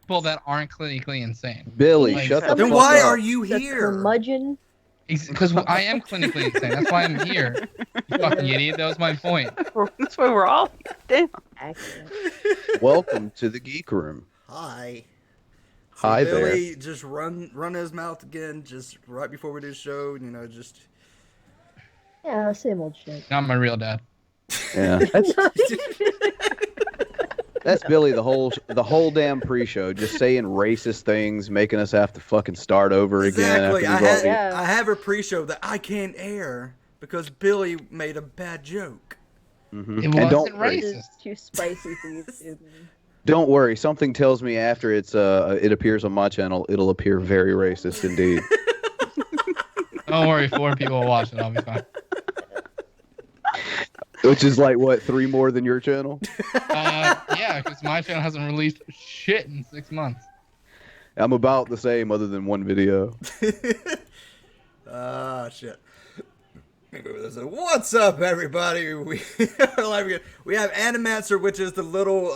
people that aren't clinically insane. Billy, Like, shut the fuck Then why up. are you The here? curmudgeon. Because I am clinically insane. That's why I'm here. You fucking idiot. That was my point. That's why we're all here. Damn. Excellent. Welcome to the Geek Room. Hi. Hi So there. Billy just run his mouth again, just right before we do the show. You know, just. Yeah, same old shit. Not my real dad. Yeah, that's Billy the whole damn pre-show, just saying racist things, making us have to fucking start over again. Exactly. After we've Yeah. I have a pre-show that I can't air because Billy made a bad joke. Mm-hmm. It And wasn't don't It racist. is too spicy for YouTube. don't worry, something tells me after it appears on my channel, it'll appear very racist indeed. Don't worry, 4 people will watch it. I'll be fine. Which is like what, 3 more than your channel? Yeah, because my channel hasn't released shit in 6 months. I'm about the same, other than one video. Ah, shit. What's up, everybody? We have Animancer, which is the little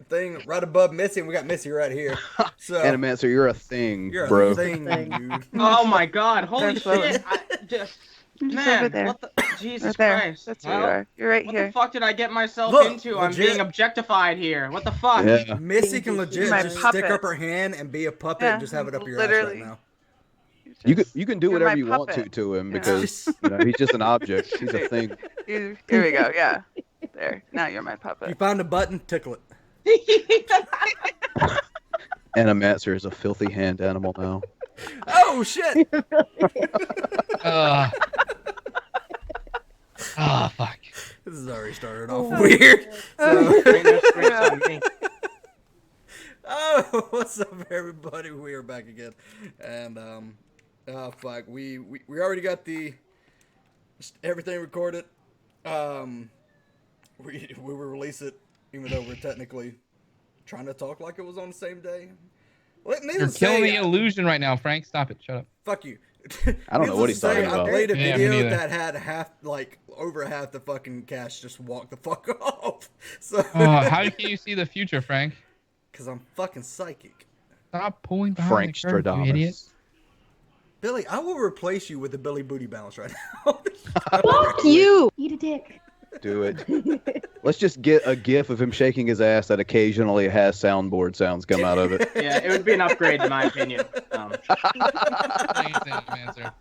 thing right above Missy, and we got Missy right here. So Animancer, you're a thing, you're bro. a thing, dude. Oh my god, holy That's Lola. shit. Just Man, over there. what the... Jesus Right there. Christ. That's where you Well, are. You're right what here. the fuck did I get myself Look, into? I'm legit. being objectified here. What the fuck? Yeah. Missy can legit My just puppet. stick up her hand and be a puppet and just have it up your literally. ass right now. You can do You're whatever my you want puppet. to him Yeah. because he's just an object. He's a thing. Here we go. Yeah. There. Now you're my You puppet. find a button, tickle it. Animancer is a filthy hand animal now. Oh shit! Fuck. This has already started off weird. Oh, what's up, everybody? We are back again, and fuck, we already got everything recorded. We will release it, even though we're technically trying to talk like it was on the same day. Let me You're killing the illusion right now, Frank. Stop it. Shut up. Fuck you. I don't know what he's talking I about. played a Yeah, me video neither. that had over half the fucking cast just walk the fuck off. So, How can you see the future, Frank? because I'm fucking psychic. Stop pulling behind Frank the curtain, you idiot. Stradamus. Billy, I will replace you with the Billy Booty Bounce right now. Fuck you! Eat a dick. Do it. Let's just get a gif of him shaking his ass that occasionally has soundboard sounds come out of it. Yeah, it would be an upgrade in my opinion. Amazing answer.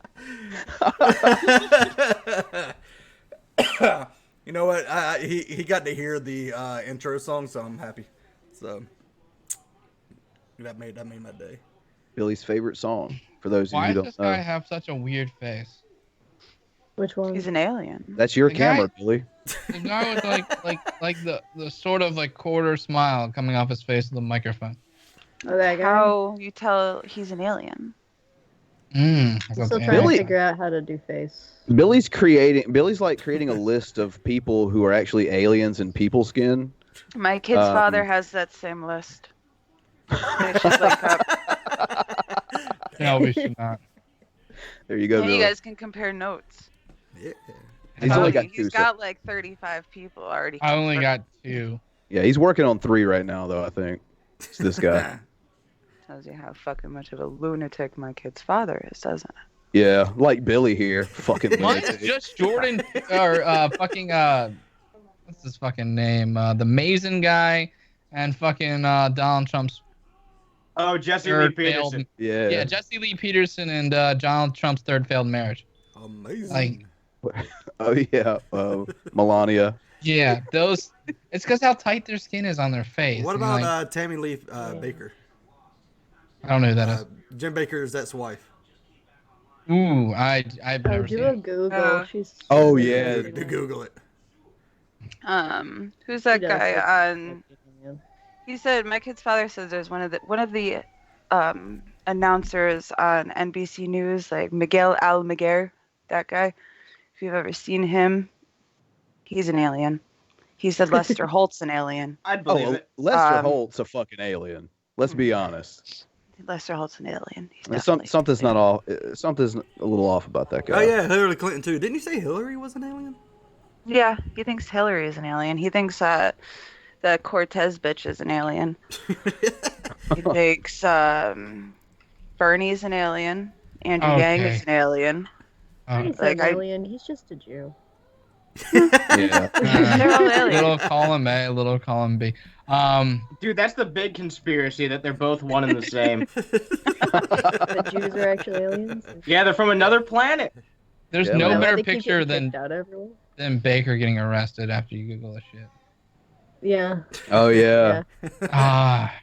You know what? He got to hear the intro song, so I'm happy. So that made my day. Billy's favorite song, for those of Why you who does this don't know. guy have such a weird face? Which one? He's an alien. That's your The camera, guy- Billy. The guy with like the sort of like quarter smile coming off his face with the microphone. Oh, that guy. How you tell he's an alien? I'm still trying Billy- to figure out how to do face. Billy's like creating a list of people who are actually aliens in people skin. My kid's father has that same list. They should link up. No, we should not. There you go, And Billy. you guys can compare notes. Yeah. He's only got He's 2. got like 35 people already. I only confirmed. got 2. Yeah, he's working on 3 right now, though, I think. It's this guy. Tells you how fucking much of a lunatic my kid's father is, doesn't it? Yeah, like Billy here. Fucking Mine's lunatic. just Jordan or fucking what's his fucking name? The Mason guy and fucking Donald Trump's Oh, Jesse Lee third Peterson. failed. Yeah, Jesse Lee Peterson and Donald Trump's third failed marriage. Amazing. Like, Oh, yeah. Melania. yeah, those. It's because how tight their skin is on their face. What and, about like, Tammy Lee Baker? I don't know who that is. Jim Baker's ex-wife. Ooh, I've Oh, never do seen. a it. Google. She's. Oh, yeah. To Google it. Who's that She does guy look on? like- He said my kid's father says there's one of the announcers on NBC News, like Miguel Almaguer, that guy. If you've ever seen him, he's an alien. He said Lester Holt's an alien. I'd believe Oh, it. Lester Holt's a fucking alien. Let's be honest. Lester Holt's an alien. He's definitely Something's not off. Something's a little off about that guy. Oh yeah, Hillary Clinton too. Didn't you say Hillary was an alien? Yeah, he thinks Hillary is an alien. He thinks that the Cortez bitch is an alien. He thinks Bernie's an alien. Andrew Yang is an alien. He's Like, an alien. He's just a Jew. Yeah. They're all aliens. Little column A, little column B. Dude, that's the big conspiracy that they're both one and the same. The Jews are actually aliens. Yeah, they're from another planet. There's Yeah, no man. better They keep picture getting than kicked out everywhere. Baker getting arrested after you Google this shit. Yeah. Oh yeah. Ah.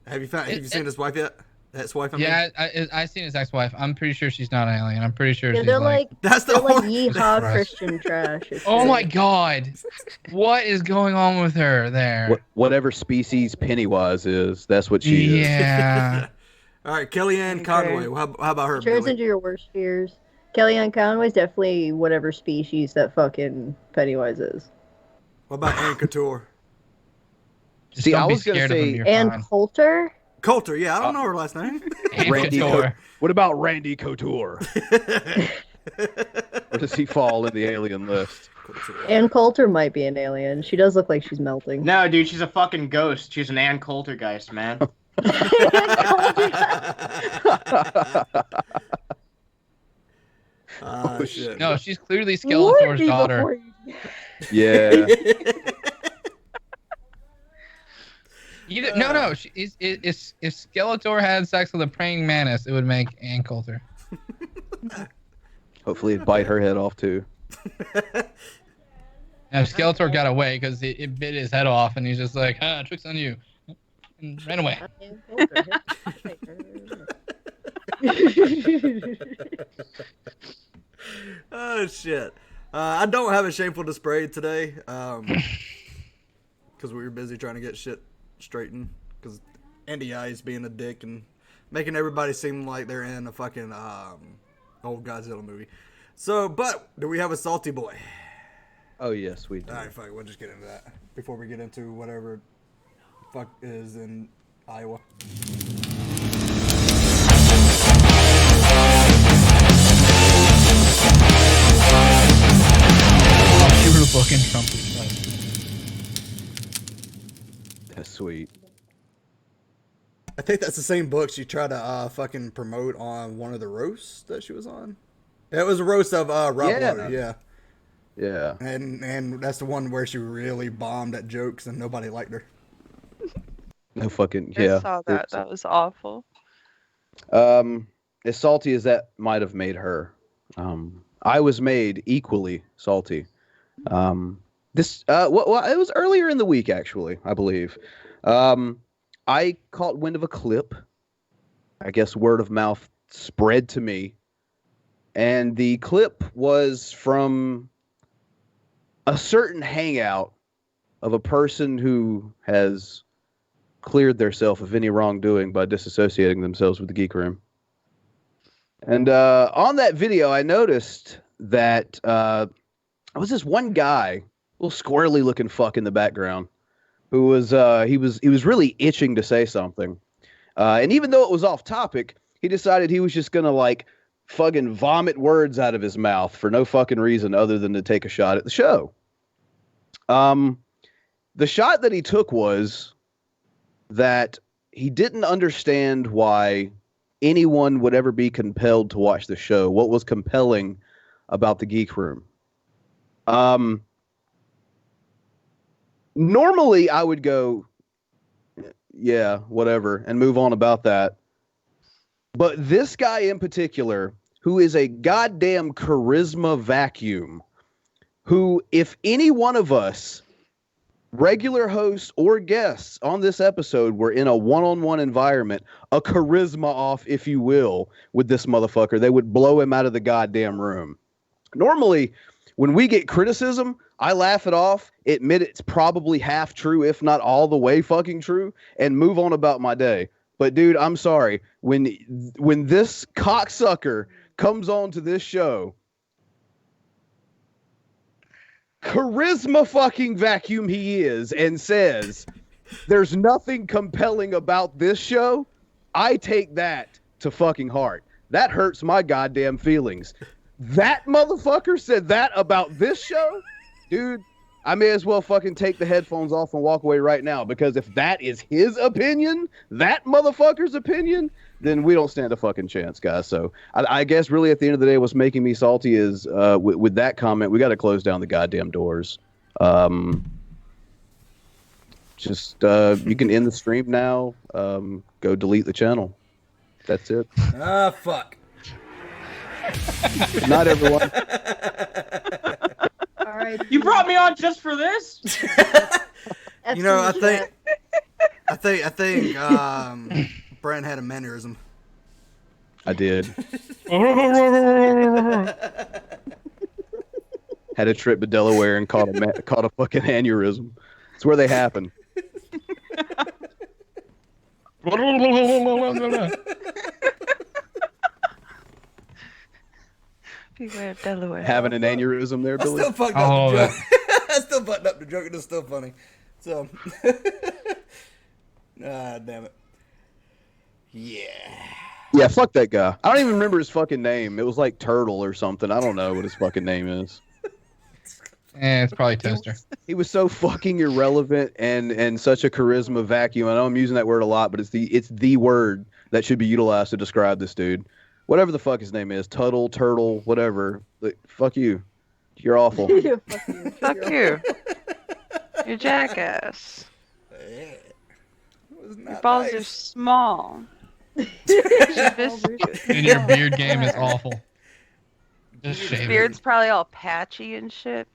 Have you seen his wife yet? Ex-wife, I mean? Yeah, I seen his ex-wife. I'm pretty sure she's not an alien. I'm pretty sure Yeah, she's they're like That's the they're like only. yeehaw Christ. Christian trash. It's Oh great. my god. What is going on with her there? Whatever species Pennywise is, that's what she is. Yeah. All right, Kellyanne Okay. Conway. How about her? Turns Billy? into your worst fears. Kellyanne Conway's definitely whatever species that fucking Pennywise is. What about Ann Couture? Just See, don't I be was gonna scared of him. say- You're And fine. Coulter? Coulter, yeah, I don't know her last name. And Randy Couture. What about Randy Couture? Where does he fall in the alien list? Ann Coulter might be an alien. She does look like she's melting. No, dude, she's a fucking ghost. She's an Ann Coultergeist, man. Oh, shit. No, she's clearly Warn Skeletor's me daughter. before you- Yeah. No. If Skeletor had sex with a praying mantis, it would make Ann Coulter. Hopefully it'd bite her head off too. And if Skeletor got away because it bit his head off, and he's just like, tricks on you, and ran away. Ann Coulter. Oh shit! I don't have a shameful display today, because we were busy trying to get shit straightened. Because Andy is being a dick and making everybody seem like they're in a fucking old Godzilla movie. So, but do we have a salty boy? Oh yes, we do. All right, fuck. We'll just get into that before we get into whatever fuck is in Iowa. You were booking Trump. That's sweet. I think that's the same book she tried to fucking promote on one of the roasts that she was on. It was a roast of Rob Yeah. Lowe, yeah. Yeah. And that's the one where she really bombed at jokes and nobody liked her. No fucking I yeah. saw that. That was awful. As salty as that might have made her, I was made equally salty. Well, it was earlier in the week, actually, I believe. I caught wind of a clip. I guess word of mouth spread to me. And the clip was from a certain hangout of a person who has cleared theirself of any wrongdoing by disassociating themselves with the Geek Room. And on that video, I noticed that there was this one guy, little squirrely looking fuck in the background, who was he was really itching to say something. And even though it was off topic, he decided he was just gonna like fucking vomit words out of his mouth for no fucking reason other than to take a shot at the show. The shot that he took was that he didn't understand why anyone would ever be compelled to watch the show. What was compelling about the Geek Room? Normally I would go, yeah, whatever, and move on about that. But this guy in particular, who is a goddamn charisma vacuum, who, if any one of us, regular hosts or guests on this episode, were in a one-on-one environment, a charisma off, if you will, with this motherfucker, they would blow him out of the goddamn room. Normally, when we get criticism, I laugh it off, admit it's probably half true, if not all the way fucking true, and move on about my day. But dude, I'm sorry. When this cocksucker comes on to this show, charisma fucking vacuum he is, and says, there's nothing compelling about this show, I take that to fucking heart. That hurts my goddamn feelings. That motherfucker said that about this show? Dude, I may as well fucking take the headphones off and walk away right now, because if that is his opinion, that motherfucker's opinion, then we don't stand a fucking chance, guys. So I guess really at the end of the day, what's making me salty is with that comment, we got to close down the goddamn doors. Just you can end the stream now. Go delete the channel. That's it. Ah, fuck. Good night, everyone. All right. You brought me on just for this? You know, I think Bran had a mannerism. I did. Had a trip to Delaware and caught a fucking aneurysm. It's where they happen. Beware of Delaware. Having an aneurysm there, I Billy? still fucked up the joke. I still buttoned up the joke, and it's still funny. So, damn it. Yeah. Yeah, fuck that guy. I don't even remember his fucking name. It was like Turtle or something. I don't know what his fucking name is. It's probably Toaster. He was so fucking irrelevant and such a charisma vacuum. I know I'm using that word a lot, but it's the word that should be utilized to describe this dude. Whatever the fuck his name is, Tuttle, Turtle, whatever. Like, fuck you. You're awful. Yeah, fuck you. Fuck you. You're jackass. Your balls are small. And your beard game is awful. Just Your shave it. beard's probably all patchy and shit.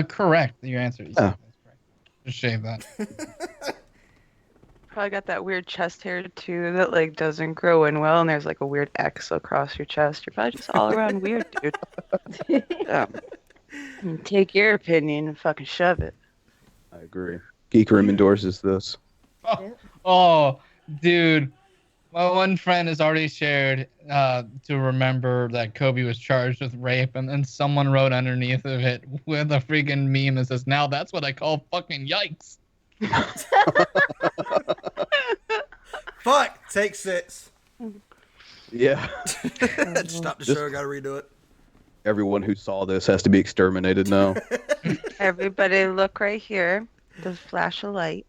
Correct. Your answer is that's correct. Just shave that. Probably got that weird chest hair too that like doesn't grow in well, and there's like a weird X across your chest. You're probably just all around weird, dude. Take your opinion and fucking shove it. I agree. Geek Room endorses this. Oh, dude. My one friend has already shared to remember that Kobe was charged with rape, and then someone wrote underneath of it with a freaking meme that says, "Now that's what I call fucking yikes." Fuck. Take 6. Yeah. Stop the show. Gotta redo it. Everyone who saw this has to be exterminated now. Everybody look right here. The flash of light.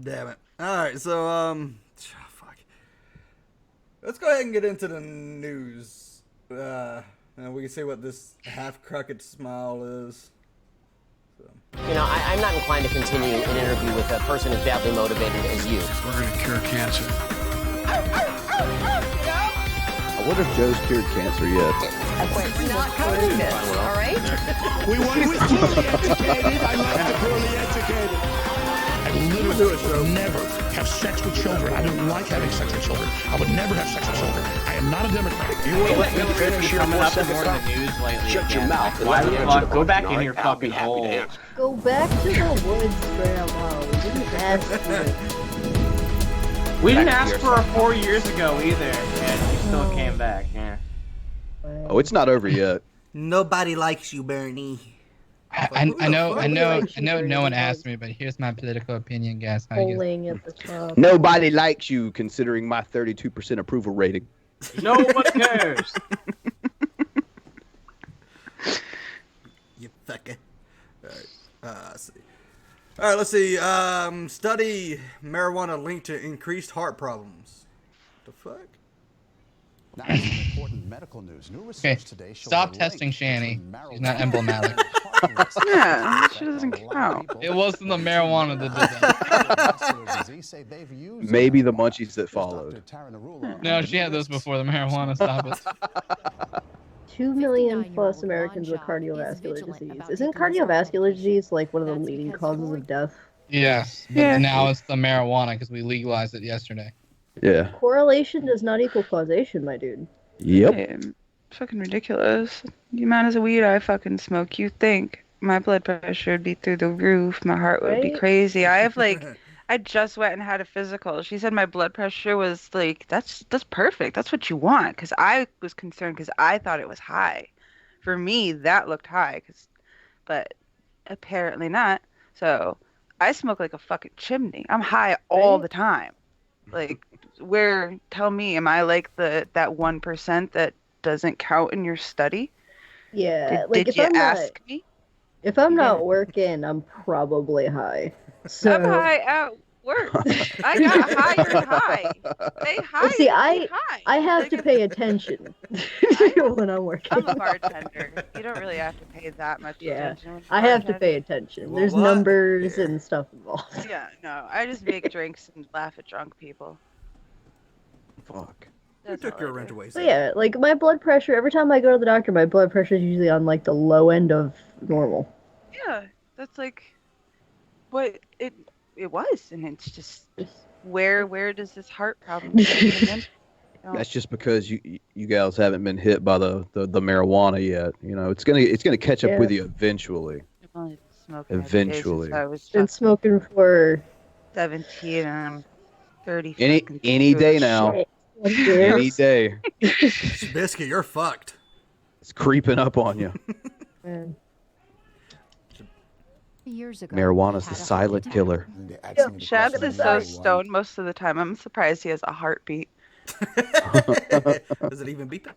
Damn it. Alright, so, fuck. Let's go ahead and get into the news. And we can see what this half-crooked smile is. You know, I'm not inclined to continue an interview with a person as badly motivated as you. We're going to cure cancer. I wonder if Joe's cured cancer yet. We're not covering this, all right? We want to be poorly educated. I like the poorly educated. I literally would never have sex with children. I don't like having sex with children. I would never have sex with children. I am not a Democrat. You would let me finish your coming up more in the news lately. Shut your mouth. Why the fuck? Go back in your fucking hole. Go back to the woods, Grandma. We didn't ask for it. We didn't ask for her 4 years ago either, and she still came back. Yeah. Oh, it's not over yet. Nobody likes you, Bernie. I know no one asked me, but here's my political opinion, guys. How you guys- Polling at the top. Nobody likes you, considering my 32% approval rating. No one cares. You fucker. Alright, let's see. Study marijuana linked to increased heart problems. The fuck? Now, some important medical news. New Okay, research today shows stop a link testing Shani. between She's not marijuana emblematic. and heart risk. Yeah, she doesn't count. It wasn't the marijuana that did that. Maybe the munchies that followed. No, she had those before the marijuana. Stop it. 2 million plus Americans with cardiovascular disease. Isn't cardiovascular disease like one of the leading causes of death? Yes, but Yeah. now it's the marijuana because we legalized it yesterday. Yeah. Correlation does not equal causation, my dude. Yep. Hey, fucking ridiculous. The amount of weed I fucking smoke, you think my blood pressure would be through the roof, my heart would be Right? crazy. I have like, I just went and had a physical. She said my blood pressure was like, that's perfect. That's what you want. Because I was concerned because I thought it was high. For me, that looked high. But apparently not. So I smoke like a fucking chimney. I'm high all the time. Like, tell me, am I like that 1% that doesn't count in your study? Yeah, Did if you I'm not- ask me? If I'm not working, I'm probably high. So I'm high at work. I got higher and high. They high. see, high. I have to pay attention when I'm working. I'm a bartender. You don't really have to pay that much Yeah, attention. when I you're have to bartending. pay attention. Well, There's what? numbers and stuff involved. Yeah, no. I just make drinks and laugh at drunk people. Fuck. Who That's took all your I rent do. away? So yeah, like my blood pressure, every time I go to the doctor, my blood pressure is usually on like the low end of normal. Yeah, that's like what it was, and it's just where does this heart problem come in? That's just because you guys haven't been hit by the marijuana yet. You know, it's gonna catch up with you eventually. I've only been smoking Eventually. every day since I was Been smoking for 17 and I'm 30. Any day now. Any day. Biscuit, you're fucked. It's creeping up on you. Man. Years ago, Marijuana's he the had a silent heart killer. Shabs is so stoned most of the time. I'm surprised he has a heartbeat. Does it even beat that?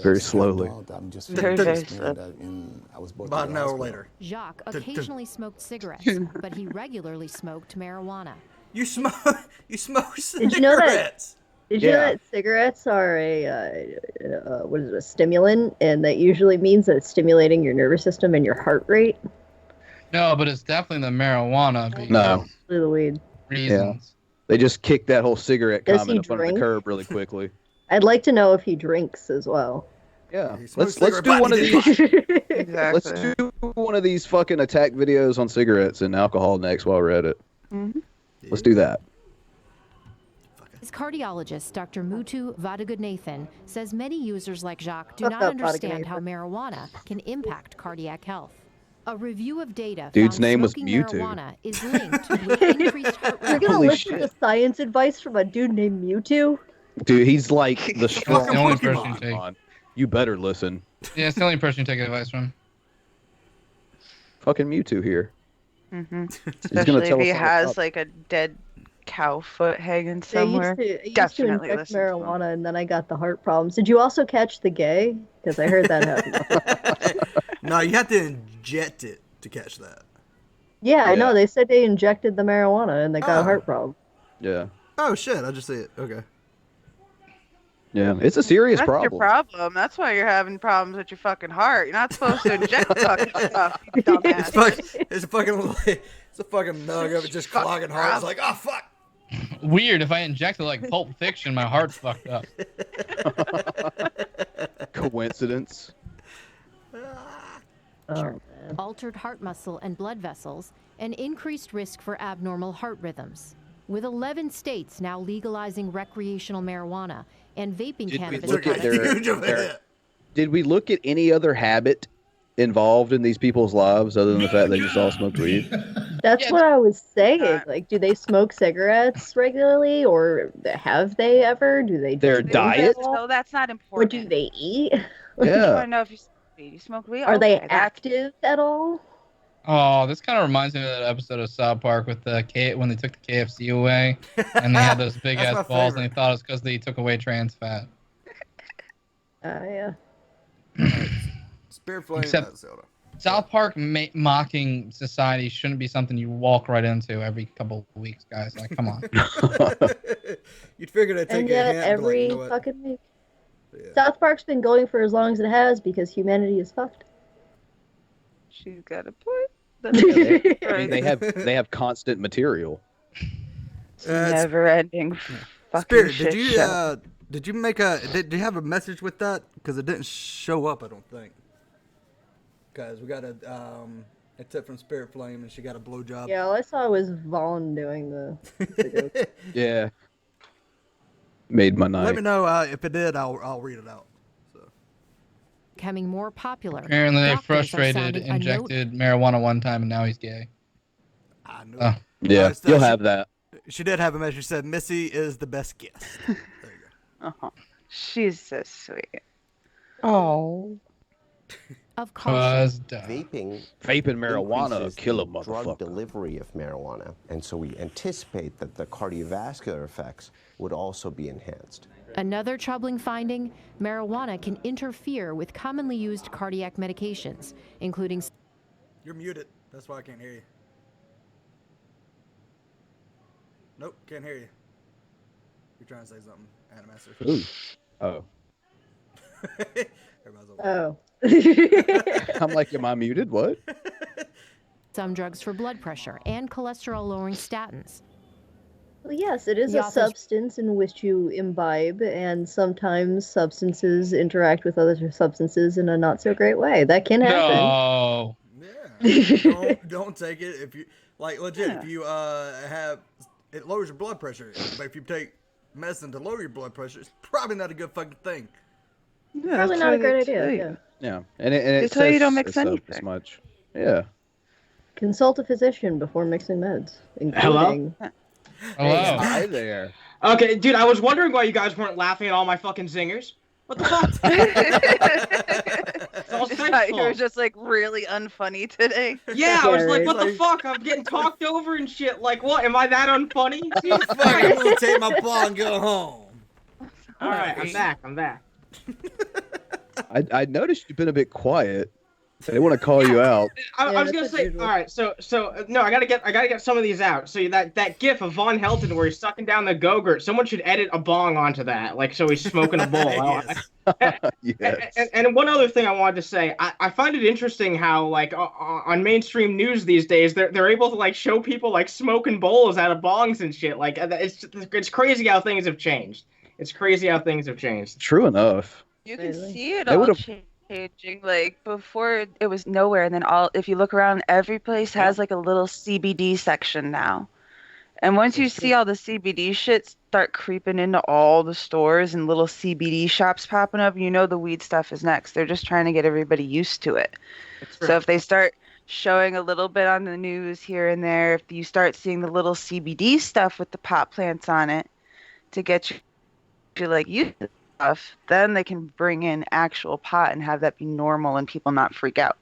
Very slowly. I'm just Very, very slow. About an hour later. Jacques occasionally smoked cigarettes, but he regularly smoked marijuana. You smoke cigarettes. Did you know that? Did you know that cigarettes are what is it, a stimulant, and that usually means that it's stimulating your nervous system and your heart rate? No, but it's definitely the marijuana. Because No. The weed. Reasons. They just kicked that whole cigarette Does comment he up on the drink? curb really quickly. I'd like to know if he drinks as well. Yeah. He Let's smokes do one of cigarette these. Exactly. Let's do one of these fucking attack videos on cigarettes and alcohol next while we're at it. Mm-hmm. Let's do that. His cardiologist, Dr. Mutu Vadagunathan, says many users like Jacques do What's not up, understand Vadagunathan? how marijuana can impact cardiac health. A review of data Dude's found name was smoking Mewtwo. marijuana is linked with increased heart You're rate. gonna Holy listen to science advice from a dude named Mewtwo? Dude, he's like the strong the only Pokemon. person you take. Pokemon. You better listen. Yeah, it's the only person you take advice from. Fucking Mewtwo here. Mm-hmm. gonna Especially tell if he us all has about- like a dead cow foot hanging Yeah, I somewhere. used to Definitely inject listen to him. marijuana, and then I got the heart problems. Did you also catch the gay? Because I heard that happened. No, you have to inject it to catch that. Yeah, I know. Yeah. They said they injected the marijuana, and they got Oh. a heart problem. Yeah. Oh shit! I just see it. Okay. Yeah. It's a serious That's problem. your problem. That's why you're having problems with your fucking heart. You're not supposed to inject fucking stuff, you dumbass. It's a fucking nug of it just clogging heart. It's like, oh fuck. Weird. If I injected like Pulp Fiction, my heart's fucked up. Coincidence. Oh, man. Altered heart muscle and blood vessels, and increased risk for abnormal heart rhythms. With 11 states now legalizing recreational marijuana and vaping Did we cannabis look at products. Did we look at any other habit involved in these people's lives other than the fact they just all smoked weed? That's Yeah, what I was saying. Like, do they smoke cigarettes regularly, or have they ever? Do they Their drink diet? at all? So that's not Or important. do they eat? You want Yeah. to know if you smoke weed? You smoke weed? Are they Okay, that's- active at all? Oh, this kind of reminds me of that episode of South Park with the when they took the KFC away, and they had those big That's my ass balls, and favorite. they thought it was because they took away trans fat. Yeah. Spirit flame. Except- Zelda. South Park mocking society shouldn't be something you walk right into every couple of weeks, guys. Like, come on. You'd figure they'd take And a yet, hint and be every like, you know what? fucking week. Yeah. South Park's been going for as long as it has because humanity is fucked. She's got a point. I mean, Right. they have constant material. It's Never-ending fucking Spirit, shit did you show. did you make a did you have a message with that? Because it didn't show up, I don't think. Guys, we got a tip from Spirit Flame, and she got a blowjob. Yeah, all I saw was Vaughn doing the. Yeah. Made my night. Let me know if it did. I'll read it out. Becoming more popular. Apparently, they Doctors are frustrated, sounding a note- injected marijuana one time, and now he's gay. I knew. Oh. Yeah, it's- you'll she- have that. She did have a message. She said, "Missy is the best guest." There you go. She's so sweet. Oh. of caution. Vaping marijuana increases kill a the drug motherfucker. delivery of marijuana, and so we anticipate that the cardiovascular effects would also be enhanced. Another troubling finding, marijuana can interfere with commonly used cardiac medications, including... You're muted. That's why I can't hear you. Nope, can't hear you. You're trying to say something, Animancer. Ooh. Oh. Oh. I'm like, am I muted? What? some drugs for blood pressure and cholesterol-lowering statins. Well, yes, it is The a authors- substance in which you imbibe, and sometimes substances interact with other substances in a not so great way. That can happen. No. Don't take it if you like legit. If you have it lowers your blood pressure, but if you take medicine to lower your blood pressure, it's probably not a good fucking thing. Yeah, Probably that's not a what great they idea. tell you. Yeah. Yeah, and it They tell you says don't mix it's as anything. much. Yeah. Consult a physician before mixing meds, Hello? including. Hello. Hi there. Okay, dude, I was wondering why you guys weren't laughing at all my fucking zingers. What the fuck? It's all I thought you were sexual. just like really unfunny today. Yeah, I was like, Scary. what the fuck? I'm getting talked over and shit. Like, what? Am I that unfunny? Jesus Fuck, I'm Christ. gonna take my paw and go home. Alright, I'm back. I noticed you've been a bit quiet. I didn't want to call you out. I was that's gonna what's say, usual. all right, so no, I gotta get some of these out. So that gif of Von Helton where he's sucking down the Go-Gurt, someone should edit a bong onto that, like so he's smoking a bowl. Yes. And one other thing I wanted to say, I find it interesting how like on mainstream news these days they're able to like show people like smoking bowls out of bongs and shit. Like it's crazy how things have changed. It's crazy how things have changed. True enough. You can Really? see it They all would've- changing. Like before, it was nowhere, and then if you look around, every place has like a little CBD section now. And once you see all the CBD shit start creeping into all the stores and little CBD shops popping up, you know the weed stuff is next. They're just trying to get everybody used to it. So if they start showing a little bit on the news here and there, if you start seeing the little CBD stuff with the pot plants on it to get you to like use the stuff, then they can bring in actual pot and have that be normal and people not freak out.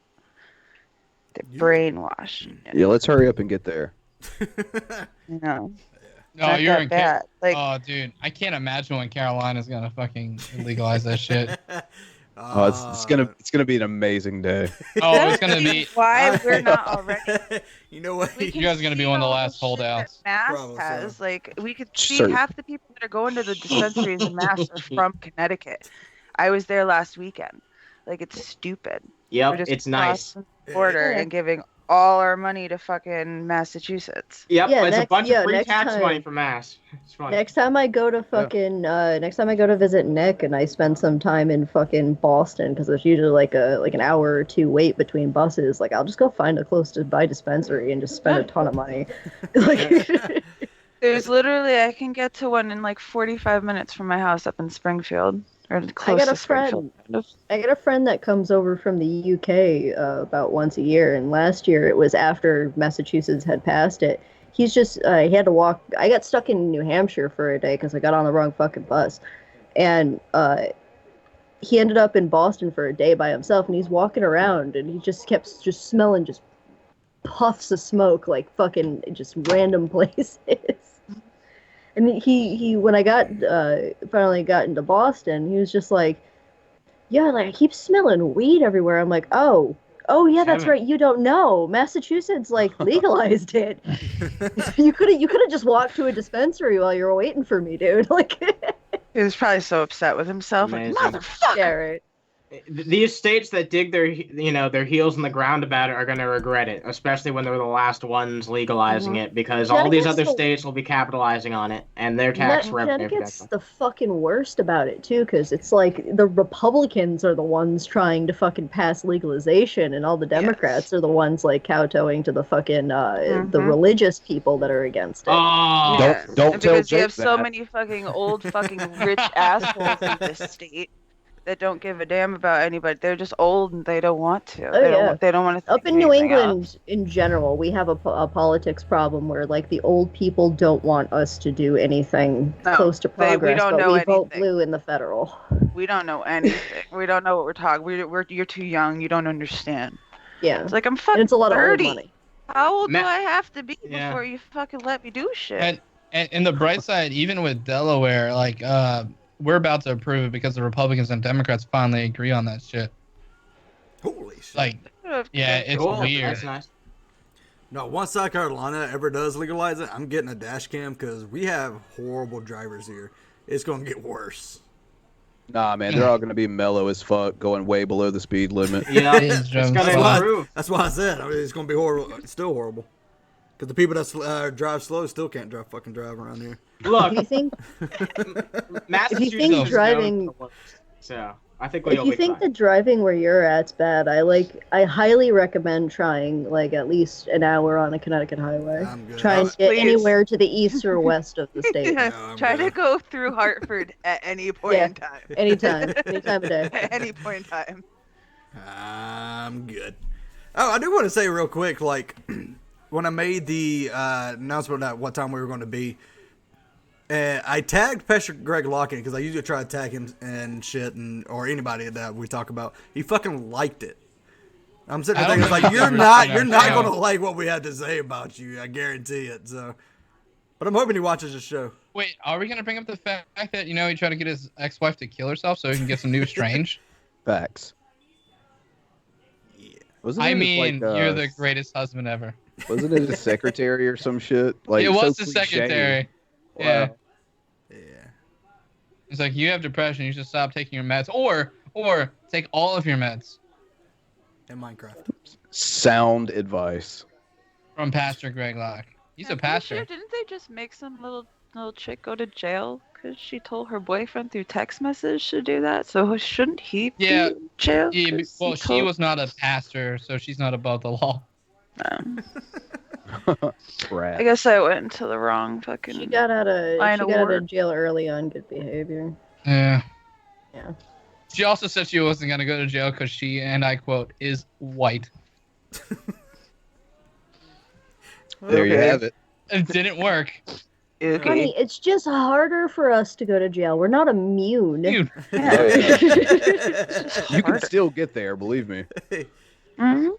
They're brainwashed. Yeah, let's hurry up and get there. You know. No, Not you're that in. bad. Like, Oh, dude, I can't imagine when Carolina's gonna fucking legalize that shit. Oh, it's gonna be an amazing day. Oh, it's gonna be. why we're not already. You know what? You guys are gonna be one of the last holdouts. Mass Probably so. has like we could see Sorry. half the people that are going to the dispensaries in Mass are from Connecticut. I was there last weekend. Like it's stupid. We're Yep, just it's nice. crossing the border and giving all our money to fucking Massachusetts. Yep, Yeah, it's a next- bunch yeah, of free next tax time- money from Mass. It's fun. Next time I go to visit Nick and I spend some time in fucking Boston, because there's usually like an hour or two wait between buses, like I'll just go find a close to by dispensary and just spend a ton of money. Like, There's literally I can get to one in like 45 minutes from my house up in Springfield or close got to a friend. Springfield. I got a friend that comes over from the UK about once a year, and last year it was after Massachusetts had passed it. He's just he had to walk. I got stuck in New Hampshire for a day because I got on the wrong fucking bus, and he ended up in Boston for a day by himself, and he's walking around, and he just kept just smelling just puffs of smoke like fucking just random places. And he when I finally got into Boston, he was just like, yeah, like I keep smelling weed everywhere. I'm like, oh yeah, that's Kevin. right. You don't know. Massachusetts like legalized it. You could have just walked to a dispensary while you were waiting for me, dude. Like, He was probably so upset with himself. Like, Amazing. motherfucker. yeah, right. These states that dig their heels in the ground about it are going to regret it, especially when they're the last ones legalizing it, because all these other states will be capitalizing on it, and their tax revenue. Connecticut's the fucking worst about it too, because it's like the Republicans are the ones trying to fucking pass legalization, and all the Democrats are the ones like kowtowing to the fucking the religious people that are against it. Oh, Yeah. Don't And tell because you Jake have so that. many fucking old fucking rich assholes in this state that don't give a damn about anybody. They're just old and they don't want to. They don't want to. Up in New England, in general, we have a politics problem where, like, the old people don't want us to do anything No, close to we progress, don't but know we vote anything. blue in the federal. We don't know anything. We don't know what we're talking. You're too young. You don't understand. Yeah. It's like I'm And fucking it's a lot of old 30. money. How old Ma- do I have to be Yeah. before you fucking let me do shit? And the bright side, even with Delaware, like we're about to approve it because the Republicans and Democrats finally agree on that shit. Holy shit. Like, yeah, it's Cool. weird. That's nice. No, once South Carolina ever does legalize it, I'm getting a dash cam because we have horrible drivers here. It's going to get worse. Nah, man, they're all gonna be mellow as fuck, going way below the speed limit. Yeah, it's gonna improve. That's why I said. I mean, it's going to be horrible. It's still horrible. Because the people that drive slow still can't drive around here. Look, If you think Massachusetts think is driving- known for worse, so I think if we'll you be think fine. that driving where you're at's bad, I highly recommend trying like at least an hour on a Connecticut highway. I'm good. Try and get Please. anywhere to the east or west of the state. Yeah, No, I'm try to good. go through Hartford at any point Yeah. in time. Any time of day. At any point in time. I'm good. Oh, I do want to say real quick, like, when I made the announcement at what time we were going to be, I tagged Pastor Greg Locke because I usually try to tag him and shit, or anybody that we talk about. He fucking liked it. I'm sitting there I thinking, don't like, think I've you're ever not seen our going to show. like what we had to say about you. I guarantee it. So, but I'm hoping he watches the show. Wait, are we gonna bring up the fact that he tried to get his ex-wife to kill herself so he can get some new strange? Facts. Wasn't I it mean, like, you're the greatest husband ever. Wasn't it his secretary or some shit? Like It was so the cliche. secretary. Wow. Yeah. Yeah. It's like, you have depression, you should stop taking your meds, or take all of your meds. In Minecraft. Sound advice. From Pastor Greg Locke. He's a pastor. Sure, didn't they just make some little chick go to jail because she told her boyfriend through text message to do that? So shouldn't he be in jail? Yeah, 'cause well, he she told- was not a pastor, so she's not above the law. Brat. I guess I went into the wrong fucking. She got out line of of work. jail early on good behavior. Yeah. Yeah. She also said she wasn't going to go to jail because she, and I quote, is white. There you have it. It didn't work. Okay. Honey, it's just harder for us to go to jail. We're not immune. Dude. Oh, yeah. You can still get there, believe me. Mhm.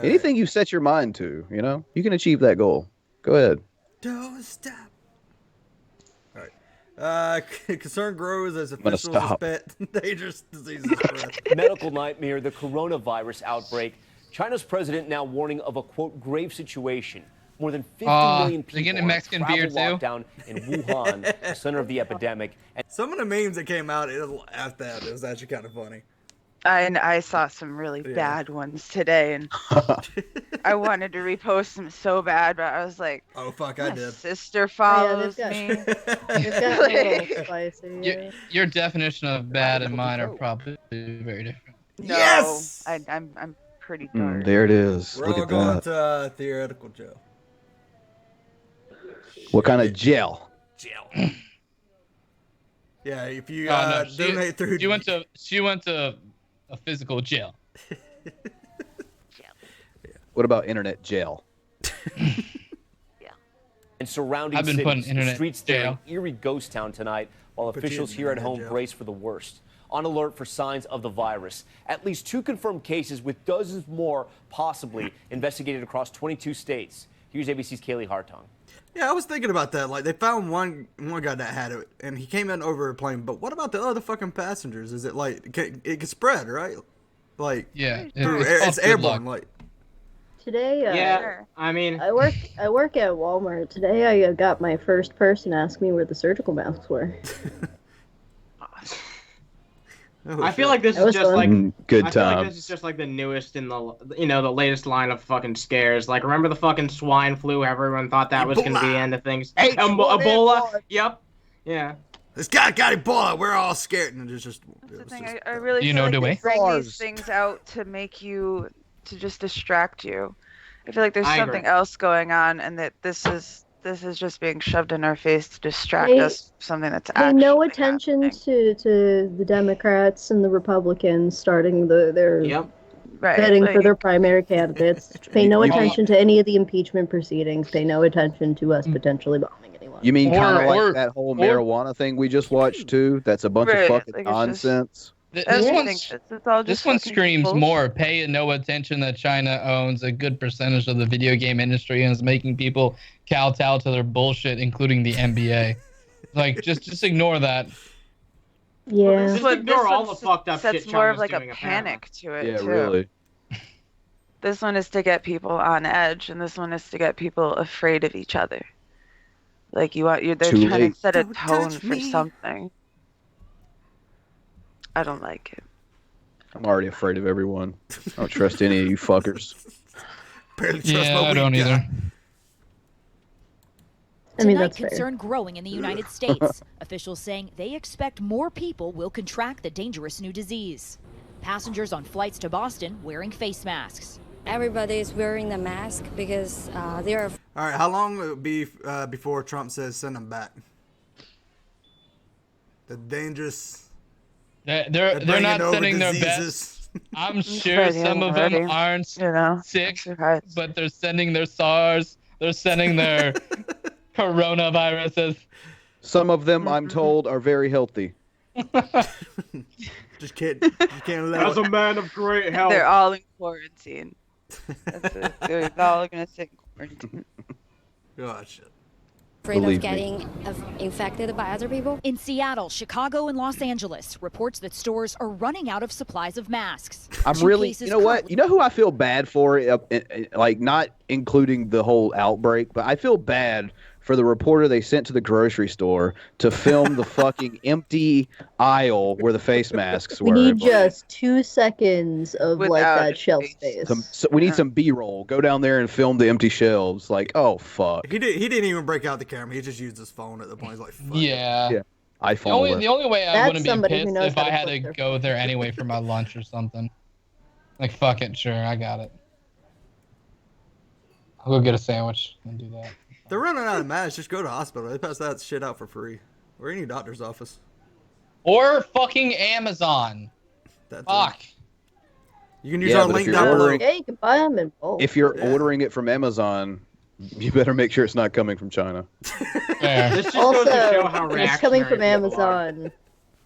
Anything you set your mind to, you can achieve that goal. Go ahead. Don't stop. All right. Concern grows as gonna officials stop. suspect dangerous diseases spread. Medical nightmare, the coronavirus outbreak. China's president now warning of a, quote, grave situation. More than 50 million they're getting people are Mexican travel beer, too? lockdown in Wuhan, the center of the epidemic. And Some of the memes that came out after that, it was actually kind of funny. I saw some really bad ones today, and I wanted to repost them so bad, but I was like, oh fuck, I my did. sister follows got- me. It's got a little spicy. Yeah. Your definition of bad and mine are probably very different. No, Yes! I'm pretty dark. There it is. We're Look all at going that. to theoretical jail. What kind of gel? Jail. Yeah, if you Oh, no, donate through. she went to a physical jail. What about internet jail? and surrounding I've been put in cities. The internet streets there jail. in eerie ghost town tonight, while Put you officials in here at internet home jail. brace for the worst. On alert for signs of the virus. At least 2 confirmed cases, with dozens more possibly investigated across 22 states. Here's ABC's Kaylee Hartung. Yeah, I was thinking about that. Like, they found one guy that had it, and he came in over a plane. But what about the other fucking passengers? Is it like it can spread, right? Like, Yeah, through it's air, called it's good airborne. luck. Like, Today, Yeah, I mean, I work at Walmart. Today, I got my first person ask me where the surgical masks were. I feel like this That is was just fun. like Good I feel like times. this is just like the newest in the the latest line of fucking scares. Like, remember the fucking swine flu? Everyone thought that was gonna be the end of things. Ebola. Yep. Yeah. this guy got Ebola. We're all scared, and it's just. That's the thing. I really Do you feel know like the they way? bring SARS. these things out to make you, to just distract you. I feel like there's I something agree. else going on, and that this is just being shoved in our face to distract They- us from something that's Pay actually no attention happening. to the Democrats and the Republicans starting their Yep. Right. vetting like, for their primary candidates. Pay no You- attention to any of the impeachment proceedings. Pay no attention to us potentially bombing anyone. You mean kind of Or- like that whole marijuana thing we just watched too? That's a bunch of Right, fucking like, it's just- nonsense. This Everything one, is. It's all this just one fucking screams bullshit. more. Pay no attention that China owns a good percentage of the video game industry and is making people kowtow to their bullshit, including the NBA. Like, just ignore that. Yeah. Just But ignore this all one the fucked up sets shit more China's of like doing, a apparently. panic to it Yeah, too. really. This one is to get people on edge, and this one is to get people afraid of each other. Like they're Too trying late. to set a Don't tone touch for me. something. I don't like it. I'm already afraid of everyone. I don't trust any of you fuckers. Barely trust Yeah, my I don't weed guy. either. I mean, Tonight, that's fair. concern growing in the United States. Officials saying they expect more people will contract the dangerous new disease. Passengers on flights to Boston wearing face masks. Everybody is wearing the mask because they are. All right, how long will it be before Trump says send them back? The dangerous. They're bringing not over sending their diseases. best. I'm sure some of them aren't sick, but they're sending their SARS. They're sending their coronaviruses. Some of them, I'm told, are very healthy. Just can't. You can't let. As a man of great health. They're all in quarantine. That's it. They're all gonna sit in quarantine. Oh shit. afraid Believe of getting infected by other people. In Seattle, Chicago, and Los Angeles, reports that stores are running out of supplies of masks. I'm Two really, cases you know what? You know who I feel bad for? Like, not including the whole outbreak, but I feel bad for the reporter they sent to the grocery store to film the fucking empty aisle where the face masks were. We need just 2 seconds of like that shelf space. We need some B-roll. Go down there and film the empty shelves. Like, oh fuck. He didn't even break out the camera. He just used his phone at the point. He's like, fuck. Yeah. Yeah. iPhone. The only way I That's wouldn't be somebody who pissed knows if how I to had flip to their go there anyway for my lunch or something. Like, fuck it, sure, I got it. I'll go get a sandwich and do that. They're running out of masks. Just go to hospital. They pass that shit out for free. Or any doctor's office. Or fucking Amazon. Fuck. You can use our but if link you're down below. ordering- Yeah, you can buy them in bulk. If you're ordering it from Amazon, you better make sure it's not coming from China. This just Also, goes to show how if it's coming from reactionary people are. Amazon.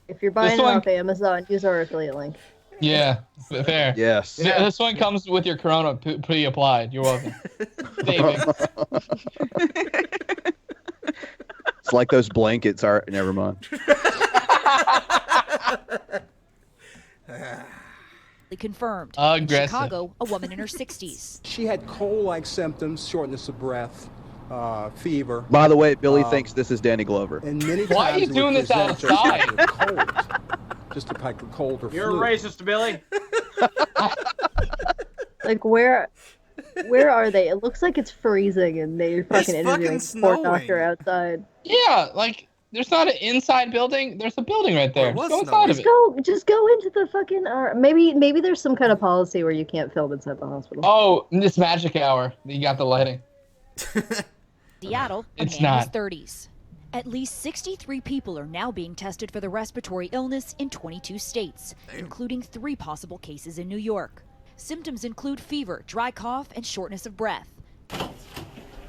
If you're buying it one- off Amazon, use our affiliate link. Yeah, fair. Yes. This one comes with your Corona pre-applied. You're welcome. Savings. It's like those blankets are. Never mind. Confirmed. In Aggressive. Chicago, a woman in her 60s. She had cold-like symptoms, shortness of breath, fever. By the way, Billy thinks this is Danny Glover. And many Why are times you it would doing this present just outside? like a cold, just like a cold or You're flu. a racist, Billy. Like where are they? It looks like it's freezing and they're fucking interviewing the poor doctor outside. Yeah, like there's not an inside building. There's a building right there. Just go inside of it. Just go into the fucking. Maybe there's some kind of policy where you can't film inside the hospital. Oh, this magic hour. You got the lighting. Seattle, a It's man in his not. 30s. At least 63 people are now being tested for the respiratory illness in 22 states, including 3 possible cases in New York. Symptoms include fever, dry cough, and shortness of breath.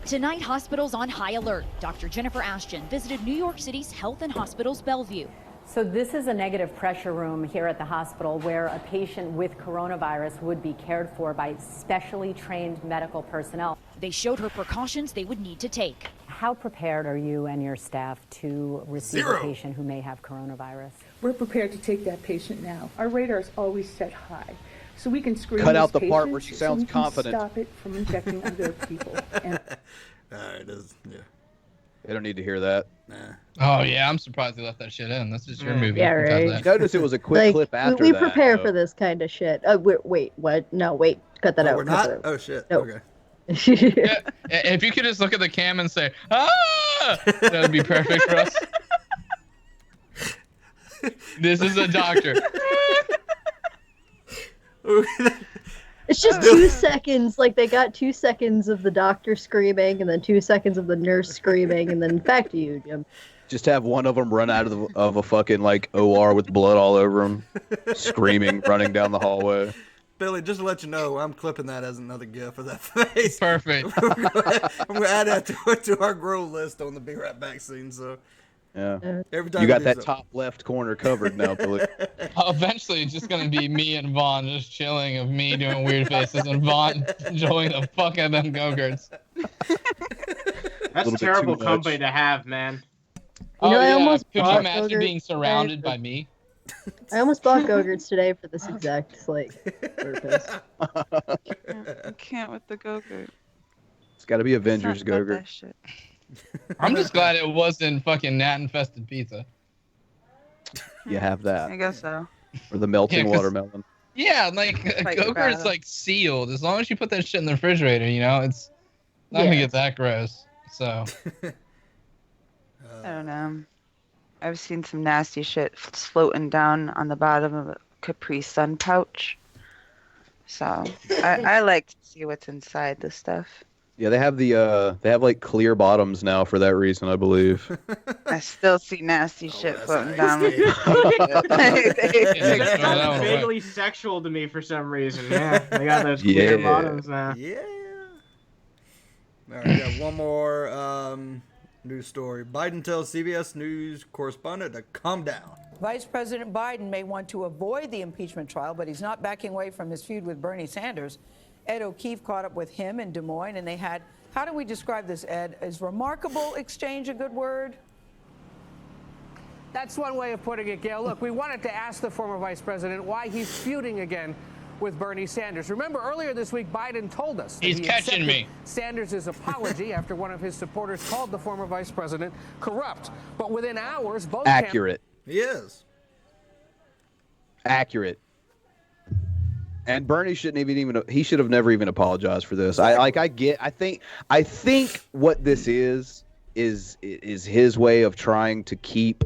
Tonight, hospitals on high alert. Dr. Jennifer Ashton visited New York City's Health and Hospitals Bellevue. So this is a negative pressure room here at the hospital where a patient with coronavirus would be cared for by specially trained medical personnel. They showed her precautions they would need to take. How prepared are you and your staff to receive Zero. a patient who may have coronavirus? We're prepared to take that patient now. Our radar is always set high, so we can screen Cut these out the part where patients she so sounds we can confident. Stop it from infecting other people. And It is. Yeah. They don't need to hear that. Oh yeah, I'm surprised they left that shit in. This is your movie. Yeah, You can cut right. that. You notice it was a quick Like, clip after we that. prepare though. for this kind of shit. Wait, what? No, wait, cut that Oh, out. we're cut not? that out. Oh, shit. No. Okay. Yeah, if you could just look at the cam and say, "Ah," that would be perfect for us. This is a doctor. It's just 2 seconds. Like they got 2 seconds of the doctor screaming, and then 2 seconds of the nurse screaming, and then back to you, Jim. Just have one of them run out of a fucking like OR with blood all over him, screaming, running down the hallway. Billy, just to let you know, I'm clipping that as another GIF of that face. Perfect. I'm gonna add that to our grow list on the Be Right Back scene. So Yeah. every time You got do that something. top left corner covered now, Billy. Eventually, it's just gonna be me and Vaughn just chilling, of me doing weird faces and Vaughn enjoying the fuck out of them Go-Gurts. That's Little bit terrible too company much. to have, man. You know, Oh I yeah, almost could you bought imagine Go-Gurt being surrounded today by me? I almost bought Go-Gurts today for this exact purpose. I can't with the Go-Gurt. It's got to be It's Avengers not about Go-Gurt. that shit. I'm just glad it wasn't fucking gnat-infested pizza. You have that. I guess so. Or the melting 'cause- watermelon. Yeah, like Fight your Go-Gurt's battle. like sealed. As long as you put that shit in the refrigerator, you know, it's not gonna get that gross. So I don't know. I've seen some nasty shit floating down on the bottom of a Capri Sun pouch. So I like to see what's inside the stuff. Yeah, they have like clear bottoms now for that reason, I believe. I still see nasty shit floating down. That sounds vaguely sexual to me for some reason. Yeah, they got those clear Yeah. bottoms now. Yeah. All right, we got one more news story. Biden tells CBS News correspondent to calm down. Vice President Biden may want to avoid the impeachment trial, but he's not backing away from his feud with Bernie Sanders. Ed O'Keefe caught up with him in Des Moines, and they had, how do we describe this, Ed? Is remarkable exchange a good word? That's one way of putting it, Gail. Look, we wanted to ask the former vice president why he's feuding again with Bernie Sanders. Remember, earlier this week, Biden told us that He's he catching accepted me. Sanders' apology after one of his supporters called the former vice president corrupt. But within hours, both Accurate. He is. Accurate. And Bernie shouldn't even he should have never even apologized for this. I think what this is his way of trying to keep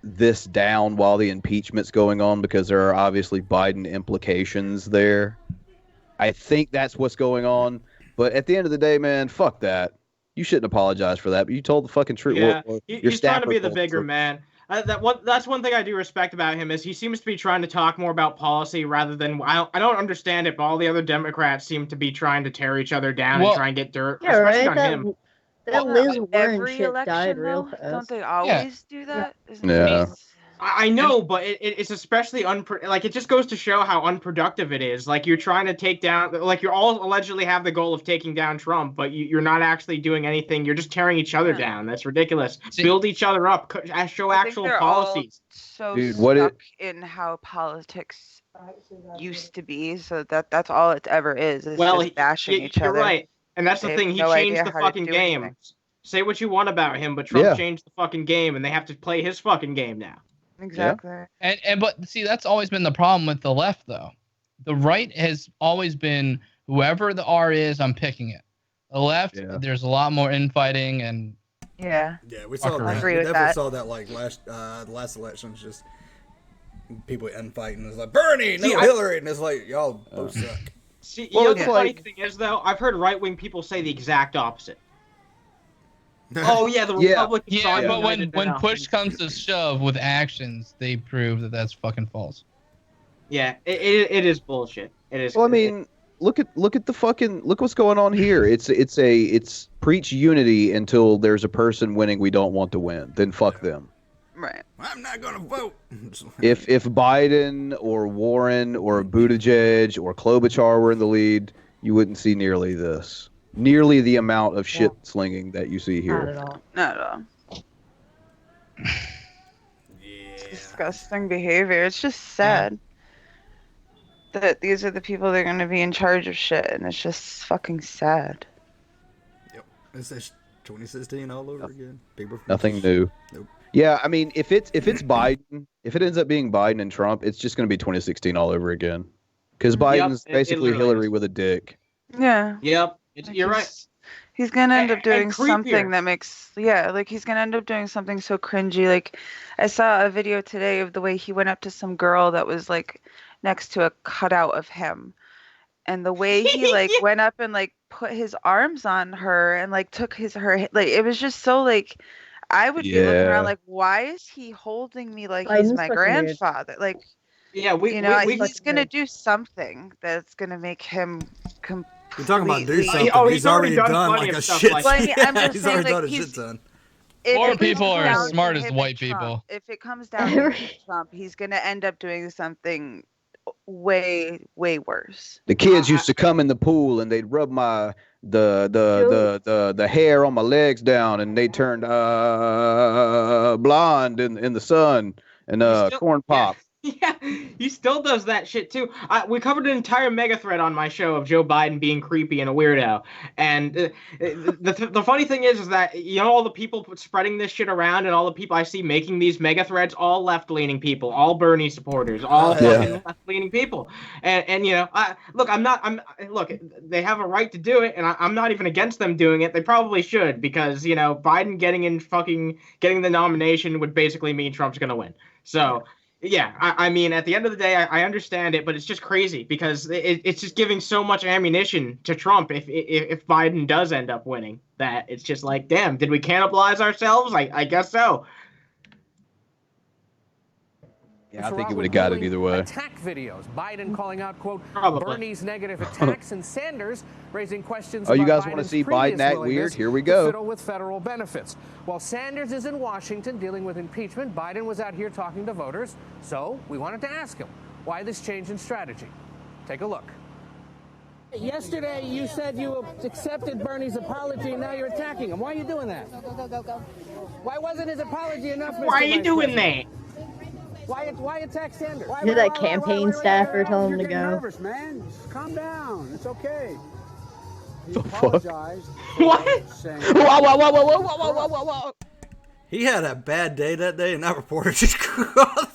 this down while the impeachment's going on, because there are obviously Biden implications there. I think that's what's going on. But at the end of the day, man, fuck that. You shouldn't apologize for that. But you told the fucking truth. Yeah, Your he's trying to be staffer the bigger told- man. That's one thing I do respect about him, is he seems to be trying to talk more about policy rather than I don't understand it, but all the other Democrats seem to be trying to tear each other down and try and get dirt, Yeah, especially right. on him. That Liz Warren Every shit election, died real though, fast. don't they always do that? Isn't Yeah. it? I know, but it's especially it just goes to show how unproductive it is. Like, you're trying to take down, like, you all allegedly have the goal of taking down Trump, but you're not actually doing anything. You're just tearing each other down. That's ridiculous. Build each other up. Show I think actual they're all policies. so Dude, what stuck in how politics used to be, so that's all it ever is Well, just bashing each you're other. right, and that's They the have thing. He no changed idea the how to fucking do game. anything. Say what you want about him, but Trump Yeah. changed the fucking game, and they have to play his fucking game now. Exactly. And but see, that's always been the problem with the left, though. The right has always been whoever the R is, I'm picking it. The left, there's a lot more infighting and Yeah. Yeah, we saw fuckery. that. I agree We with definitely that. saw that like the last elections, just people infighting. It's like Bernie, no See, Hillary, and it's like y'all both suck. See, Well, you know it's the funny like- thing is, though, I've heard right-wing people say the exact opposite. Oh yeah, the Yeah. Republicans. yeah. are But united when now. push comes to shove with actions, they prove that that's fucking false. Yeah, it is bullshit. It is. Well, I mean, look at what's going on here. It's preach unity until there's a person winning we don't want to win. Then fuck them. Right. I'm not gonna vote. If Biden or Warren or Buttigieg or Klobuchar were in the lead, you wouldn't see nearly the amount of shit slinging that you see here. Not at all. Not at all. It's disgusting behavior. It's just sad that these are the people that are going to be in charge of shit, and it's just fucking sad. Yep, it's 2016 all over again. People Nothing new. Nope. Yeah, I mean, if it's Biden, if it ends up being Biden and Trump, it's just going to be 2016 all over again. Because Biden's it basically literally Hillary is. with a dick. Yeah. Yep, you're right. He's gonna end up And doing creepier. something that makes he's gonna end up doing something so cringy. Like, I saw a video today of the way he went up to some girl that was like next to a cutout of him, and the way he like went up and like put his arms on her and like took her like, it was just so like, I would be looking Yeah. around like, why is he holding me like he's Biden's my fucking weird. grandfather? Like, Yeah, he's gonna do something that's gonna make him completely. You're talking about do something. Oh, he's already done like a shit. Well, I mean, I'm just he's saying, already like, done a shit ton. Poor people are as smart as white people. If it comes down to Trump, he's gonna end up doing something way worse. The kids used to come in the pool and they'd rub the hair on my legs down, and they turned blonde in the sun, and corn pop. Yeah, he still does that shit too. We covered an entire mega thread on my show of Joe Biden being creepy and a weirdo. And the funny thing is that, you know, all the people spreading this shit around and all the people I see making these mega threads, all left-leaning people, all Bernie supporters, all fucking left-leaning people. And you know, look, they have a right to do it, and I'm not even against them doing it. They probably should, because, you know, Biden getting the nomination would basically mean Trump's gonna win. So. Yeah, I mean, at the end of the day, I understand it, but it's just crazy because it's just giving so much ammunition to Trump if Biden does end up winning, that it's just like, damn, did we cannibalize ourselves? I guess so. Yeah, I think it would have got it either way. Attack videos. Biden calling out, quote, Probably. Bernie's negative attacks, and Sanders raising questions Oh, you about guys want to Biden's see previous Biden act willingness weird? Here we to go. fiddle with federal benefits. While Sanders is in Washington dealing with impeachment, Biden was out here talking to voters. So we wanted to ask him, why this change in strategy? Take a look. Yesterday, you said you accepted Bernie's apology, and now you're attacking him. Why are you doing that? Go. Why wasn't his apology enough? Why are you doing that? Why attack Sanders? You're that campaign staffer telling him to go. Nervous, man. Just calm down. It's okay. He apologized. What? Whoa. He had a bad day that day, and that reporter just called.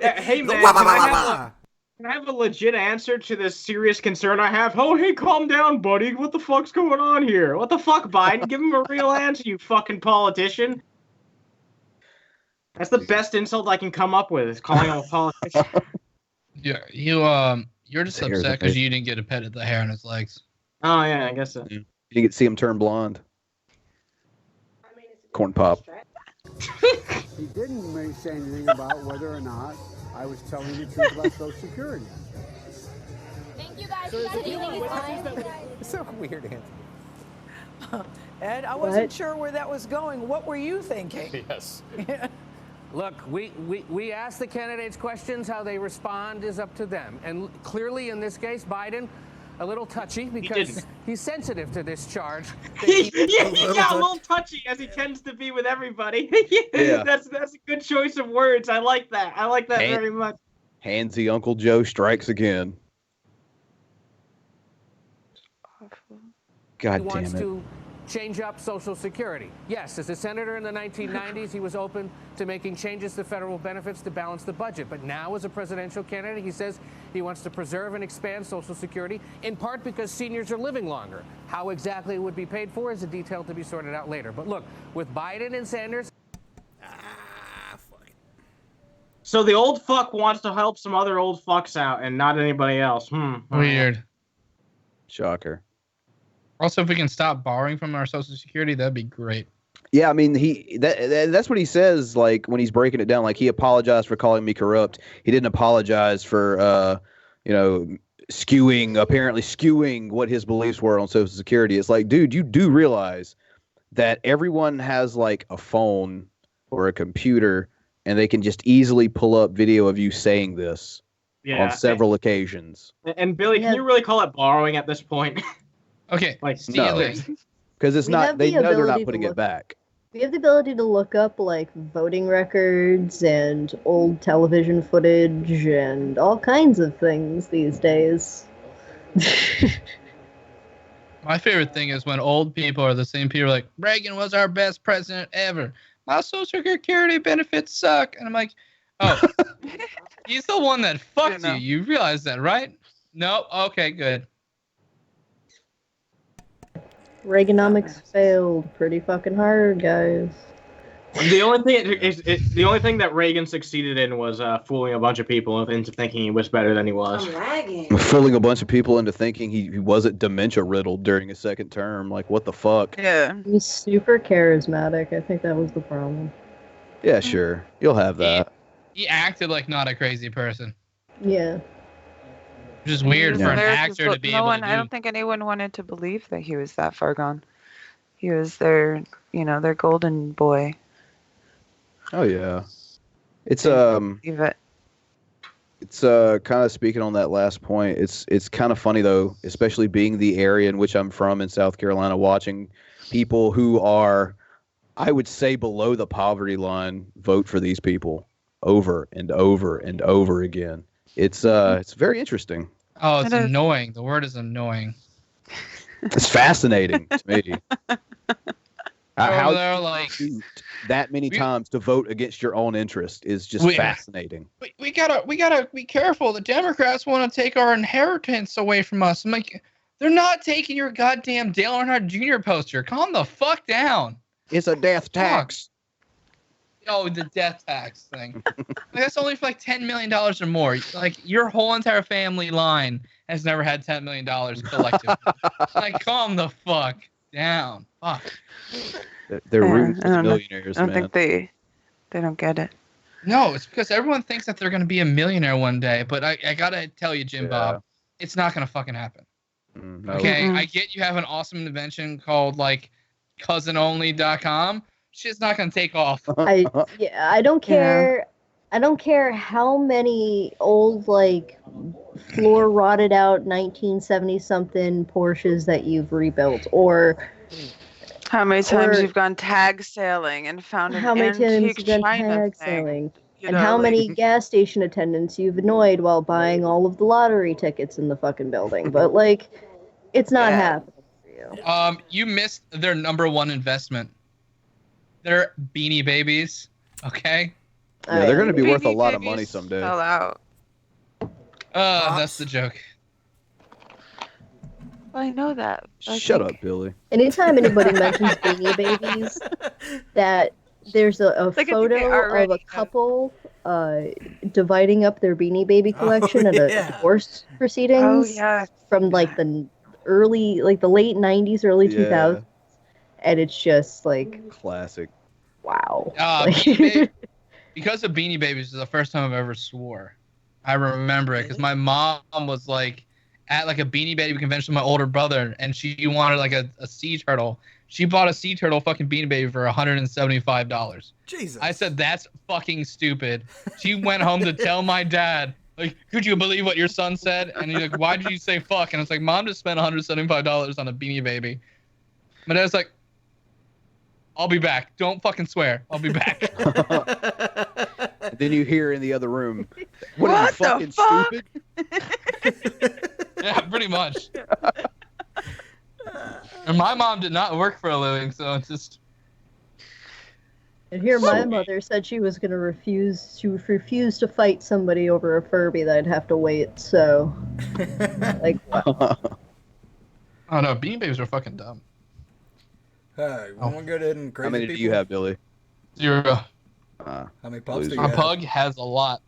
Hey, man, can I have a legit answer to this serious concern I have? Oh, hey, calm down, buddy. What the fuck's going on here? What the fuck, Biden? Give him a real answer, you fucking politician. That's the best insult I can come up with, is calling him a politician. Yeah, you're just upset because you didn't get a pet at the hair on his legs. Oh, yeah, I guess so. You didn't get to see him turn blonde. Corn pop. He didn't say anything about whether or not I was telling the truth about Social Security. Thank you guys. It's so weird, Anthony. Ed, I wasn't sure where that was going. What were you thinking? Yes. Look, we ask the candidates questions. How they respond is up to them. And clearly, in this case, Biden, a little touchy because he's sensitive to this charge. He got a little touchy, as he tends to be with everybody. Yeah. That's a good choice of words. I like that. I like that very much. Handsy Uncle Joe strikes again. God He wants damn it. to change up Social Security. Yes, as a senator in the 1990s, he was open to making changes to federal benefits to balance the budget. But now, as a presidential candidate, he says he wants to preserve and expand Social Security, in part because seniors are living longer. How exactly it would be paid for is a detail to be sorted out later. But look, with Biden and Sanders... So the old fuck wants to help some other old fucks out and not anybody else. Weird. Shocker. Also, if we can stop borrowing from our Social Security, that'd be great. Yeah, I mean, that's what he says, like, when he's breaking it down. Like, he apologized for calling me corrupt. He didn't apologize for, apparently skewing what his beliefs were on Social Security. It's like, dude, you do realize that everyone has, like, a phone or a computer, and they can just easily pull up video of you saying this on several occasions. And Billy, can you really call it borrowing at this point? Okay, like, no, because it's not. They know they're not putting it back. We have the ability to look up like voting records and old television footage and all kinds of things these days. My favorite thing is when old people are the same people like, Reagan was our best president ever. My Social Security benefits suck. And I'm like, oh, he's the one that fucked you. You realize that, right? No? Okay, good. Reaganomics failed pretty fucking hard, guys. The only thing that Reagan succeeded in was fooling a bunch of people into thinking he was better than he was. Fooling a bunch of people into thinking he wasn't dementia riddled during his second term. Like, what the fuck? Yeah. He was super charismatic. I think that was the problem. Yeah, sure. You'll have that. He acted like not a crazy person. Yeah. Which is weird for an There, 'cause actor to be no able one, to I do. don't think anyone wanted to believe that he was that far gone. He was their, their golden boy. Oh yeah. It's Believe it. It's kind of speaking on that last point. It's kind of funny though, especially being the area in which I'm from in South Carolina, watching people who are, I would say, below the poverty line vote for these people over and over and over again. It's very interesting. Oh, it's annoying. The word is annoying. It's fascinating to me. How they're you like shoot that many times to vote against your own interest is just fascinating. We gotta be careful. The Democrats want to take our inheritance away from us. I'm like, they're not taking your goddamn Dale Earnhardt Jr. poster. Calm the fuck down. It's a death tax. Oh, the death tax thing. That's only for like $10 million or more. Like your whole entire family line has never had $10 million collectively. Like, calm the fuck down. Fuck. They're rooting for the millionaires, I don't man. think they don't get it. No, it's because everyone thinks that they're going to be a millionaire one day. But I got to tell you, Jim Bob, it's not going to fucking happen. No. Okay? I get you have an awesome invention called, like, cousinonly.com. Shit's not going to take off. I don't care. Yeah. I don't care how many old, like, floor rotted out 1970 something Porsches that you've rebuilt, or how many times you've gone tag sailing and found an antique China thing, and how many gas station attendants you've annoyed while buying all of the lottery tickets in the fucking building. But like, it's not happening for you. You missed their number one investment. They're Beanie Babies. Okay. Yeah, they're going to be worth a lot of money someday. Fell out. That's the joke. I know that. Shut up, Billy. Anytime anybody mentions Beanie Babies, that there's a photo of a couple dividing up their Beanie Baby collection at a divorce proceedings from like the late 90s, early 2000s. And it's just like classic. Wow. Because of Beanie Babies is the first time I've ever swore. I remember it because my mom was like at like a Beanie Baby convention with my older brother, and she wanted like a sea turtle. She bought a sea turtle fucking Beanie Baby for $175. Jesus. I said, that's fucking stupid. She went home to tell my dad, like, could you believe what your son said? And he's like, why did you say fuck? And I was like, Mom just spent $175 on a Beanie Baby. My dad's like, I'll be back. Don't fucking swear. I'll be back. And then you hear in the other room, what are you, fucking stupid? Yeah, pretty much. And my mom did not work for a living, so it's just. And here, my mother said she was going to refuse. She would refuse to fight somebody over a Furby that I'd have to wait. So, like, wow. Oh no, Beanie Babies are fucking dumb. Hey, we want to go ahead and crazy How many people? do you have, Billy? 0. How many pops do you My have? pug has a lot.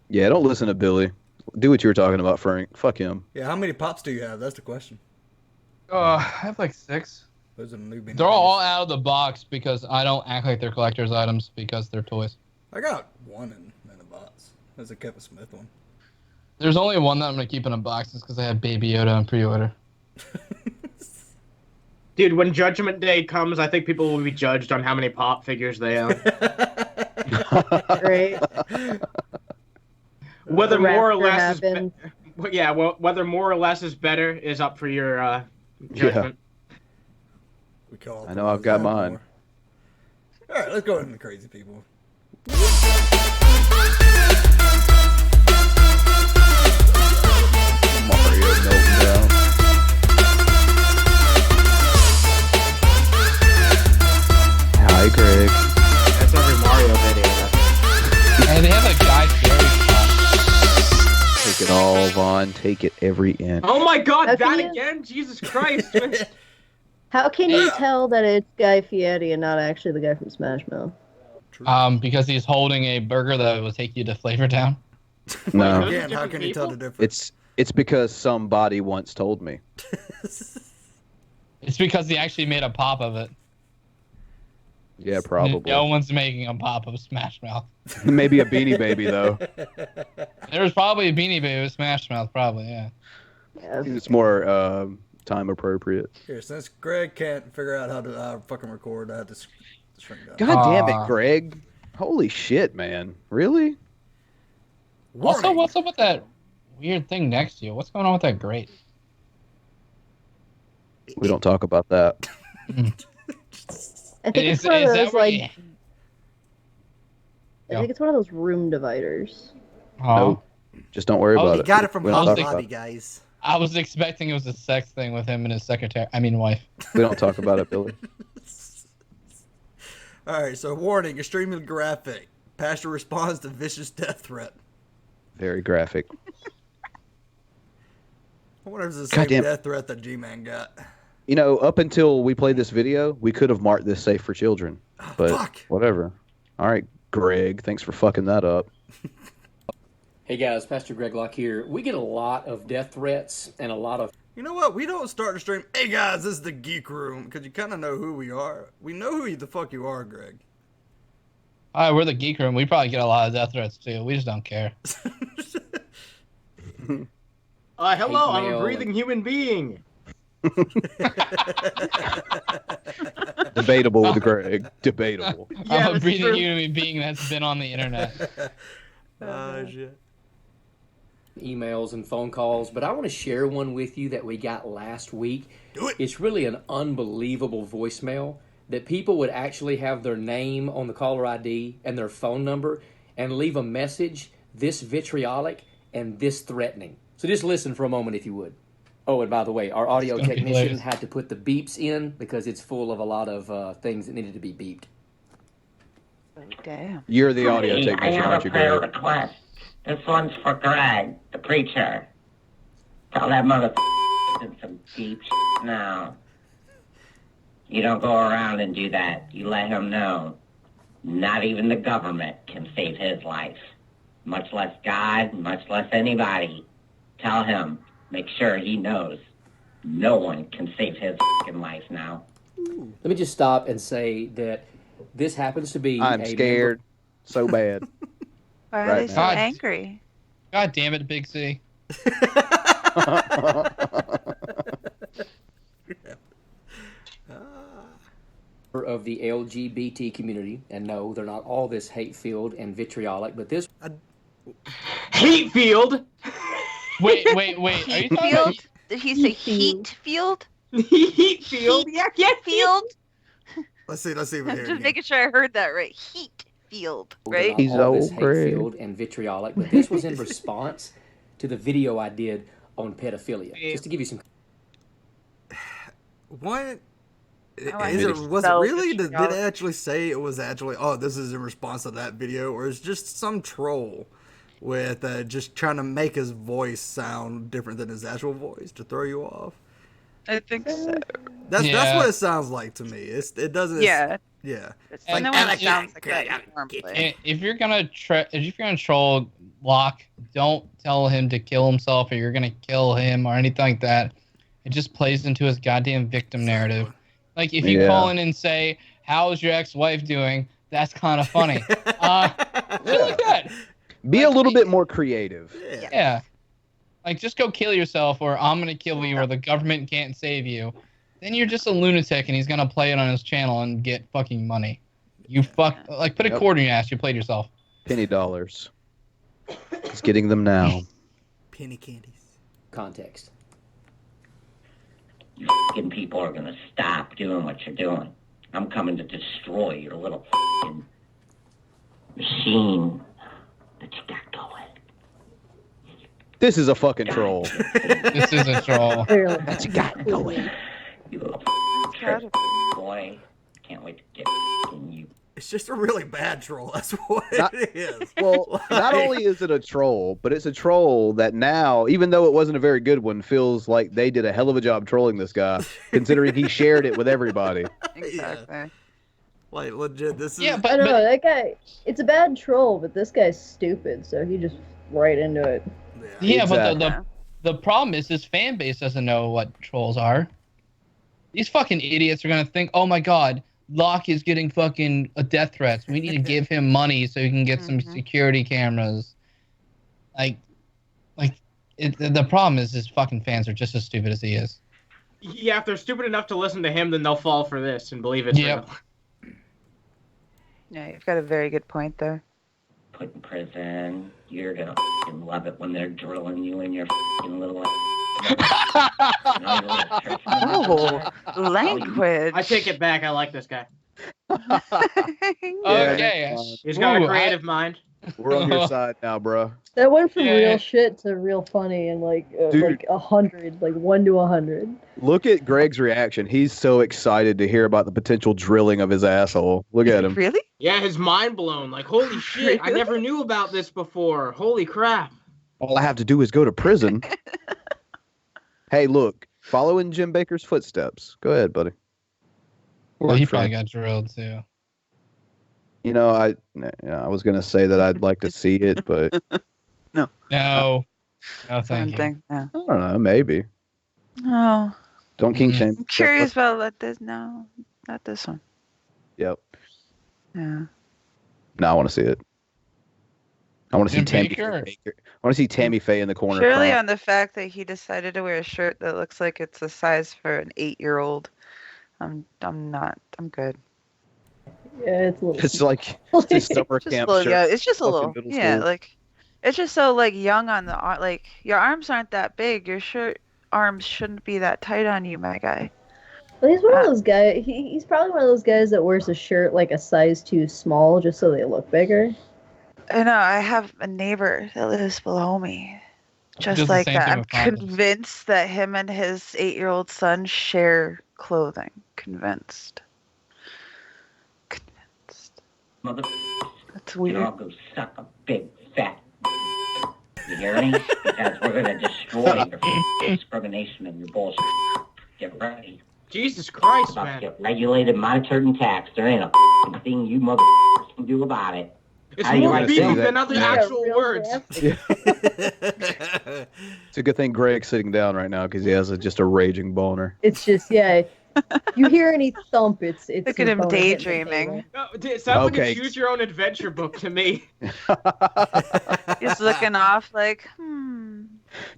Yeah, don't listen to Billy. Do what you were talking about, Frank. Fuck him. Yeah, how many pops do you have? That's the question. I have like 6. Those are new Beanie They're all out of the box because I don't act like they're collector's items because they're toys. I got one in a box. There's a Kevin Smith one. There's only one that I'm going to keep in a box because I had Baby Yoda on pre-order. Dude, when Judgment Day comes, I think people will be judged on how many pop figures they own. Right. Whether more or less whether more or less is better is up for your judgment. Yeah. I know I've got mine. All right, let's go into crazy people. Mario melting down. Hi, Greg. That's every Mario video. Hey, they have a Guy Fieri shot. Take it all, Vaughn. Take it every inch. Oh my god, How that can you- again? Jesus Christ. How can you tell that it's Guy Fieri and not actually the guy from Smash Mouth? Because he's holding a burger that will take you to Flavor Town. No. Again, how can you tell the difference? It's because somebody once told me. It's because he actually made a pop of it. Yeah, probably. No one's making a pop-up Smash Mouth. Maybe a Beanie Baby though. There's probably a Beanie Baby with Smash Mouth, probably, yeah. It's more time appropriate. Here, since Greg can't figure out how to fucking record, I had to shrink down. God damn it, Greg! Holy shit, man! Really? Also, what's up with that weird thing next to you? What's going on with that grate? We don't talk about that. I think it's one of those like. I think it's one of those room dividers. No, just don't worry about it. Got it from We don't Hobby talk about Lobby, it. guys. I was expecting it was a sex thing with him and his secretary. I mean, wife. We don't talk about it, Billy. All right, so warning: extremely graphic. Pastor responds to vicious death threat. Very graphic. I wonder if it's the same Goddamn. death threat that G-Man got. You know, up until we played this video, we could have marked this safe for children. But whatever. All right, Greg. Thanks for fucking that up. Hey guys, Pastor Greg Locke here. We get a lot of death threats and a lot of... You know what? We don't start the stream. Hey guys, this is the Geek Room, because you kind of know who we are. We know who the fuck you are, Greg. All right, we're the Geek Room. We probably get a lot of death threats too. We just don't care. Hello, I'm a breathing human being. Debatable with Greg. Debatable. I'm a breathing human being that's been on the internet. Shit. emails and phone calls, but I want to share one with you that we got last week. It's really an unbelievable voicemail that people would actually have their name on the caller ID and their phone number and leave a message this vitriolic and this threatening. So just listen for a moment if you would. Oh, and by the way, our audio technician had to put the beeps in because it's full of a lot of things that needed to be beeped. Damn. You're the audio Hey, technician, I aren't have you, a prayer Greg? request. This one's for Greg, the preacher. Tell that mother some deep now. You don't go around and do that. You let him know. Not even the government can save his life. Much less God, much less anybody. Tell him. Make sure he knows. No one can save his life now. Let me just stop and say that this happens to be I'm scared so bad. Why are Right they so now. angry? God damn it, Big C. of the LGBT community, and no, they're not all this hate-filled and vitriolic, but this hate-filled. Wait. Are you Heat talking field? about? Did he say heat field? Heat field? Yeah, field. Let's see if we I'm hear it just again. making sure I heard that right. Heat field, they're right? not He's all this old, Greg. hate-filled and vitriolic, but this was in response to the video I did on pedophilia. Just to give you some... What? I Was it so really? Did it vitriolic. actually say it was actually, oh, this is in response to that video? Or is just some troll with just trying to make his voice sound different than his actual voice to throw you off? I think so. That's Yeah. what it sounds like to me. It doesn't. Yeah. Yeah. It's And- no one sounds like that normally. If you're gonna troll Locke, don't tell him to kill himself or you're gonna kill him or anything like that. It just plays into his goddamn victim narrative. Like if you Yeah. call in and say, "How's your ex-wife doing?" That's kind of funny. Really good. Be a little bit more creative. Yeah. Like just go kill yourself or I'm gonna kill you or the government can't save you. Then you're just a lunatic and he's gonna play it on his channel and get fucking money. You put a Yep. cord in your ass, you played yourself. Penny dollars. He's getting them now. Penny candies. Context. You f***ing people are gonna stop doing what you're doing. I'm coming to destroy your little f***ing machine that you got going. This is a fucking troll. This is a troll. That you got going. You little Gotta boy. Can't wait to get you. It's just a really bad troll. That's what Not- it is. Well, not only is it a troll, but it's a troll that now, even though it wasn't a very good one, feels like they did a hell of a job trolling this guy, considering he shared it with everybody. Exactly. Like legit, this is. Yeah, I but don't know, that guy, it's a bad troll, but this guy's stupid, so he just right into it. yeah, Exactly. but the problem is his fan base doesn't know what trolls are. These fucking idiots are gonna think, oh my god, Locke is getting fucking death threats. We need to give him money so he can get some security cameras. The problem is his fucking fans are just as stupid as he is. Yeah, if they're stupid enough to listen to him, then they'll fall for this and believe it's real. Yeah, you've got a very good point there. Put in prison. You're gonna love it when they're drilling you in your little. Oh, language. I take it back. I like this guy. Okay. He's got a creative mind. We're on your side now, bro. That went from real shit to real funny and like 100, like 1 to 100. Look at Greg's reaction. He's so excited to hear about the potential drilling of his asshole. Look at him. Really? Yeah, his mind blown. Like, holy shit, I never knew about this before. Holy crap. All I have to do is go to prison. Hey, look, following Jim Baker's footsteps. Go ahead, buddy. Well, he probably got drilled too. You know, I was gonna say that I'd like to see it, but no, thank you. I don't know, maybe. Oh. Don't kink shame. I'm curious about this. No, not this one. Yep. Yeah. No, I want to see it. I want to see Jim Tammy. Baker? I want to see Tammy Faye in the corner. Surely crying. on the fact that he decided to wear a shirt that looks like it's a size for an 8-year-old. I'm good. Yeah, it's a little. It's like it's a summer camp shirt. Yeah, it's just a Fucking little. middle Yeah, school. like it's just so like young on the arm. Like your arms aren't that big. Your shirt arms shouldn't be that tight on you, my guy. Well, he's one of those guys. He's probably one of those guys that wears a shirt like a size too small just so they look bigger. I know. I have a neighbor that lives below me, just Does the like same that. thing I'm with condoms. convinced that him and his 8-year-old son share clothing. Convinced. Mother. That's weird. You all go suck a big fat. You hear me? Because we're gonna destroy your discrimination and your bullshit. Get ready. Jesus Christ, About man. to get regulated, monitored, and taxed. There ain't a thing you mother can do about it. It's How you more gonna beef say than that? other actual words. It's a good thing Greg's sitting down right now because he has just a raging boner. It's just you hear any thump, it's Look at his him boner hitting the daydreaming. table. No, it sounds like Okay. a choose your own adventure book to me. He's looking off like,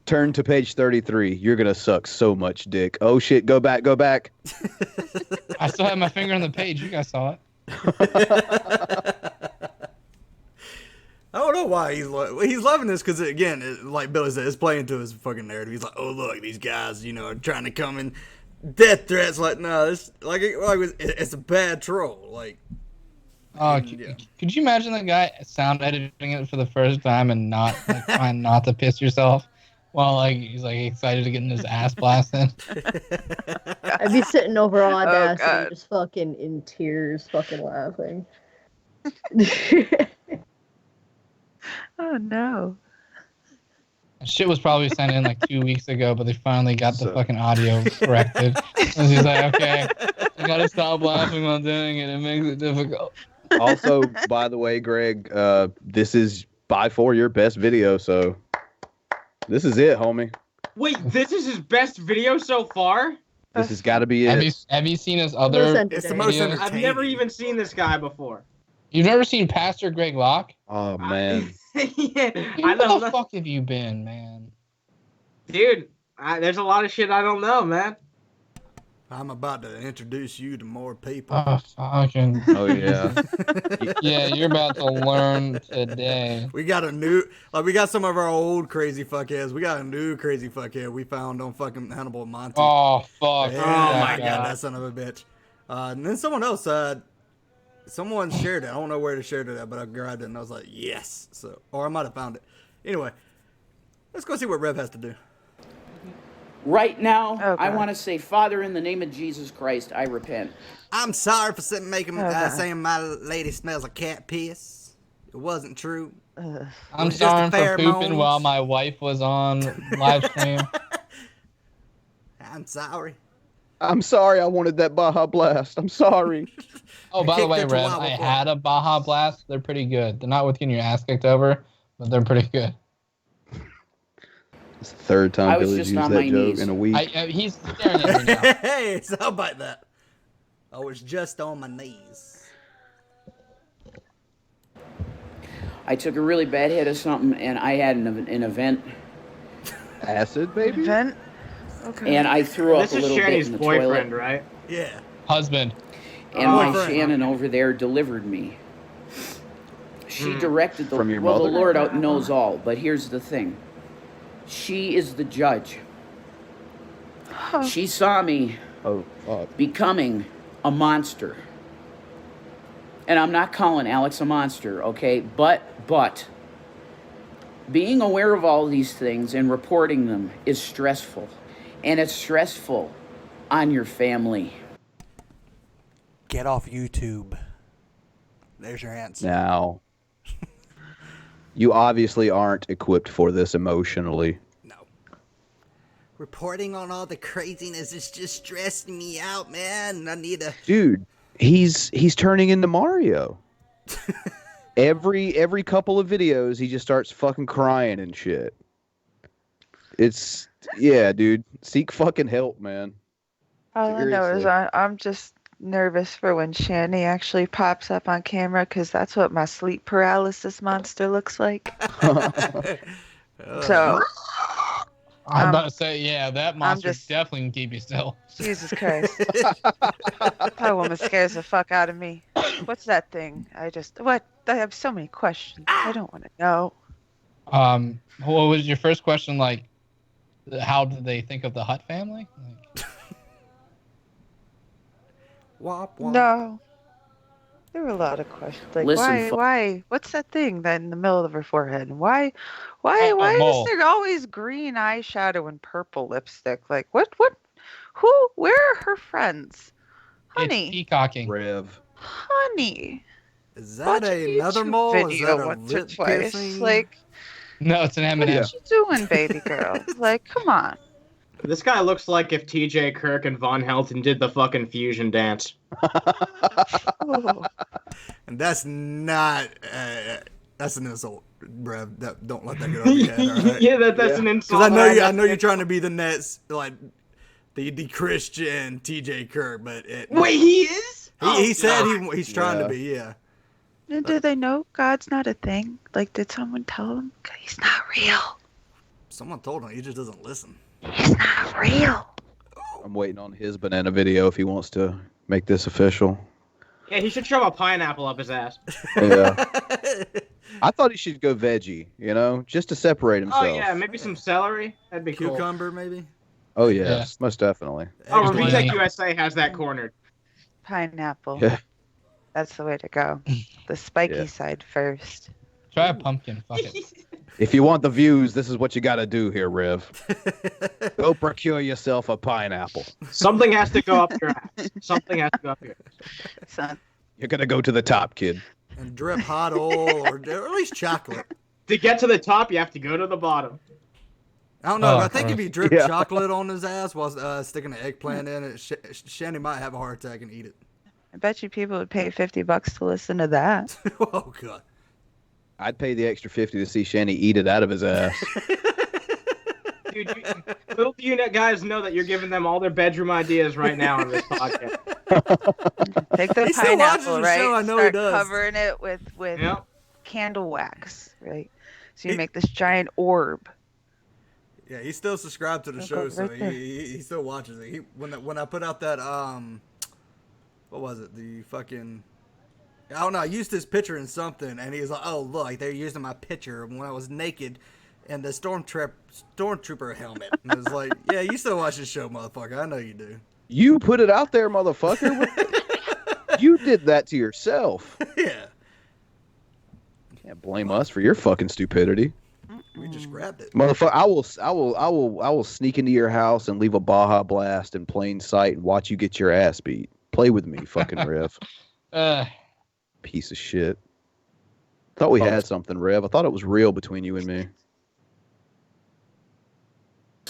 Turn to page 33. You're gonna suck so much dick. Oh shit! Go back. Go back. I still have my finger on the page. You guys saw it. I don't know why he's loving this because again, like Billy said, it's playing to his fucking narrative. He's like, oh look, these guys, are trying to come in, death threats. Like, no, this it's a bad troll. Like, Could you imagine the guy sound editing it for the first time and not trying not to piss yourself while he's excited to get in his ass blasted? I'd be sitting over Audacity, God. just fucking in tears, fucking laughing. oh no. Shit was probably sent in 2 weeks ago, but they finally got the fucking audio corrected. And he's like, okay, I gotta stop laughing while doing it. It makes it difficult. Also, by the way, Greg, this is by far your best video, so this is it, homie. Wait, this is his best video so far? This has got to be it. Have you seen his other It's the most videos? entertaining. I've never even seen this guy before. You've never seen Pastor Greg Locke? Oh man, Yeah, Where the fuck have you been, man? Dude, there's a lot of shit I don't know, man. I'm about to introduce you to more people. Oh, fucking. Oh yeah. Yeah, you're about to learn today. We got a new, we got some of our old crazy fuckheads. We got a new crazy fuckhead we found on fucking Hannibal Monty. Oh, fuck. Yeah, Oh, my God, that son of a bitch. And then someone else, someone shared it. I don't know where to share it at, but I grabbed it and I was like, yes. So, or I might have found it. Anyway, let's go see what Rev has to do. Right now, I want to say, Father, in the name of Jesus Christ, I repent. I'm sorry for saying my lady smells like cat piss. It wasn't true. I'm sorry for pooping while my wife was on live stream. I'm sorry. I'm sorry. I wanted that Baja Blast. I'm sorry. Oh, by the way, Rev, I had a Baja Blast. They're pretty good. They're not with getting your ass kicked over, but they're pretty good. It's the third I time was Billy's just used on that my joke knees. in a week. He's staring at me now. Hey, so how about that? I was just on my knees. I took a really bad hit of something, and I had an event. Acid, baby? Event? Okay. And I threw up a little bit Shanny's in the boyfriend, toilet. right? Yeah. Husband. And my Shannon over there delivered me. She directed the... From your well, mother? the Lord knows all, but here's the thing. She is the judge. She saw me becoming a monster. And I'm not calling Alex a monster, okay? But being aware of all these things and reporting them is stressful. And it's stressful on your family. Get off YouTube. There's your answer. Now, you obviously aren't equipped for this emotionally. Reporting on all the craziness is just stressing me out, man. I need a... Dude, he's turning into Mario. Every couple of videos, he just starts fucking crying and shit. Yeah, dude. Seek fucking help, man. All I know is I'm just nervous for when Shanny actually pops up on camera, because that's what my sleep paralysis monster looks like. So... I'm about to say, yeah, that monster definitely can keep you still. Jesus Christ. That woman scares the fuck out of me. What's that thing? I have so many questions. I don't want to know. What was your first question, like, how did they think of the Hutt family? Wop, wop. No. There were a lot of questions. Like, why? What's that thing that in the middle of her forehead? Why is there always green eyeshadow and purple lipstick? Like, what? Where are her friends? Honey. It's peacocking. Rev. Honey. Is that another mole? Is that a once or lip twice? piercing? Like, no, it's an M&M. what you doing, baby girl? Like, come on. This guy looks like if T.J. Kirk and Von Helton did the fucking fusion dance. And that's not... that's an insult, bruh. Don't let that get over your head, all right? Yeah, that's an insult. Because I know you're trying to be the Nets, like, the Christian T.J. Kirk, but... Wait, he is? He said he's trying to be, yeah. And do they know God's not a thing? Like, did someone tell him? He's not real. Someone told him. He just doesn't listen. He's not real. I'm waiting on his banana video if he wants to make this official. Yeah, he should shove a pineapple up his ass. Yeah. I thought he should go veggie, just to separate himself. Oh, yeah, maybe some celery. That'd be cool. Cucumber, maybe? Oh, yes, most definitely. Oh, Retech USA has that cornered. Pineapple. Yeah. That's the way to go. The spiky side first. Try a pumpkin. Fuck it. If you want the views, this is what you got to do here, Rev. Go procure yourself a pineapple. Something has to go up your ass. Something has to go up your ass. Son. You're going to go to the top, kid. And drip hot oil or at least chocolate. To get to the top, you have to go to the bottom. I don't know. I think if he dripped chocolate on his ass while sticking an eggplant in it, Shanny might have a heart attack and eat it. I bet you people would pay $50 to listen to that. Oh, God. I'd pay the extra $50 to see Shanny eat it out of his ass. Dude, little do you guys know that you're giving them all their bedroom ideas right now on this podcast. Take the pineapple, right? Show, I know Start he does. covering it with candle wax, right? So you make this giant orb. Yeah, he's still subscribed to the show, so he still watches it. When I put out that what was it? The fucking, I don't know. I used his picture in something, and he was like, "Oh, look, they're using my picture when I was naked in the stormtrooper helmet." And I was like, "Yeah, you still watch this show, motherfucker. I know you do." You put it out there, motherfucker. You did that to yourself. Yeah. Can't blame us for your fucking stupidity. We just grabbed it, motherfucker. I will sneak into your house and leave a Baja Blast in plain sight and watch you get your ass beat. Play with me, fucking Rev. Piece of shit. Thought we had something, Rev. I thought it was real between you and me.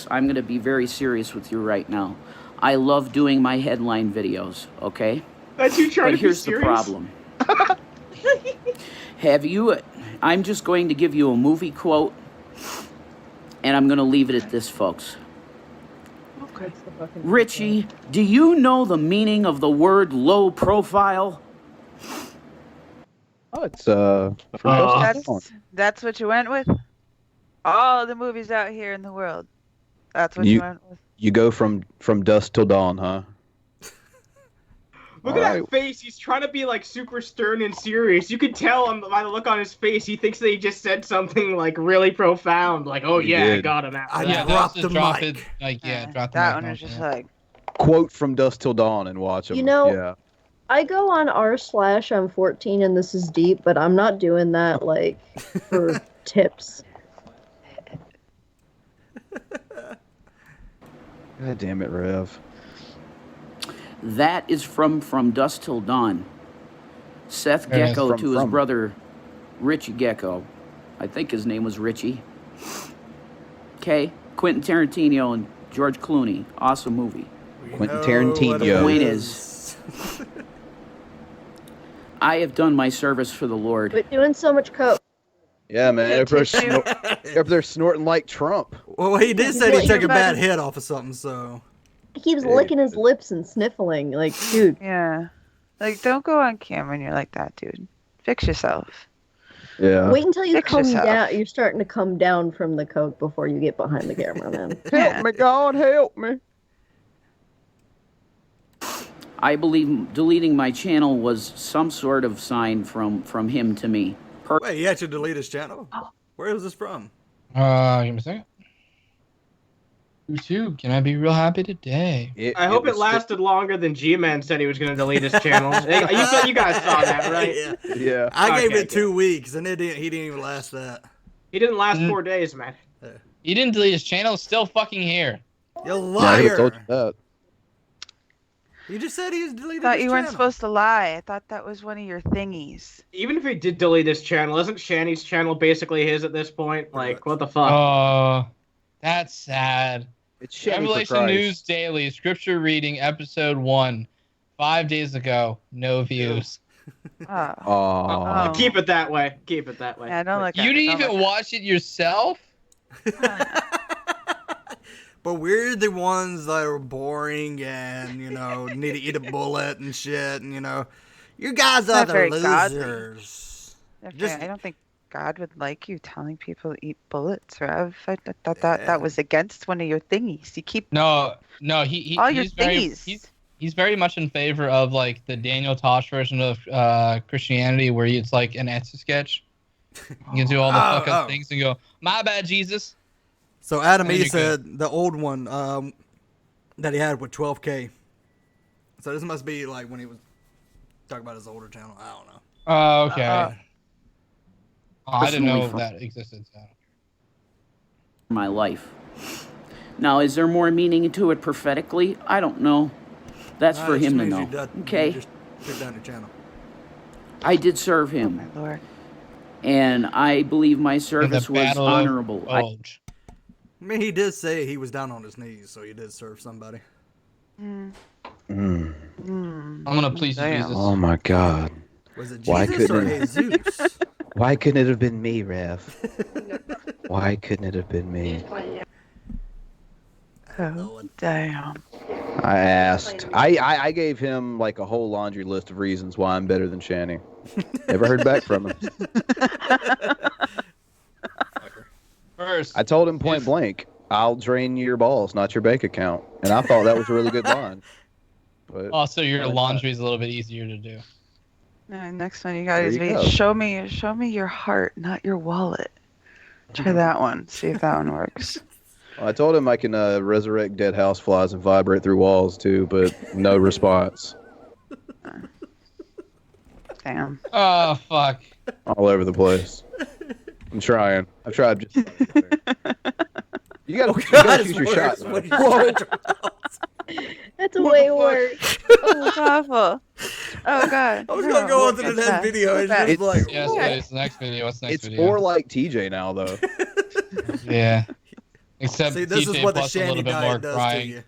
I'm going to be very serious with you right now. I love doing my headline videos, okay? But you trying to be here's serious? The problem. I'm just going to give you a movie quote, and I'm going to leave it at this, folks. Richie, do you know the meaning of the word low profile? Oh, it's from That's what you went with? All the movies out here in the world. That's what you went with? You go from dusk till dawn, huh? Look at that face. He's trying to be like super stern and serious. You could tell by the look on his face. He thinks that he just said something like really profound. Like, oh yeah, I got him. Dropped the mic. Drop the That mic one was off, just yeah. like, Quote from dusk till dawn and watch them. You know, yeah. I go on r/I'm 14 and this is deep, but I'm not doing that like for tips. God damn it, Rev. That is from Dusk Till Dawn. Seth Yeah, Gecko from- to his from. brother Richie Gecko. I think his name was Richie. Okay, Quentin Tarantino and George Clooney. Awesome movie. Quentin Tarantino. The point is, I have done my service for the Lord. But doing so much coke. Yeah, man. They're they're snorting like Trump. Well, he did say he took a bad hit off of something, so. He keeps licking his lips and sniffling. Like, dude. yeah. Like, don't go on camera and you're like that, dude. Fix yourself. Yeah. Wait until you Fix come yourself. down. You're starting to come down from the coke before you get behind the camera, man. Help me, God, help me. I believe deleting my channel was some sort of sign from him to me. Wait, he actually deleted his channel? Where was this from? Give me a second. You too. Can I be real happy today? I hope it lasted longer than G-Man said he was going to delete his channel. You guys saw that, right? Yeah. I gave Okay, it 2 weeks, and he didn't even last that. He didn't last 4 days, man. He didn't delete his channel. It's still fucking here. You I liar! told you that. You just said he was deleted Thought his you weren't channel. supposed to lie. I thought that was one of your thingies. Even if he did delete his channel, isn't Shanny's channel basically his at this point? Like, what the fuck? Oh, that's sad. It's Shanny for Revelation Christ. News Daily, Scripture Reading, Episode 1. 5 days ago, no views. Oh. Keep it that way. Keep it that way. Yeah, don't look You at it. didn't Don't even look watch it yourself? But we're the ones that are boring and, need to eat a bullet and shit, and, you guys are Not the very godly. losers. Okay, I don't think God would like you telling people to eat bullets, Rev. I thought that was against one of your thingies. You keep No, all your he's very, thingies. he's very much in favor of like the Daniel Tosh version of Christianity, where it's like an Etch-a-Sketch. You can do all the fuck up things and go, "My bad, Jesus." So Adam And E you're said the old one that he had with 12K. So this must be like when he was talking about his older channel. I don't know. Oh, okay. I didn't know Personally, that existed. So. My life. Now, is there more meaning to it prophetically? I don't know. That's for him to know. Okay. Just took down your channel. I did serve him. Oh, my Lord. And I believe my service was Battle of honorable. Bulge. I mean, he did say he was down on his knees, so he did serve somebody. I'm gonna please you, Jesus. Oh my God. Was it Why Jesus or couldn't Jesus? Why couldn't it have been me, Rev? Why couldn't it have been me? Oh, damn. I asked. I gave him like a whole laundry list of reasons why I'm better than Shanny. Never heard back from him. First, I told him point blank, I'll drain your balls, not your bank account. And I thought that was a really good line. But also your laundry is a little bit easier to do. Next one you guys There you go. show me your heart, not your wallet. Try that one. See if that one works. I told him I can resurrect dead houseflies and vibrate through walls too, but no response. Damn. Oh fuck. All over the place. I'm trying. I've tried just. You gotta shoot your shot. Man. Whoa. That's way worse. Oh, it's awful. Oh god. I was gonna go on to the next video. It's just like, Yes, please. Next video. What's next It's video? more like TJ now, though. Yeah. Except see, this TJ is what the plus a Shanny little bit more diet does crying. to you.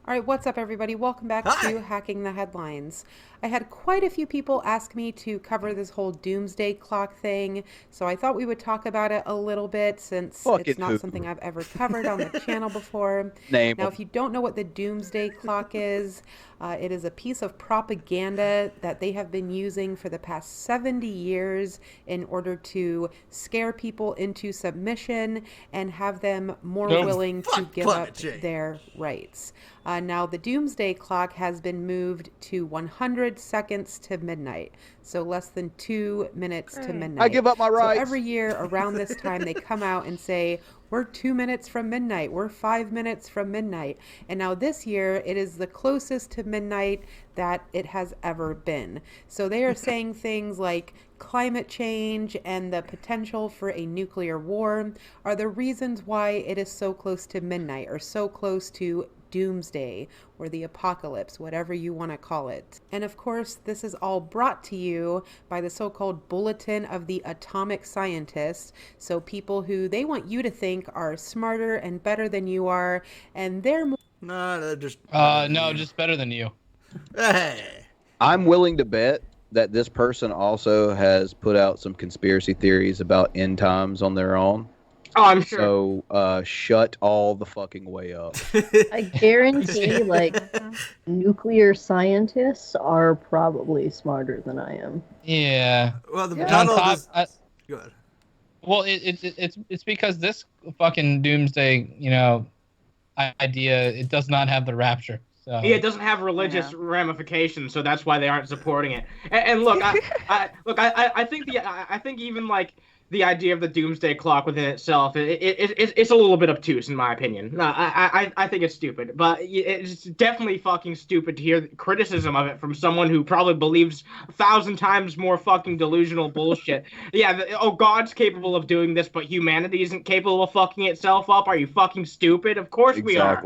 All right, what's up, everybody? Welcome back to Hacking the Headlines. I had quite a few people ask me to cover this whole doomsday clock thing, so I thought we would talk about it a little bit since it's not something I've ever covered on the channel before. Now, if you don't know what the doomsday clock is, it is a piece of propaganda that they have been using for the past 70 years in order to scare people into submission and have them more willing to give up their rights. Now, the doomsday clock has been moved to 100 seconds to midnight, so less than 2 minutes to midnight. I give up my rights. So every year around this time, they come out and say, we're 2 minutes from midnight, we're 5 minutes from midnight. And now this year, it is the closest to midnight that it has ever been. So they are saying things like climate change and the potential for a nuclear war are the reasons why it is so close to midnight, or so close to doomsday, or the apocalypse, whatever you want to call it. And of course, this is all brought to you by the so-called Bulletin of the Atomic Scientists. So people who they want you to think are smarter and better than you are, and they're just better than you. Hey, I'm willing to bet that this person also has put out some conspiracy theories about end times on their own. Oh, I'm sure. So, shut all the fucking way up. I guarantee, nuclear scientists are probably smarter than I am. Yeah. Well, the title of this... Go ahead. Well, it's because this fucking doomsday, idea, it does not have the rapture. So. Yeah, it doesn't have religious ramifications, so that's why they aren't supporting it. And look, I think even the idea of the doomsday clock within itself, it's a little bit obtuse in my opinion. I think it's stupid, but it's definitely fucking stupid to hear criticism of it from someone who probably believes 1,000 times more fucking delusional bullshit. Yeah, God's capable of doing this, but humanity isn't capable of fucking itself up. Are you fucking stupid? Of course we are.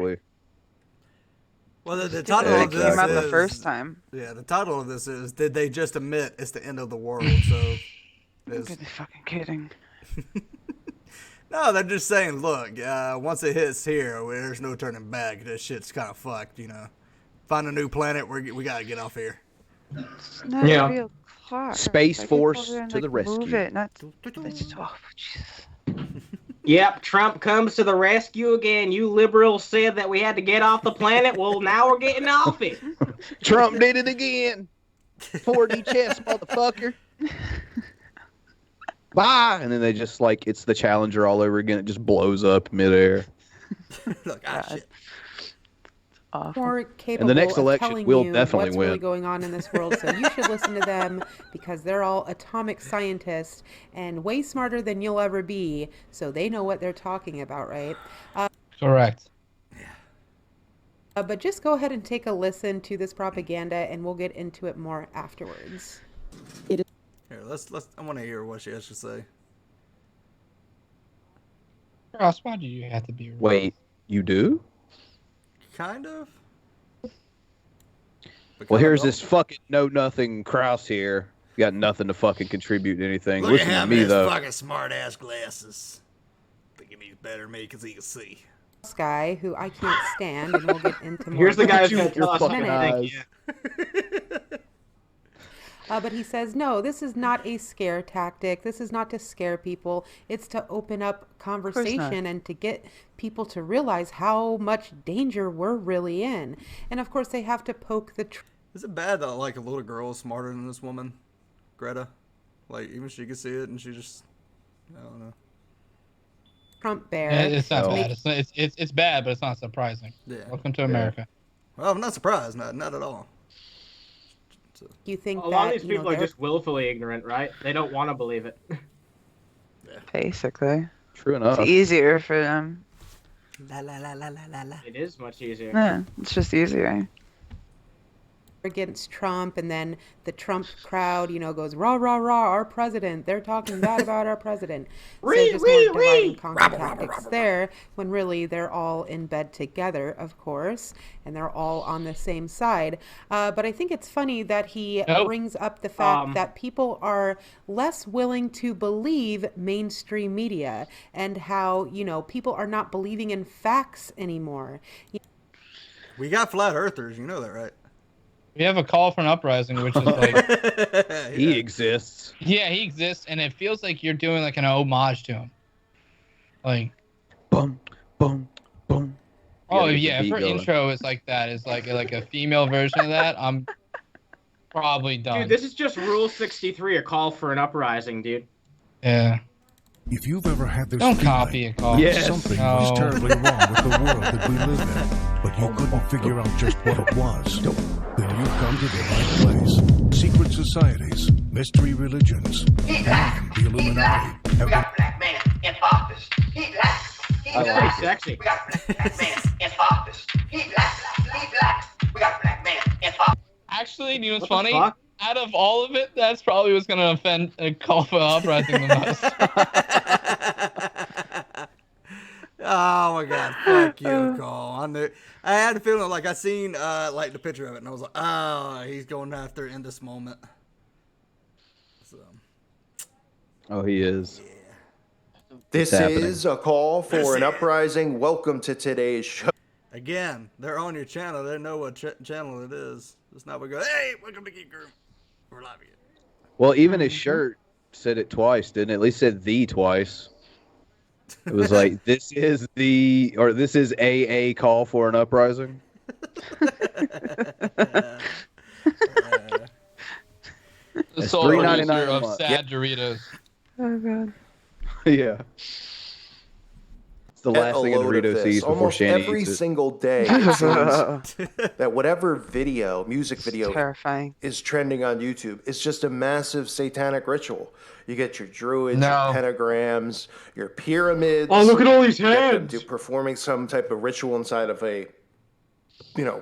Well, the title of this came out is, the first time. Yeah, the title of this is, did they just admit it's the end of the world? So, you're fucking kidding. No, they're just saying, look, once it hits here, there's no turning back. This shit's kind of fucked, Find a new planet, we gotta get off here. It's not a real clock. Space Force to the rescue. Move it, not... Jesus. Yep, Trump comes to the rescue again. You liberals said that we had to get off the planet. Well, now we're getting off it. Trump did it again. 4D chess, motherfucker. Bye. And then they just it's the Challenger all over again. It just blows up midair. Look, shit. More capable and the next of election telling will you definitely what's win. really going on in this world. So you should listen to them because they're all atomic scientists and way smarter than you'll ever be. So they know what they're talking about, right? Correct. But just go ahead and take a listen to this propaganda, and we'll get into it more afterwards. Here, let's. I want to hear what she has to say. Ross, why do you have to be? Wait, you do? Kind of. Well, here's this fucking know-nothing Kraus here. You got nothing to fucking contribute to anything. Look Listen at to him me, in his though. fucking smart-ass glasses. Thinking he's better than me because he can see. This guy, who I can't stand, and we'll get into more. Here's the guy who's in going to tell us a what minute. think. But he says, no, this is not a scare tactic. This is not to scare people. It's to open up conversation and to get people to realize how much danger we're really in. And of course, they have to poke the... Is it bad that, a little girl is smarter than this woman, Greta? Even she can see it and she just... I don't know. Trump bear. Yeah, it's not bad. It's bad, but it's not surprising. Yeah. Welcome to America. Well, I'm not surprised. Not at all. You think a lot of these people are just willfully ignorant, right? They don't want to believe it. Basically. True enough. It's easier for them. La la la la la la. It is much easier. Yeah, it's just easier. Against Trump, and then the Trump crowd, goes rah rah rah, our president. They're talking bad about our president. So just more divide and conquer tactics there, when really they're all in bed together, of course, and they're all on the same side. But I think it's funny that he brings up the fact that people are less willing to believe mainstream media, and how people are not believing in facts anymore. We got flat earthers, you know that, right? We have a call for an uprising, which is like he exists. Yeah, he exists, and it feels like you're doing like an homage to him. Like, boom, boom, boom. Oh yeah, if her intro is like that, is like a female version of that, I'm probably done. Dude, this is just Rule 63, a call for an uprising, dude. Yeah. If you've ever had this Don't feeling copy a call. that something was terribly wrong with the world that we live in, but you couldn't figure out just what it was, then you've come to the right place. Secret societies, mystery religions, and the Illuminati have been... Black man in office. He black. That's pretty sexy. We got black man in office. He black. He black. We got black man in office. Actually, you know what's What the funny? fuck? Out of all of it, that's probably what's gonna offend a call for uprising the most. Oh my god, fuck you, Cole. I had a feeling like I seen like the picture of it, and I was like, oh, he's going after in this moment. So. Oh, he is. This is a call for an uprising. Welcome to today's show. Again, they're on your channel. They know what channel it is. It's not we go, hey, welcome to Geek Group. We're live again. Well, even his shirt said it twice, didn't it? At least said "the" twice. It was like, this is a call for an uprising. The It's sole $3.99 producer a of month. sad Doritos. Oh god. Yeah. It's the last thing a Dorito sees before Almost Shanny every eats it. single day, it seems that whatever music video terrifying is trending on YouTube is just a massive satanic ritual. You get your druids, No. your pentagrams, your pyramids. Oh, look at all these You get them hands. performing some type of ritual inside of a,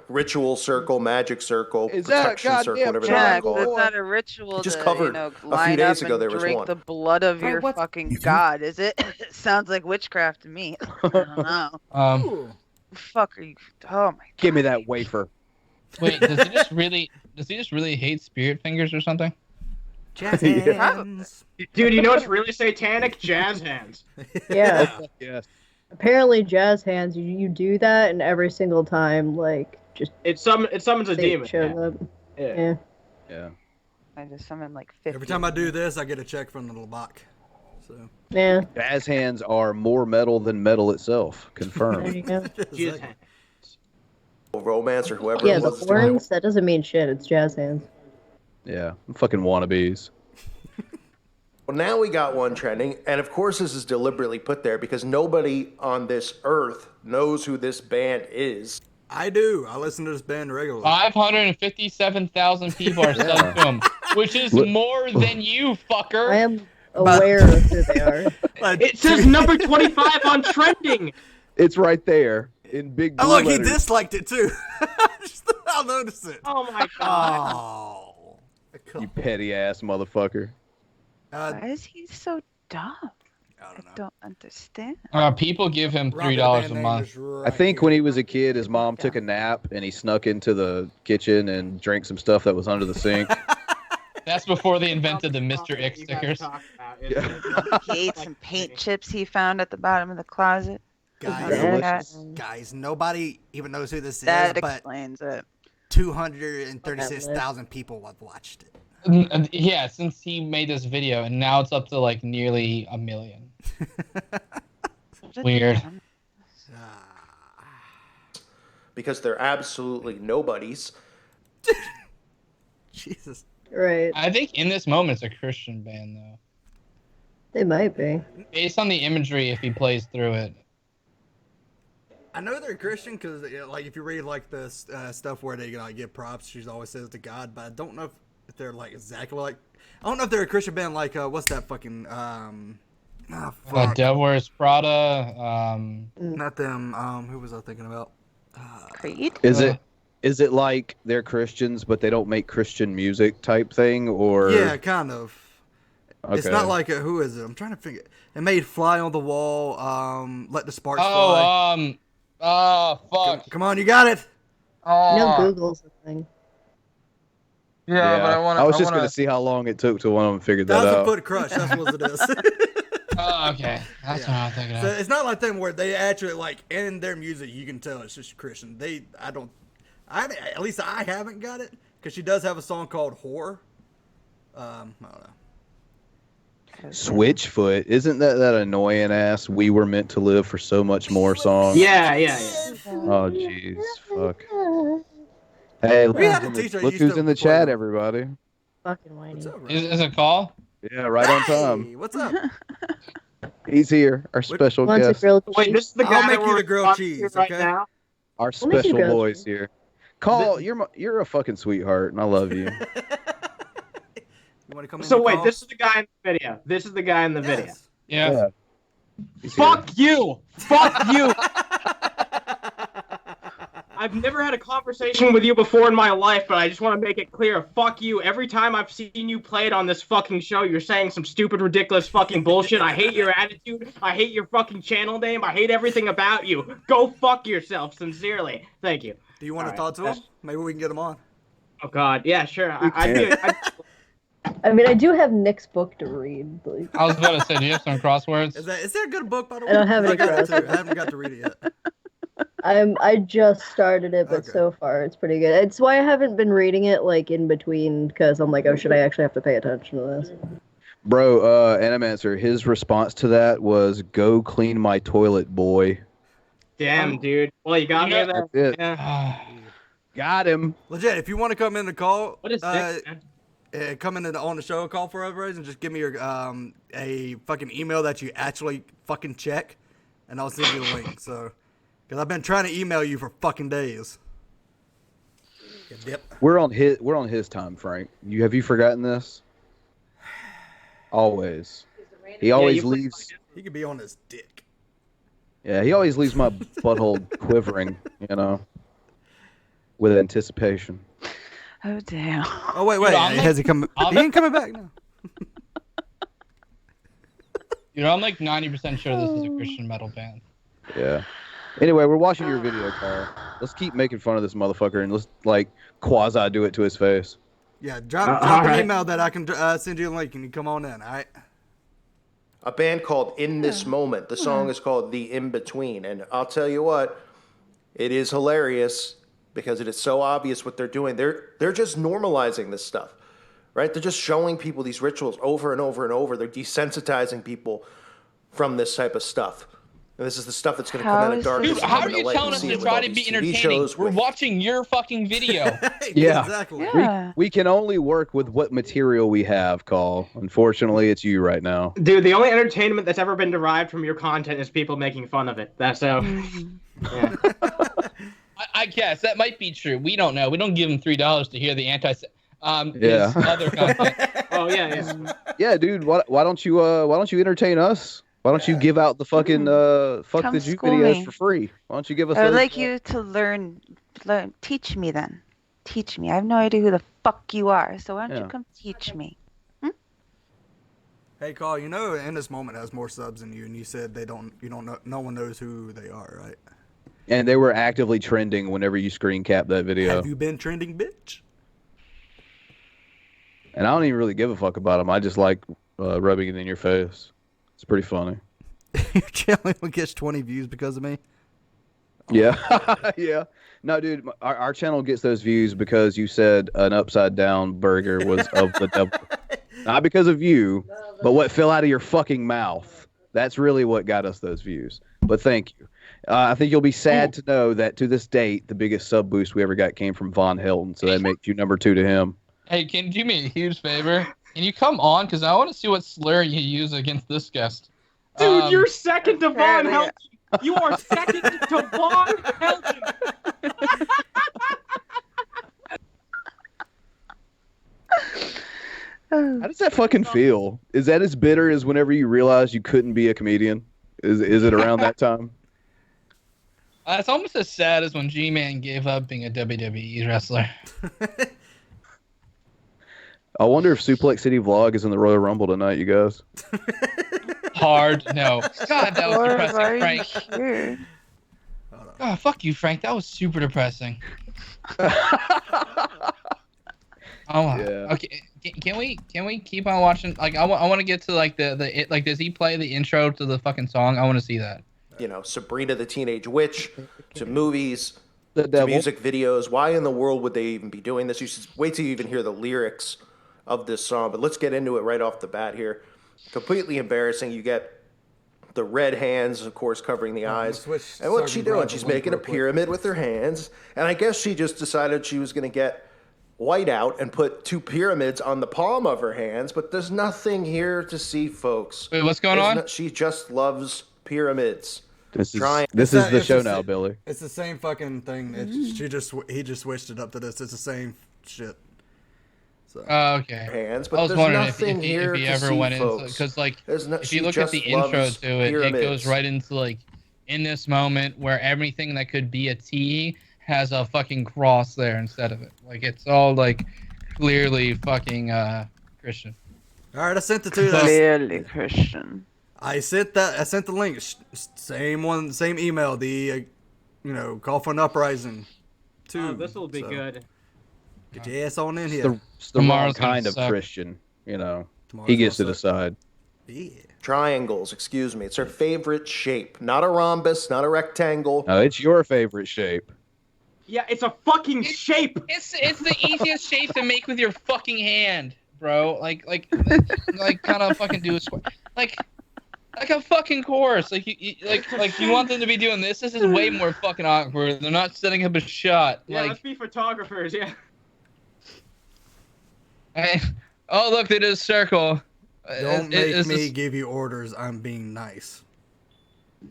ritual circle, magic circle, Is that protection circle, goddamn whatever they Yeah, call it's it. not a ritual Just to, covered a line few days up ago, and there was drink one. the blood of Right, your what's- fucking god, is it? It sounds like witchcraft to me. I don't know. Fuck are you? Oh my Give me that wafer. Wait, does he just really hate spirit fingers or something? Jazz Yeah. hands. Dude, you know what's really satanic? Jazz hands. Yeah. Yes. Apparently, jazz hands. You do that, and every single time, like just It summons a they demon. shows up. Yeah. Yeah. I just summoned like 50. Every time I do this, I get a check from the little box. So. Yeah. Jazz hands are more metal than metal itself. There Confirmed. you go. Jazz hands. Romance or whoever Yeah, it the was doing. horns. That doesn't mean shit. It's jazz hands. Yeah. Fucking wannabes. Well, now we got one trending, and of course this is deliberately put there because nobody on this earth knows who this band is. I do. I listen to this band regularly. 557,000 people are subbed to him, which is more than you, fucker. I am aware of who they are. It says number 25 on trending. It's right there in big blue Oh, look, he letters. disliked it too. I'll notice it. Oh my god. Oh. You petty ass motherfucker. Why is he so dumb? I don't understand. People give him $3 a month. I think when he was a kid, his mom took a nap and he snuck into the kitchen and drank some stuff that was under the sink. That's before they invented the Mr. X stickers. He ate some paint chips he found at the bottom of the closet. Guys, nobody even knows who this That is, but explains it. 236,000 people have watched it. Yeah, since he made this video, and now it's up to like nearly 1 million. Weird. Because they're absolutely nobodies. Jesus. Right. I think in this moment it's a Christian band, though. They might be. Based on the imagery, if he plays through it. I know they're Christian because, like, if you read like the stuff where they like give props, she always says to God. But I don't know if they're like exactly like. I don't know if they're a Christian band like what's that fucking Devil Wears Prada. Not them. Who was I thinking about? Creed. Is it like they're Christians but they don't make Christian music type thing, or? Yeah, kind of. Okay. It's not like who is it? I'm trying to figure. It made Fly on the Wall. Let the Sparks Fly. Fuck. Come on, you got it. You know Google's a thing. Yeah, but I was just gonna see how long it took till one of them figured that out. 1,000 Foot Crush. That's what it is. Oh, okay. That's what I'm thinking So of. it's not like them where they actually like in their music you can tell it's just Christian. I don't At least I haven't got it because she does have a song called "Whore." I don't know. Switchfoot, isn't that annoying ass "We Were Meant to Live for So Much More" song? Yeah. Oh jeez, fuck. Hey, look who's in the chat, everybody. Fucking whiny. Is it call? Yeah, right on time. What's up? He's here, our special guest. Wait, this is the guy I'll make that you we're the grilled talking cheese, to right okay? now. Our I'll make you special grilled boy's here. Call, you're a fucking sweetheart, and I love you. You want to come in? So and wait, call? this is the guy in the video. This is the guy in the video. Yeah. Fuck you! Fuck you! I've never had a conversation with you before in my life, but I just want to make it clear. Fuck you. Every time I've seen you played on this fucking show, you're saying some stupid, ridiculous fucking bullshit. I hate your attitude. I hate your fucking channel name. I hate everything about you. Go fuck yourself, sincerely. Thank you. Do you want to talk to him? Maybe we can get him on. Oh, God. Yeah, sure. I mean, I do have Nick's book to read. Like, I was about to say, do you have some crosswords? Is there a good book, by the way? I don't have any I crosswords. haven't got to read it yet. I just started it, but so far it's pretty good. It's why I haven't been reading it like in between, because I'm like, oh, should I actually have to pay attention to this? Bro, Animancer, his response to that was, "Go clean my toilet, boy." Damn, dude. Well, you got me there. That's it. Yeah. Got him. Legit, if you want to come in and call, What is this, come in on the show, call for everybody, and just give me your a fucking email that you actually fucking check, and I'll send you the link. So, because I've been trying to email you for fucking days. You dip. We're on his time, Frank. Have you forgotten this? Always. He always leaves. He could be on his dick. Yeah, he always leaves my butthole quivering, with anticipation. Oh damn. Oh wait, Dude, I'm has he come? He ain't coming back now. I'm like 90% sure this is a Christian metal band. Yeah. Anyway, we're watching your video, Carl. Let's keep making fun of this motherfucker and let's quasi do it to his face. Yeah, drop an email that I can send you a link and you come on in. All right. A band called In This Moment. The song is called The In Between, and I'll tell you what, it is hilarious because it is so obvious what they're doing. They're just normalizing this stuff, right? They're just showing people these rituals over and over and over. They're desensitizing people from this type of stuff. And this is the stuff that's going to come out of darkness. Dude, how are you telling us to try to be entertaining? We're watching your fucking video. Yeah, exactly. We can only work with what material we have, Carl. Unfortunately, it's you right now. Dude, the only entertainment that's ever been derived from your content is people making fun of it. That's so. Yeah. I guess that might be true. We don't know. We don't give him $3 to hear the his Yeah. other content. Oh yeah. Yeah, dude. Why don't you entertain us? Why don't you give out the fucking fuck Come the Juke school videos me. for free? Why don't you give us? I would those? like you to learn. Teach me then. Teach me. I have no idea who the fuck you are. So why don't you come teach me? Hey, Carl, In This Moment has more subs than you, and you said no one knows who they are, right? And they were actively trending whenever you screen cap that video. Have you been trending, bitch? And I don't even really give a fuck about them. I just like rubbing it in your face. It's pretty funny. Your channel gets 20 views because of me? Yeah. Yeah. No, dude, our channel gets those views because you said an upside down burger was of the devil. Not because of you, but what fell out of your fucking mouth. That's really what got us those views. But thank you. I think you'll be sad to know that to this date, the biggest sub boost we ever got came from Von Helton, so that makes you number 2 to him. Hey, can you do me a huge favor? Can you come on? Because I want to see what slur you use against this guest. Dude, you're second to Von Helton. You are second to Von Helton. How does that fucking feel? Is that as bitter as whenever you realized you couldn't be a comedian? Is it around that time? It's almost as sad as when G-Man gave up being a WWE wrestler. I wonder if Suplex City Vlog is in the Royal Rumble tonight, you guys. Hard no. God, that was Why depressing, are you Frank. here? God, fuck you, Frank. That was super depressing. Oh, yeah. Okay. Can we keep on watching? Like, I want to get to like does he play the intro to the fucking song? I want to see that. Sabrina the Teenage Witch, to movies, The devil. music videos. Why in the world would they even be doing this? You should wait till you even hear the lyrics of this song. But let's get into it right off the bat here. Completely embarrassing. You get the red hands, of course, covering the eyes. And what's she doing? She's making a pyramid with her hands. And I guess she just decided she was going to get white out and put 2 pyramids on the palm of her hands. But there's nothing here to see, folks. Wait, what's going on? She just loves pyramids. This is the show now, Billy. It's the same fucking thing. He just switched it up to this. It's the same shit. So. Okay. Hands, I but was there's wondering nothing if he here ever to went see, into, folks. because like if She you look at the just intro loves to it, it pyramids. goes right into like in this moment where everything that could be a T has a fucking cross there instead of it. Like it's all like clearly fucking Christian. All right, I sent it to you. Clearly Christian. I sent the link. Same one, same email. The call for an uprising. Oh, this will be good. Get your ass on in here. It's the wrong kind of Christian, He gets to decide. Yeah. Triangles, excuse me. It's her favorite shape. Not a rhombus, not a rectangle. No, it's your favorite shape. Yeah, it's a fucking shape. It's the easiest shape to make with your fucking hand, bro. Like kind of fucking do a square. Like a fucking course. Like you want them to be doing this. This is way more fucking awkward. They're not setting up a shot. Yeah, like, let's be photographers. Yeah. Oh look, they did a circle. Don't make me give you orders. I'm being nice.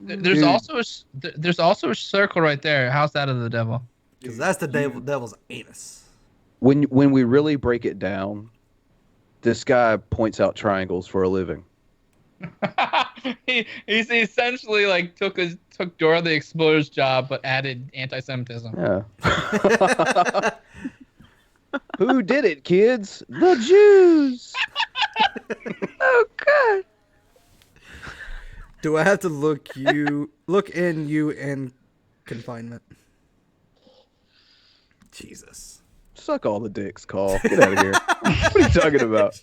There's also a circle right there. How's that of the devil? Because that's the devil's anus. When we really break it down, this guy points out triangles for a living. He's essentially like took Dora the Explorer's job but added anti-Semitism. Yeah. Who did it, kids? The Jews. Oh God. Do I have to look in you in confinement? Jesus. Suck all the dicks, Call. Get out of here. What are you talking about?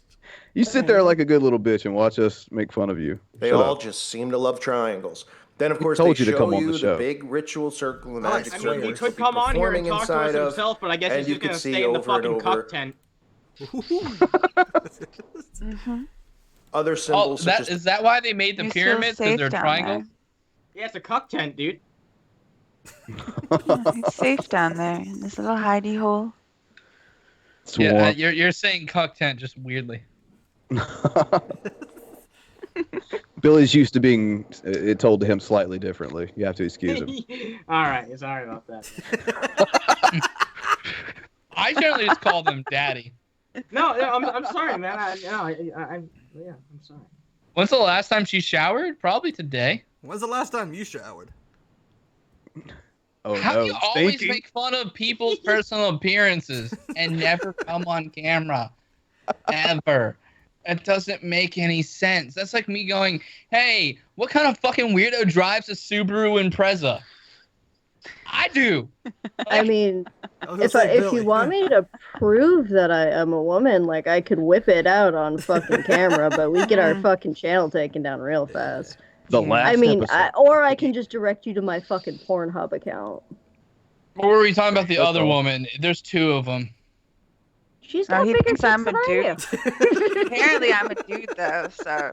You sit there like a good little bitch and watch us make fun of you. They Shut all up. just seem to love triangles. Then, of course, told they you to show come on you the show. big ritual circle, the magic I mean, he circle. could come on here and talk to us inside of, himself, but I guess and he's you just could gonna see stay in the over and fucking over. cuck tent. Other symbols. such as Is that why they made the You feel pyramids? Because safe they're down triangles? Yeah, it's a cuck tent, dude. It's safe down there in this little hidey hole. Yeah, you're saying cuck tent just weirdly. Billy's used to being told to him slightly differently. You have to excuse him. All right, sorry about that. I generally just call them daddy. No, I'm sorry, man. I'm sorry. When's the last time she showered? Probably today. When's the last time you showered? Oh, How no. do you always Stinky. make fun of people's personal appearances and never come on camera? Ever. It doesn't make any sense. That's like me going, hey, what kind of fucking weirdo drives a Subaru Impreza? I do. I mean, if you want me to prove that I am a woman, like I could whip it out on fucking camera, but we get our fucking channel taken down real fast. The last or I can just direct you to my fucking Pornhub account. Or were we talking about the other woman? There's 2 of them. She's got he bigger thinks tits I'm than a I dude. do. Apparently, I'm a dude though. So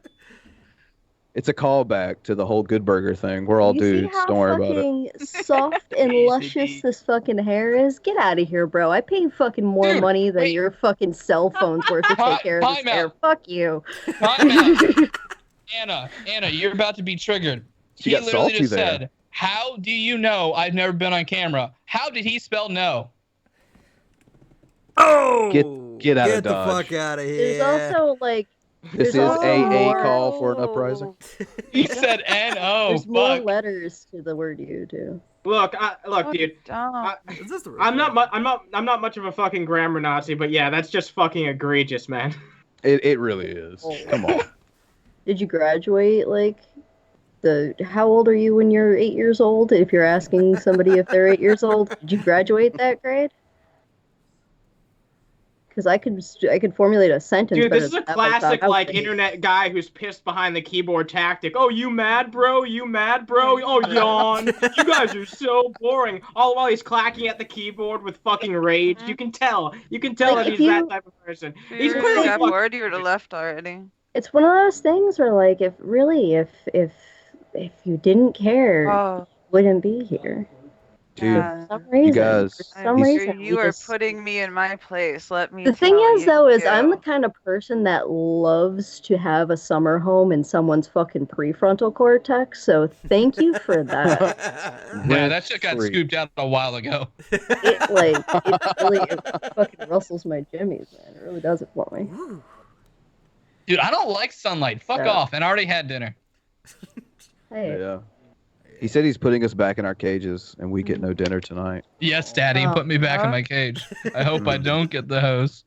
It's a callback to the whole Good Burger thing. We're all You dudes. see how Don't worry about it. fucking soft and luscious this fucking hair is? Get out of here, bro. I pay fucking more money than your fucking cell phone's worth to take care of this time hair. out. Fuck you. Anna, you're about to be triggered. She He got literally salty just there. said, how do you know I've never been on camera? How did he spell no? Oh! Get out of Get the Dodge. fuck out of here. There's also, like... This is there's also AA more- call for an uprising. He said N-O. There's more Fuck. letters to the word you, too. Look, dude. Is this the real I'm not much of a fucking grammar Nazi, but yeah, that's just fucking egregious, man. It really is. Come on. Did you graduate, like... How old are you when you're 8 years old? If you're asking somebody if they're 8 years old, did you graduate that grade? because I could formulate a sentence. Dude, better this is a than that myself. classic, I like, would- internet guy who's pissed behind the keyboard tactic. Oh, you mad, bro? You mad, bro? Oh, yawn. You guys are so boring. All while he's clacking at the keyboard with fucking rage. You can tell. You can tell Like, that if he's you- that type of person. He's You clearly got fucking... bored. You would have left already. It's one of those things where, like, if you didn't care, Oh. you wouldn't be here. Dude, Yeah. For some reason, you guys, for some he's- reason, You we are just- putting me in my place. Let me. The thing tell is, you though, is to. I'm the kind of person that loves to have a summer home in someone's fucking prefrontal cortex. So thank you for that. Yeah, that shit got scooped out a while ago. It fucking rustles my jimmies, man. It really does it for me. Dude, I don't like sunlight. Fuck Yeah. off. And I already had dinner. Hey. Yeah. He said he's putting us back in our cages, and we get no dinner tonight. Yes, Daddy, Oh. put me back in my cage. I hope I don't get the hose.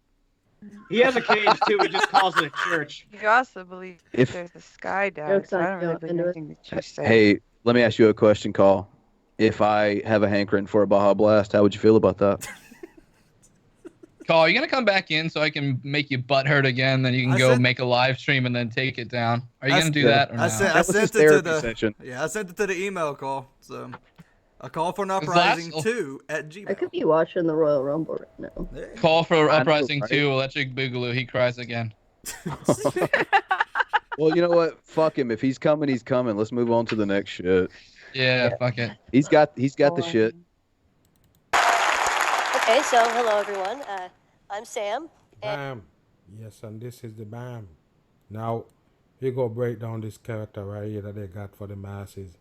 He has a cage, too. He just calls it a church. You also believe If- there's a sky dog, Jokes so I on don't really you, believe into it. anything that you say. Hey, let me ask you a question, Call. If I have a hankering for a Baja Blast, how would you feel about that? Call, are you going to come back in so I can make you butthurt again? Then you can I go said- make a live stream and then take it down. Are you I going to do that or I not? sent, I That was his sent it to therapy the session. I sent it to the email call. So a call for an 'Cause uprising last- 2 at I Gmail. could be watching the Royal Rumble right now. Call for I know, Uprising right? 2, Electric Boogaloo. He cries again. Well, you know what? Fuck him. If he's coming, he's coming. Let's move on to the next shit. Yeah, fuck it. He's got the shit. Okay, so hello everyone. I'm Sam. Bam. Yes, and this is the Bam. Now, we go break down this character right here that they got for the masses.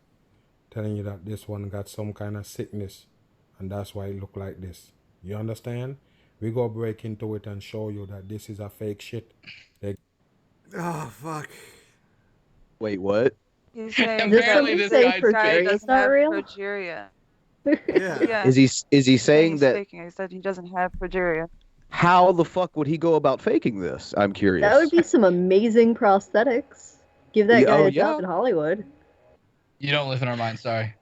Telling you that this one got some kind of sickness. And that's why it look like this. You understand? We go break into it and show you that this is a fake shit. Oh, fuck. Wait, what? He's saying Apparently that this guy's guy fake. doesn't It's not have real? progeria. Yeah. Yeah. Is he saying He's that? faking it. He said he doesn't have progeria. How the fuck would he go about faking this? I'm curious. That would be some amazing prosthetics. Give that Yeah, guy oh, a job yeah. in Hollywood. You don't live in our mind, sorry.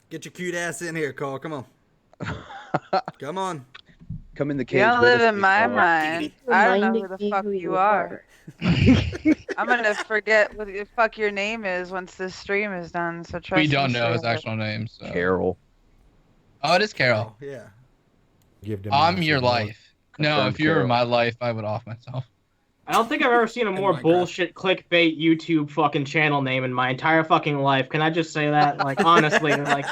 Get your cute ass in here, Call. Come on. Come on. Come in the You cage. don't with live us, in my Call. mind. I don't know Reminding who the me fuck who you are. I'm gonna forget what the fuck your name is once this stream is done. So trust We don't me, know his Sarah. actual name. So. Carol. Oh, it is Carol. Oh, yeah. Give them I'm masses your more. life. No, Confirmed if you were Carol. my life, I would off myself. I don't think I've ever seen a more bullshit clickbait YouTube fucking channel name in my entire fucking life. Can I just say that? Like, honestly, like,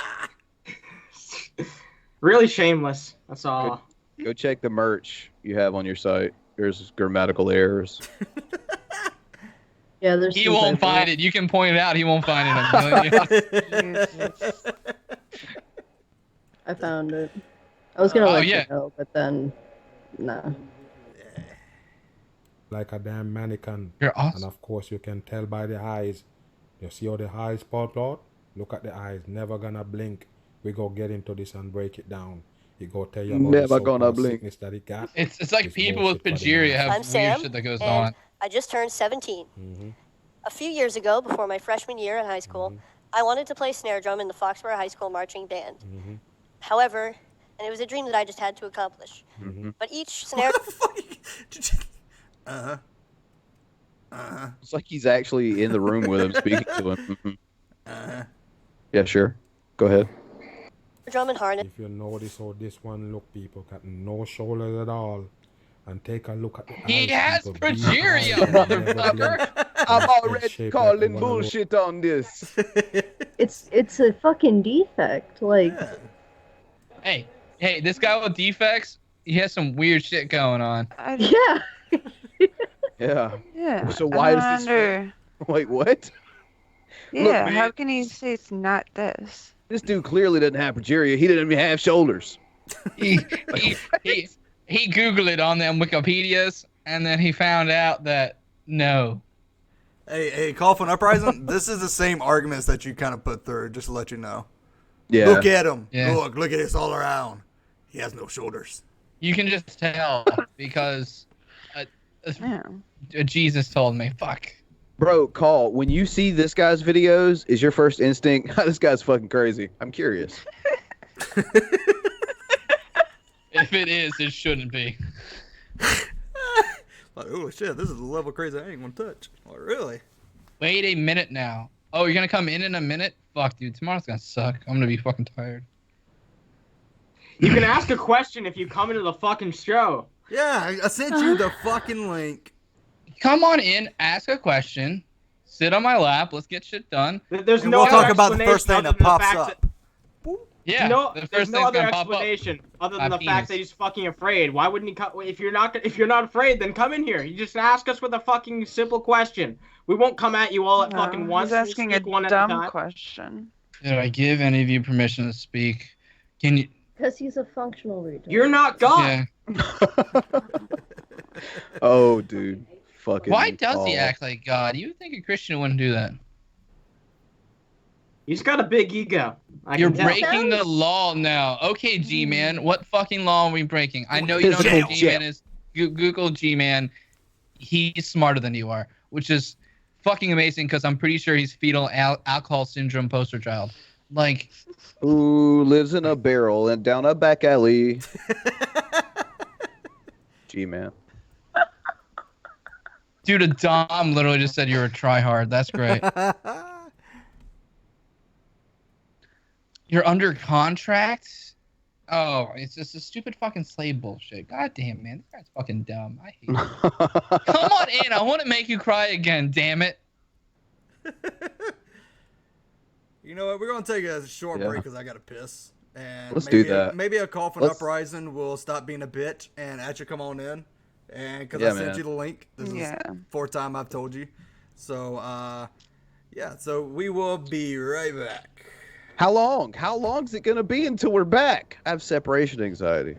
really shameless. That's all. Go check the merch you have on your site. There's grammatical errors. Yeah, there's. He some won't typo. find it. You can point it out. He won't find it. I'm telling you. I found it. I was gonna Oh, let yeah. you know, but then, nah. Like a damn mannequin. You're awesome. And of course you can tell by the eyes. You see how the eyes pop out? Look at the eyes. Never gonna blink. We go get into this and break it down. He go tell you about Never the gonna so-called blink. sickness that he got. It's like It's people with bullshit for the progeria masses. have I'm weird Sam, shit that goes and on. I just turned 17. Mhm. A few years ago, before my freshman year in high school, I wanted to play snare drum in the Foxborough High School marching band. However, and it was a dream that I just had to accomplish. But each snare... Uh-huh. Uh-huh. It's like he's actually in the room with him, speaking to him. Mhm. Uh-huh. Yeah, sure. Go ahead. drum and harness... If you notice how this one look, people got no shoulders at all. And take a look at the He eyes, has people. Big progeria, eyes, never motherfucker. blink. I'm It's already shaped calling like one of those- bullshit on this. It's a fucking defect. Like, Hey, this guy with defects, he has some weird shit going on. yeah. Yeah. Yeah. So why I does this? wonder- Wait, what? Yeah, man. how can he say it's not this? This dude clearly doesn't have progeria. He didn't even have shoulders. He Googled it on them Wikipedias, and then he found out that no. Hey, Call for an Uprising, this is the same arguments that you kind of put through, just to let you know. Yeah. Look at him. Yeah. Look at this all around. He has no shoulders. You can just tell because Jesus told me. Fuck. Bro, Call, when you see this guy's videos, is your first instinct, this guy's fucking crazy? I'm curious. if it is, it shouldn't be. Like, oh shit, this is the level of crazy I ain't gonna touch. Like, really? Wait a minute now. Oh, you're gonna come in a minute? Fuck, dude. Tomorrow's gonna suck. I'm gonna be fucking tired. You can ask a question if you come into the fucking show. Yeah, I sent you the fucking link. Come on in, ask a question, sit on my lap, let's get shit done. There's And no we'll other talk about the first thing explanation that other than the pops fact up. Yeah, there's first no thing's other gonna pop up. explanation other than My the fact that he's fucking afraid. Why wouldn't he come? If you're not afraid, then come in here. You just ask us with a fucking simple question. We won't come at you all at fucking once. He's asking a one at a dumb time. question. Did I give any of you permission to speak? Can you? Because he's a functional retard. You're not God. Yeah. Oh, dude. Fucking. Why does he act like God? You would think a Christian wouldn't do that. He's got a big ego. You're breaking the law now. Okay, G-Man. What fucking law are we breaking? I know you don't know who G-Man is. Google G-Man. He's smarter than you are, which is fucking amazing because I'm pretty sure he's fetal alcohol syndrome poster child. Like, who lives in a barrel and down a back alley? G-Man. Dude, a Dom literally just said you're a tryhard. That's great. You're under contract? Oh, it's just a stupid fucking slave bullshit. God damn, man. This guy's fucking dumb. I hate him. Come on in. I want to make you cry again, damn it. You know what? We're gonna take a short break because I gotta piss. And Let's maybe, do that. Maybe a coffin uprising will stop being a bitch and actually come on in. And because I sent you the link. This is the fourth time I've told you. So, yeah. So we will be right back. How long? How long is it gonna be until we're back? I have separation anxiety.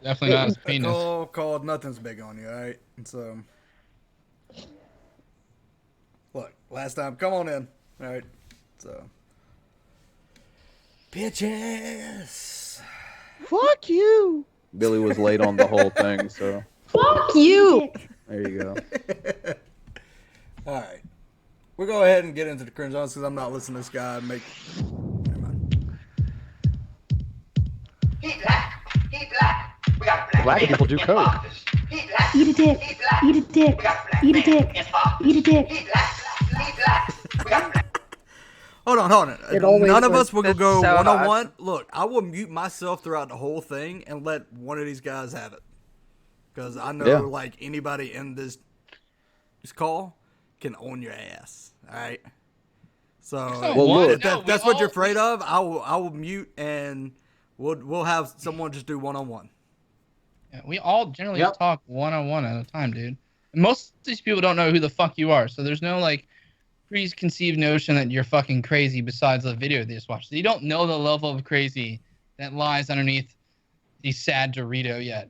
Definitely not his penis. Called Nothing's Big on You, alright? And so, look, last time, come on in, alright? So, bitches. Fuck you. Billy was late on the whole thing, so. Fuck you. There you go. Alright. We'll go ahead and get into the cringe zones because I'm not listening to this guy make. Black people do coke. Eat a dick. Eat a dick. Eat a dick. Eat a dick. Hold on. It always None of was. us will That's go so one-on-one. Look, I will mute myself throughout the whole thing and let one of these guys have it. Because I know, like, anybody in this call can own your ass. All right? So, if that's what you're afraid of, I will mute and we'll have someone just do one-on-one. Yeah, we all generally talk one-on-one at a time, dude. And most of these people don't know who the fuck you are, so there's no, like, preconceived notion that you're fucking crazy besides the video they just watched. So you don't know the level of crazy that lies underneath the sad Dorito yet.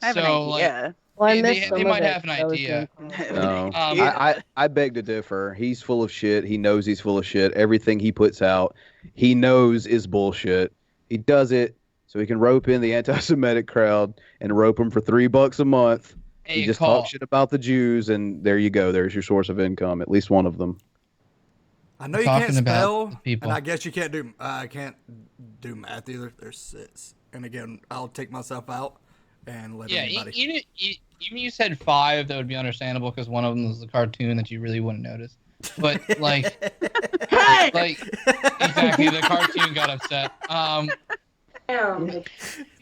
I have an idea. Well, they might have an idea. No, I beg to differ. He's full of shit. He knows he's full of shit. Everything he puts out, he knows is bullshit. He does it so he can rope in the anti-Semitic crowd and rope them for $3 a month. Hey, he just talks shit about the Jews, and there you go. There's your source of income, at least one of them. I know you can't spell, and I guess you can't do math either. There's 6. And again, I'll take myself out and let anybody. Even you said 5, that would be understandable because one of them was a cartoon that you really wouldn't notice. But like, exactly, the cartoon got upset. You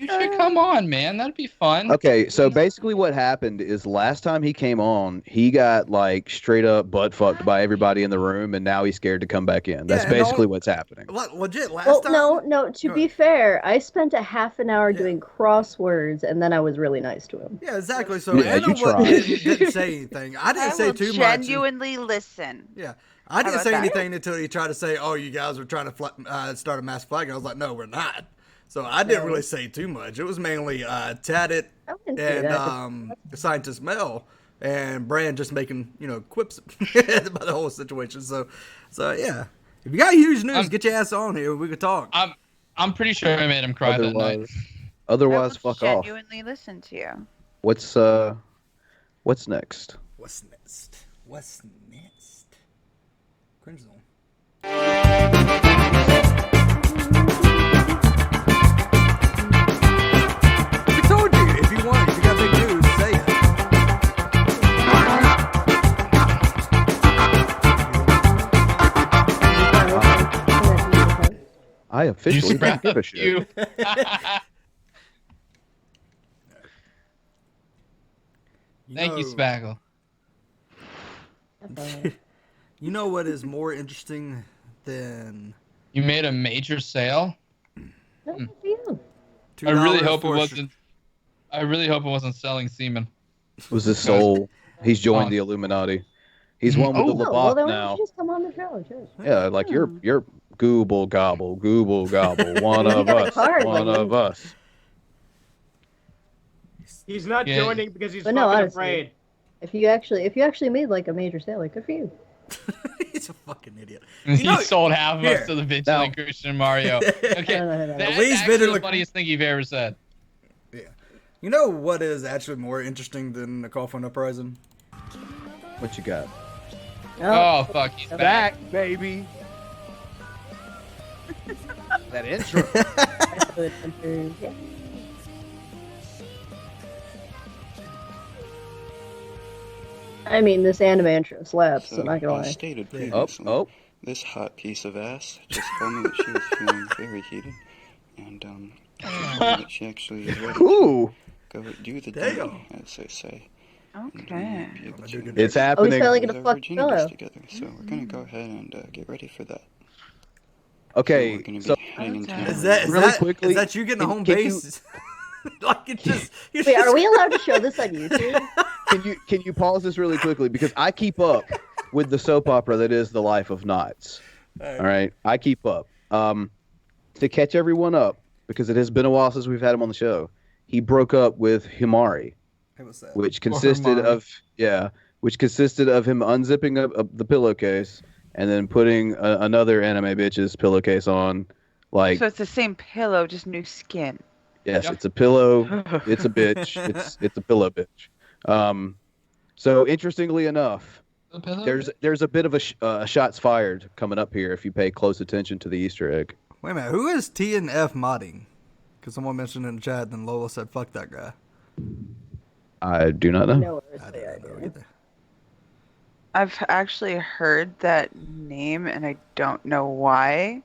should come on, man. That'd be fun. Okay, so basically what happened is last time he came on, he got like straight up butt fucked by everybody in the room, and now he's scared to come back in. That's basically what's happening. Legit, last time. No. To be fair, I spent a half an hour doing crosswords, and then I was really nice to him. Yeah, exactly. So Anna didn't say anything. I didn't say too much. Genuinely listen. Yeah. I didn't say anything until he tried to say, "Oh, you guys are trying to start a mass flag." I was like, "No, we're not." So I didn't really say too much. It was mainly Tatted and Scientist Mel and Bran just making quips about the whole situation. So yeah, if you got huge news, get your ass on here. We could talk. I'm pretty sure I made him cry that night. Otherwise, fuck off. Genuinely listen to you. What's next? What's next? Cringe zone. I officially don't give a shit. Thank you, Spaggle. You know what is more interesting than... You made a major sale? Good for you. I really hope it wasn't selling semen. It was his soul. He's joined the Illuminati. He's one with the Locke then now. Just come on the show. Yeah, like you're gooble gobble, one of us, one of us. He's not joining because he's but fucking honestly, afraid. If you actually made like a major sale, like good for you. He's a fucking idiot. He sold half of us to the vigilant Christian Mario. Okay, that's actually the funniest thing you've ever said. Yeah. You know what is actually more interesting than the call for an uprising? What you got? Oh fuck, he's back, baby. That intro. I mean, this anime intro slaps, so not gonna lie. Stated previously, this hot piece of ass just told me that she was feeling very heated, and that she actually is ready to go do the thing, as they say. Okay. It's happening. Oh, he's finally gonna fuck Pillow. Together, so we're gonna go ahead and get ready for that. Okay, so is that quickly? Is that you getting a home base? Like it just. Wait, are we allowed to show this on YouTube? Can you pause this really quickly because I keep up with the soap opera that is The Life of Knots. All right, I keep up. To catch everyone up because it has been a while since we've had him on the show. he broke up with Himari, which consisted of him unzipping up the pillowcase and then putting another anime bitch's pillowcase on. Like, So it's the same pillow, just new skin. yes, it's a pillow. It's a bitch. It's a pillow bitch. So interestingly enough, there's a bit of a shots fired coming up here if you pay close attention to the Easter egg. Wait a minute, who is TNF modding? Because someone mentioned in the chat, and Lola said, "Fuck that guy." I do not know. I don't know either. I've actually heard that name, and I don't know why.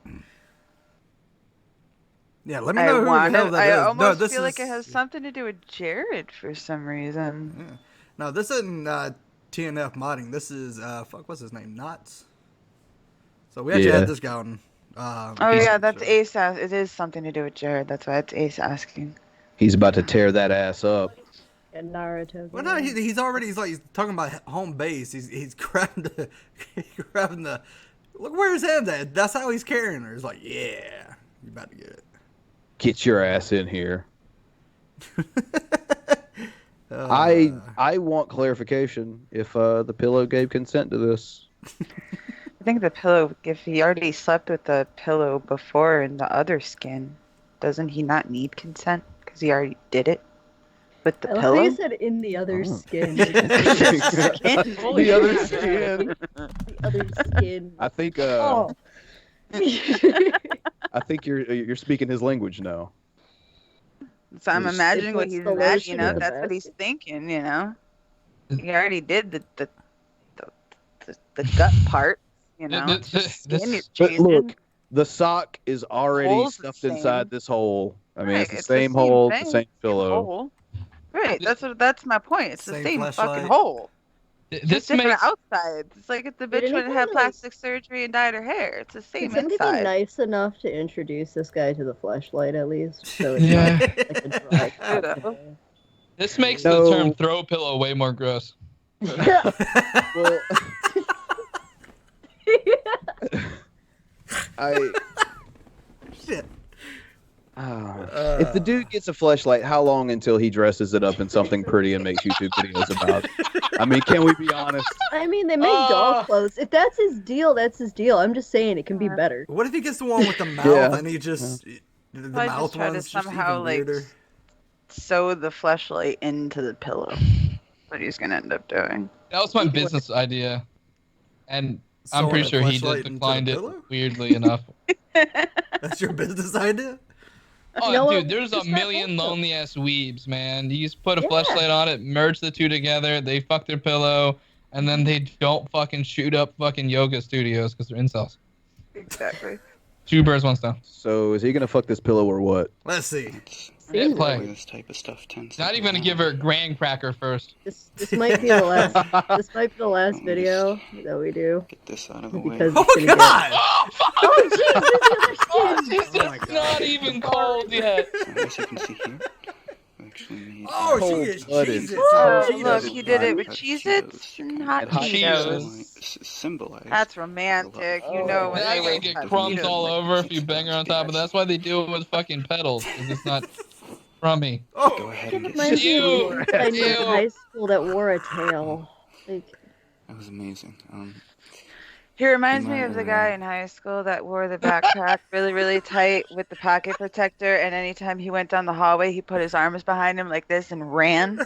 Yeah, let me know who the hell that I is. almost feel like it has something to do with Jared for some reason. Yeah. No, this isn't TNF modding. This is what's his name? Knots. So we actually had this guy on. Oh yeah, that's Ace. It is something to do with Jared. That's why it's Ace asking. He's about to tear that ass up. And Naruto. Well, no, he's talking about home base. He's grabbing the. Look where his hand's at. That's how he's carrying her. He's like, yeah, you about to get it. Get your ass in here. I want clarification if the pillow gave consent to this. I think the pillow, if he already slept with the pillow before in the other skin, doesn't he not need consent? Because he already did it with the pillow? I think he said in the other skin. The other skin. The other skin. I think. I think you're speaking his language now. So I'm imagining what he's imagining. That's what he's best. thinking. He already did the gut part. Just skin is But changing. look, the sock is already Hole's the stuffed same. inside this hole. I mean, Right, it's the same hole, the same pillow. hole. Right, that's my point. It's the Same same fucking fleshlight. hole. This Just different makes outside. It's like if the bitch Did went and had anybody, plastic surgery and dyed her hair. It's the same Did somebody be inside. nice enough to introduce this guy to the fleshlight at least? So it's Yeah. not like a dry cut today. This makes No. the term throw pillow way more gross. Well, Shit. If the dude gets a fleshlight, how long until he dresses it up in something pretty and makes YouTube videos about it? I mean, can we be honest? I mean, they make doll clothes. If that's his deal, that's his deal. I'm just saying it can be better. What if he gets the one with the mouth Yeah. and he just the I mouth just try to one's just somehow even like weirder? sew the fleshlight into the pillow. What he's gonna end up doing. That was my business idea, and I'm Sewing pretty a sure he fleshlight just into declined the it pillow? weirdly enough. That's your business idea? Oh, You know what? dude, there's a Just that million pillow. lonely ass weebs, man. You just put a Yeah. fleshlight on it, merge the two together, they fuck their pillow, and then they don't fucking shoot up fucking yoga studios because they're incels. Exactly. Two birds, one stone. So is he gonna fuck this pillow or what? Let's see. Hit play. This type of stuff tends Not to even gonna give her a graham cracker first. This might be the last. This might be the last video that we do. get this out of the way. Because Oh it's my gonna god! Oh jeez, Oh, there's she's just not even cold yet. As you can see here, we actually made Oh, she Cold is blooded. Cheez-Its. Oh, Cheetos. look, he did it with Hot Cheez-Its and hot And hot Cheetos. symbolize. That's romantic. You know when Now they you're gonna wake get up, crumbs Cheetos all like- over if you bang her on top of that. That's why they do it with fucking pedals, because it's not crummy. Oh, Go ahead It and get reminds me of Ew. a kid I knew in Ew. high school that wore a tail. Like, That was amazing. He reminds me of the guy in high school that wore the backpack really, really tight with the pocket protector, and anytime he went down the hallway, he put his arms behind him like this and ran.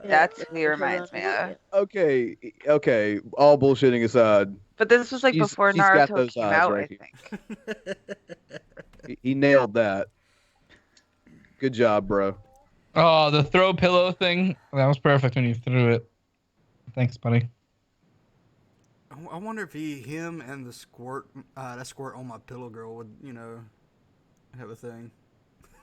That's who he reminds me of. Okay. All bullshitting aside, But this was like She's- before she's got Naruto those came eyes out, right I here. think. he nailed that. Good job, bro. Oh, the throw pillow thing. That was perfect when you threw it. Thanks, buddy. I wonder if him and the squirt, that squirt on my pillow girl would, have a thing.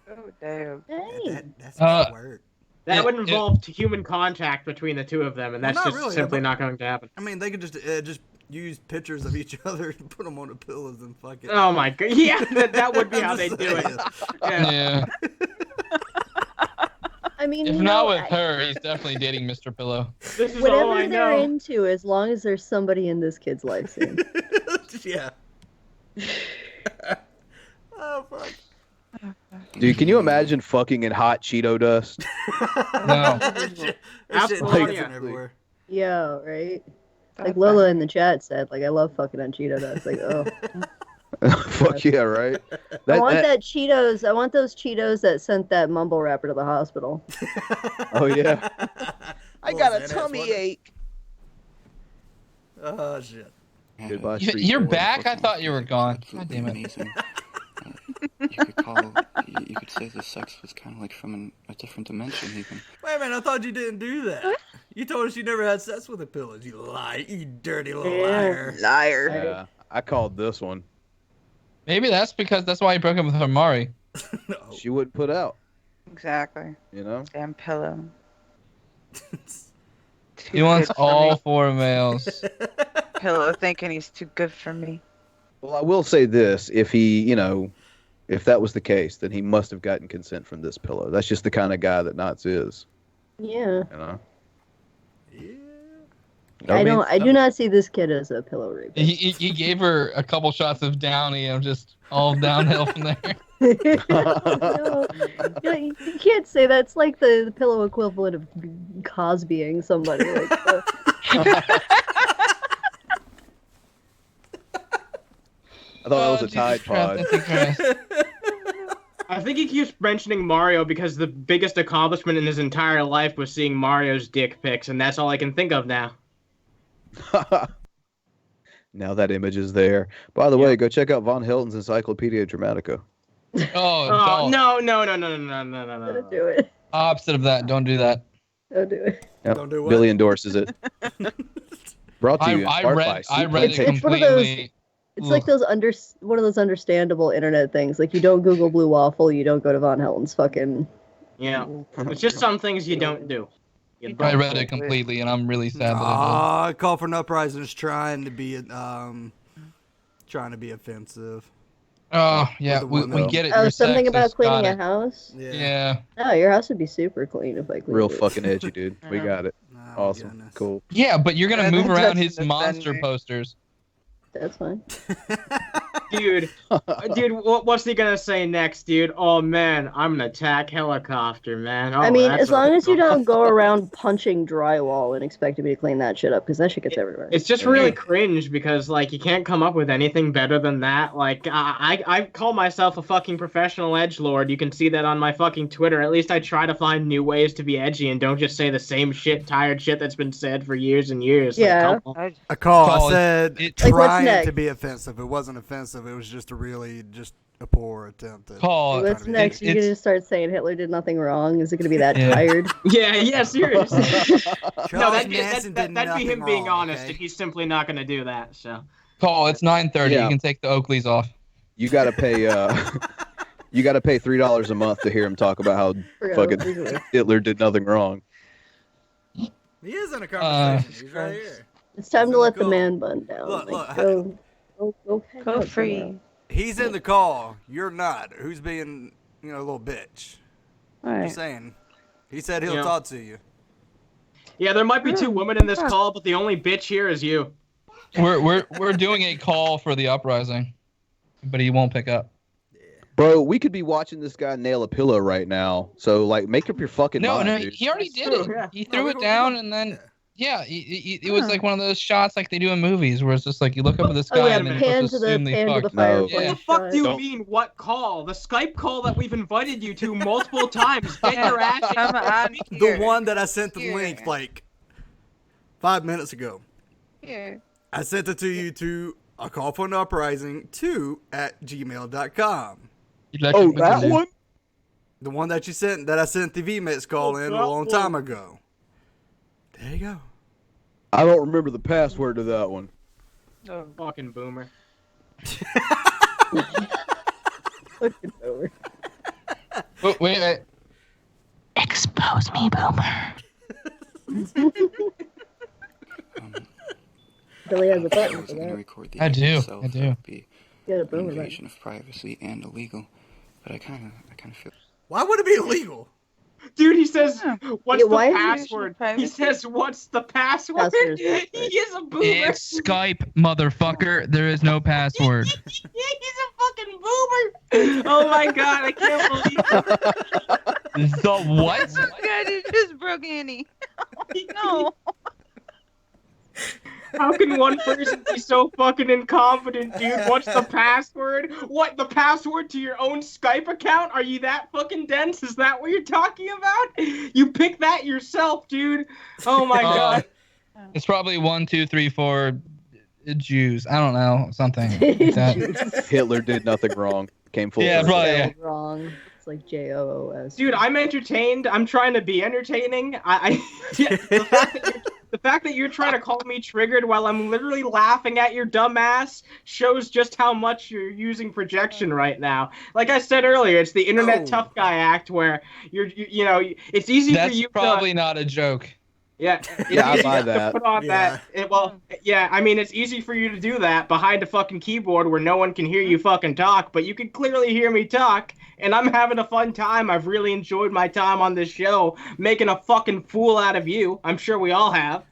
Oh, damn. hey. That's Uh, a squirt. That would involve human contact between the two of them, and that's Well, not just really, simply but- not going to happen. I mean, they could just use pictures of each other and put them on the pillows and fuck it. Oh my god! Yeah, that would be I'm how they just do it. saying. Yeah. Yeah. I mean, If you not know, with her, he's definitely dating Mr. Pillow. This is all I whatever they're know. into, as long as there's somebody in this kid's life soon. Yeah. Oh fuck. Dude, can you imagine fucking in hot Cheeto dust? No. Absolutely. everywhere. Yeah, right. Like Lola in the chat said, like I love fucking on Cheeto dust. Like, oh. Fuck yeah, right? I want that Cheetos. I want those Cheetos that sent that mumble rapper to the hospital. Oh yeah. I got a tummy ache. Oh shit. Goodbye, You're back? I thought you were gone. God damn it. Amazing. You could call. You could say the sex was kind of like from a different dimension, even. Wait a minute, I thought you didn't do that. You told us you never had sex with a pillows. You lie, you dirty little liar. Yeah, I called this one. Maybe that's why he broke up with Amari. She wouldn't put out. Exactly. You know? Damn pillow. He wants all 4 males. Pillow thinking he's too good for me. Well, I will say this: if if that was the case, then he must have gotten consent from this pillow. That's just the kind of guy that Knots is. Yeah. You know. I do not see this kid as a pillow rapist. He gave her a couple shots of Downy and just all downhill from there. No, you can't say that. It's like the pillow equivalent of Cosbying somebody. Like, I thought that was a Tide Pod. I think he keeps mentioning Mario because the biggest accomplishment in his entire life was seeing Mario's dick pics, and that's all I can think of now. Now that image is there. By the way, go check out Von Hilton's Encyclopedia Dramatica. Oh, no. Don't do it. Opposite of that. Don't do that. Don't do it. Yep. Don't do what? Billy endorses it. Brought to you in part by I read it It's one of completely. It's like one of those understandable internet things. Like you don't Google Blue Waffle, you don't go to Von Helton's fucking. Yeah, it's just some things you don't do. I read it completely, and I'm really sad that I did. Call for an Uprising is trying to be offensive. Oh, yeah, we get it. Oh, You're something sexist, about cleaning got a it. house? Yeah. No, your house would be super clean if I cleaned Real it. fucking edgy, dude. We got it. Awesome. Cool. Yeah, but you're gonna Yeah, move that around doesn't his offend monster me. posters. That's fine. Dude, what's he gonna say next, dude? Oh man, I'm an attack helicopter, man. Oh, I mean, that's as long as you what- don't go around punching drywall and expecting me to clean that shit up, because that shit gets everywhere. It's just really cringe because like you can't come up with anything better than that. Like I call myself a fucking professional edgelord. You can see that on my fucking Twitter. At least I try to find new ways to be edgy and don't just say the same tired shit that's been said for years and years. Like, Yeah. come on. I said Like, what's trying next? to be offensive. It wasn't offensive. It was just a poor attempt. At Call. What's next? You're it's- gonna start saying Hitler did nothing wrong? Is it gonna be that Yeah. tired? Yeah, seriously. No, Charles that'd be Manson did that'd be him nothing being wrong, honest, okay? and he's simply not gonna do that. So. Call. It's 9:30. Yeah. You can take the Oakleys off. You gotta pay you gotta pay $3 a month to hear him talk about how fucking Hitler did nothing wrong. He is in a conversation. He's right here. It's time to let the man bun down. Look, Like, look, go free. He's in the call. You're not. Who's being, a little bitch? Alright. Just saying. He said he'll Yeah. talk to you. Yeah, there might be 2 women in this call, but the only bitch here is you. We're doing a call for the uprising, but he won't pick up. Bro, we could be watching this guy nail a pillow right now. So like make up your fucking No, mind, dude. he already did true, it. yeah. He threw it down and then. Yeah, it was like one of those shots like they do in movies where it's just like you look up at this guy Oh yeah, and then pan you're to supposed to the assume they pan to the fucked. fireplace. What the fuck do you mean, what call? The Skype call that we've invited you to multiple times. Get your ass Come on The here. one that I sent the Here. link like 5 minutes ago. Here. I sent it to you to a call for an uprising 2@gmail.com. Oh, that one? The one that you sent, that I sent the VMix call in a long time ago. There you go. I don't remember the password to that one. Oh, fucking boomer. Fucking over. Wait. Expose me, boomer. Billy has a I button was for going to that. record the I act do, itself. I do. It would be You got a an boomer invasion of privacy and illegal. But I kind of feel. Why would it be illegal? Dude, he says, what's Yeah, the why is password? He says, what's the password? Password He is password. is a boomer. It's Skype, motherfucker. There is no password. He's a fucking boomer. Oh my god, I can't believe it. The what? Oh god, it just broke Annie. No. How can one person be so fucking incompetent, dude? What's the password? What, the password to your own Skype account? Are you that fucking dense? Is that what you're talking about? You pick that yourself, dude. Oh my god. It's probably 1, 2, 3, 4 Jews. I don't know, something like that. Hitler did nothing wrong. Came full. Yeah, circle. probably. Yeah. Wrong. It's like JOOS. Dude, I'm entertained. I'm trying to be entertaining. The fact that you're trying to call me triggered while I'm literally laughing at your dumb ass shows just how much you're using projection right now. Like I said earlier, it's the internet tough guy act where you know, it's easy for you. That's probably not a joke. Yeah, Yeah, I buy that. Put on that. Yeah, I mean, it's easy for you to do that behind a fucking keyboard where no one can hear you fucking talk, but you can clearly hear me talk, and I'm having a fun time. I've really enjoyed my time on this show, making a fucking fool out of you. I'm sure we all have.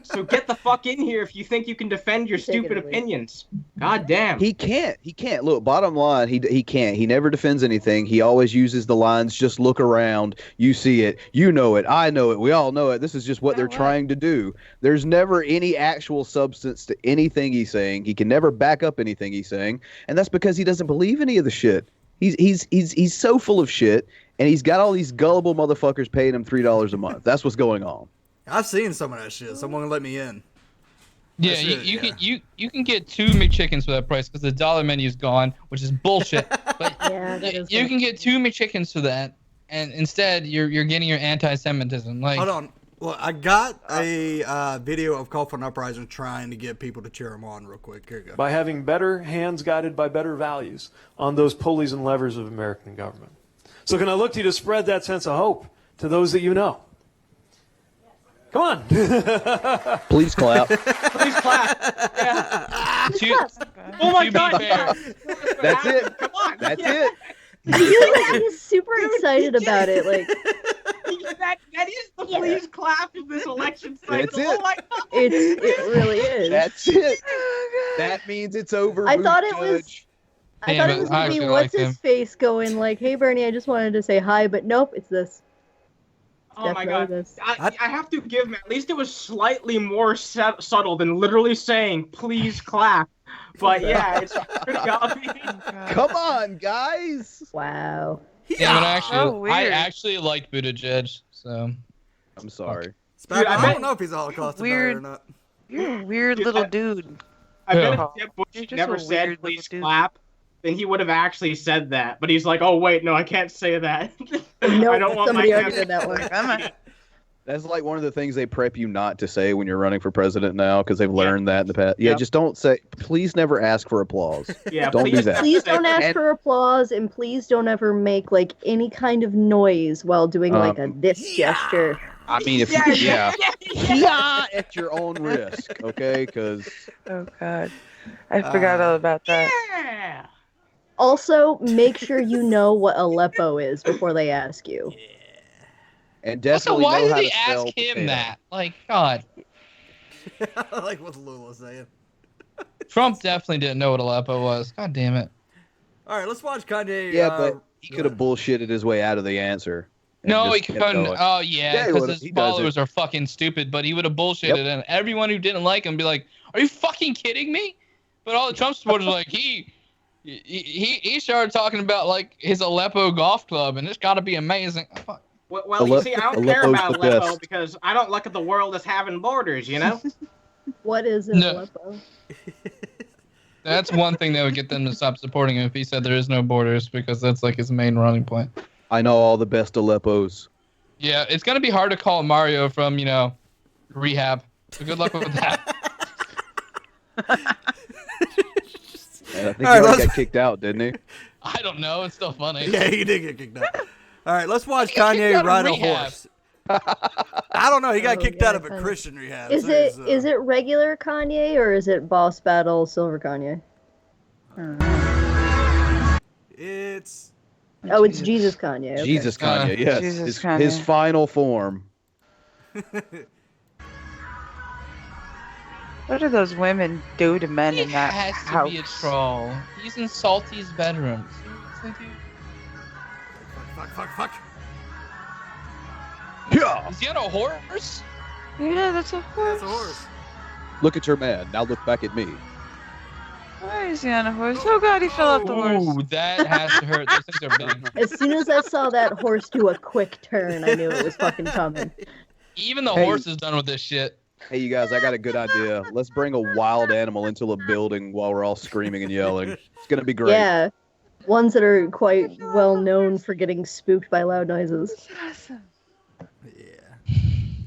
So get the fuck in here if you think you can defend your stupid opinions. God damn. He can't. Look, bottom line, he can't. He never defends anything. He always uses the lines, just look around, you see it, you know it, I know it, we all know it. This is just what they're trying to do. There's never any actual substance to anything he's saying. He can never back up anything he's saying, and that's because he doesn't believe any of the shit. He's so full of shit, and he's got all these gullible motherfuckers paying him $3 a month. That's what's going on. I've seen some of that shit. Someone let me in. Yeah, you can get 2 McChickens for that price because the dollar menu's gone, which is bullshit. But you can get 2 McChickens for that, and instead you're getting your anti-Semitism. Like, hold on. Well, I got a video of Call for an Uprising trying to get people to cheer him on real quick. Here you go. By having better hands guided by better values on those pulleys and levers of American government. So can I look to you to spread that sense of hope to those that you know? Come on. Please clap. Please clap. Yeah. Oh my god. That's it. Come on. That's it. He's super excited about it. Like that is the please clap of this election cycle. That's it. Oh my god. it really is. That's it. That means it's over. I thought it was Damn, gonna be what's his face going like, "Hey Bernie, I just wanted to say hi," but nope, it's this. Oh my god. I have to give him, at least it was slightly more subtle than literally saying, please clap. But yeah, it's pretty obvious. Come on, guys. Wow. Yeah, but I actually liked Buttigieg, so. I'm sorry. Dude, I don't know if he's a Holocaust denier or not. You're a weird little dude. I bet if Jeb Bush never said, please clap, then he would have actually said that. But he's like, oh, wait, no, I can't say that. No, I don't want somebody my already did that one. That's like one of the things they prep you not to say when you're running for president now, because they've learned that in the past. Yeah, just don't say, please never ask for applause. Yeah, don't do that. Please don't ask for applause, and please don't ever make like any kind of noise while doing like this gesture. I mean, if yeah, at your own risk, okay? Because oh god, I forgot all about that. Yeah. Also, make sure you know what Aleppo is before they ask you. And definitely why know did how they to ask spell him potato. that? Like, God. I like what Lola's saying. Trump definitely didn't know what Aleppo was. God damn it. All right, let's watch Kanye. Yeah, but he could have bullshitted his way out of the answer. and No, he just kept couldn't. going. Oh, yeah, he because would've. his He does followers it. are fucking stupid, but he would have bullshitted, and everyone who didn't like him be like, are you fucking kidding me? But all the Trump supporters are like, he started talking about, like, his Aleppo golf club, and it's got to be amazing. Fuck. Well, you see, I don't care Aleppo's about the Aleppo best. because I don't look at the world as having borders, you know? What is in No. Aleppo? That's one thing that would get them to stop supporting him if he said there is no borders, because that's, like, his main running point. I know all the best Aleppos. Yeah, it's going to be hard to call Mario from, rehab. So good luck with that. And I think he already got kicked out, didn't he? I don't know. It's still funny. Yeah, he did get kicked out. All right, let's watch He got kicked Kanye out of ride a rehab. horse. I don't know. He got kicked out of a Kanye. Christian rehab. Is so it he's, is it regular Kanye or is it Boss Battle Silver Kanye? It's Oh, it's Jesus Kanye. Okay. Jesus Kanye, yes. Jesus His Kanye. final form. What do those women do to men in that has house? to be a troll. He's in Salty's bedroom. Seriously, dude? Fuck. Yeah. Is he on a horse? Yeah, that's a horse. That's a horse. Look at your man. Now look back at me. Why is he on a horse? Oh god, he fell off the horse. Ooh, that has to hurt. Those things are big. As soon as I saw that horse do a quick turn, I knew it was fucking coming. Even the horse is done with this shit. Hey, you guys, I got a good idea. Let's bring a wild animal into a building while we're all screaming and yelling. It's going to be great. Yeah, ones that are quite well known for getting spooked by loud noises. Awesome.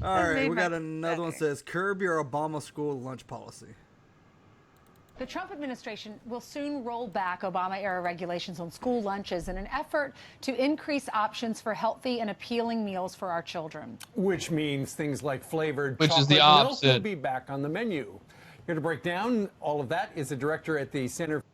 All right, made we got my another one that says, curb your Obama school lunch policy. The Trump administration will soon roll back Obama-era regulations on school lunches in an effort to increase options for healthy and appealing meals for our children. Which means things like flavored Which chocolate is the milk opposite. will be back on the menu. Here to break down all of that is the director at the Center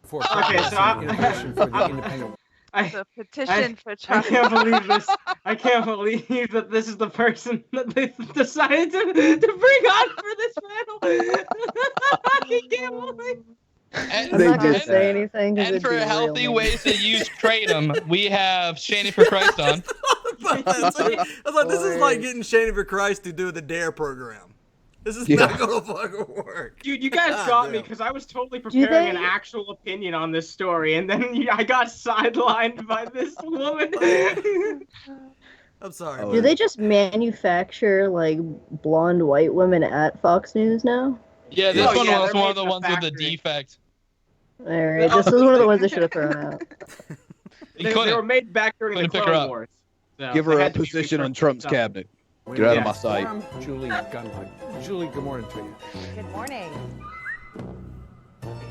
for Progress and Innovation for the Independent. The petition for I chocolate. can't believe this. I can't believe that this is the person that they decided to bring on for this panel. I can't believe. And, I'm not gonna say anything. 'cause and it'd for be real healthy mean. ways to use Kratom, we have Shanny for Christ on. I was like, this is like getting Shady for Christ to do the DARE program. This is Yeah. not gonna fucking work. Dude, you guys got me because I was totally preparing an actual opinion on this story, and then I got sidelined by this woman. I'm sorry. Do they just manufacture like blonde white women at Fox News now? Yeah, this Oh, one yeah, was they're one of made the in a ones with the factory. defect. Alright, this is one of the ones they should have thrown out. You They were made back during the couldn't pick her Clone up. Wars. So Give they her a had to be position on researched Trump's stuff. cabinet. Get out of my sight. I'm Julie Gunwood. Julie, good morning to you. Good morning.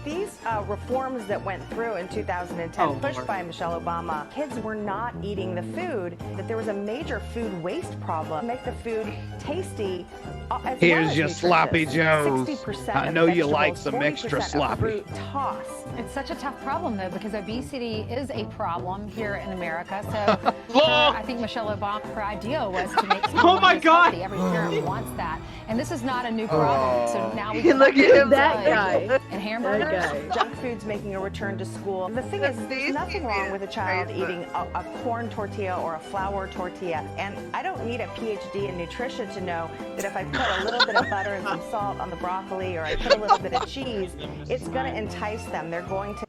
These reforms that went through in 2010, pushed by Michelle Obama, kids were not eating the food, that there was a major food waste problem. Make the food tasty. As Here's well as your sloppy nutritious. joes. 60% I of know you like vegetables, some extra 40% of sloppy. fruit toss. It's such a tough problem, though, because obesity is a problem here in America. So I think Michelle Obama, her idea was to make school Oh my lunches God. healthy. Every parent wants that. And this is not a new problem. So now we Look at him. That guy. and hamburgers, junk foods making a return to school. The thing is, there's nothing wrong with a child eating a corn tortilla or a flour tortilla. And I don't need a PhD in nutrition to know that if I put a little bit of butter and some salt on the broccoli, or I put a little bit of cheese, it's going to entice them. They're going to.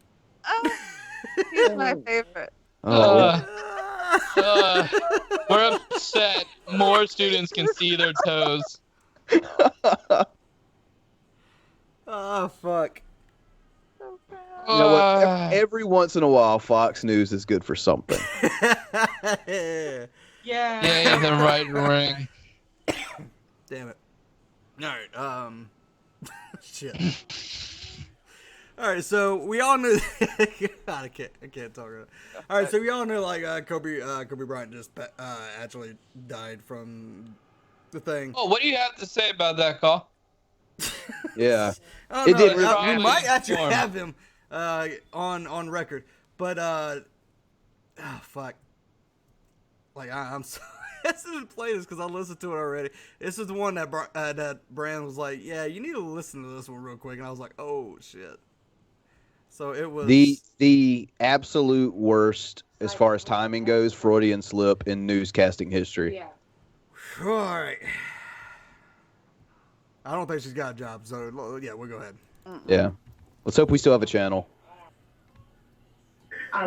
He's my favorite. We're upset. More students can see their toes. Oh, fuck. You know what? Every once in a while, Fox News is good for something. Yeah. Yeah, the right ring. Damn it. Alright, shit. Alright, so we all knew God, I can't talk right now. Alright, so we all knew like Kobe Bryant just actually died from the thing. Oh, what do you have to say about that, call? Yeah. I don't It know. did We might actually form. have him on record, but oh fuck. Like I'm sorry. I didn't play this because I listened to it already. This is the one that that Bran was like, "Yeah, you need to listen to this one real quick," and I was like, "Oh shit." So it was The absolute worst as far as timing goes, Freudian slip in newscasting history. Yeah. All right. I don't think she's got a job, so yeah, we'll go ahead. Yeah. Let's hope we still have a channel.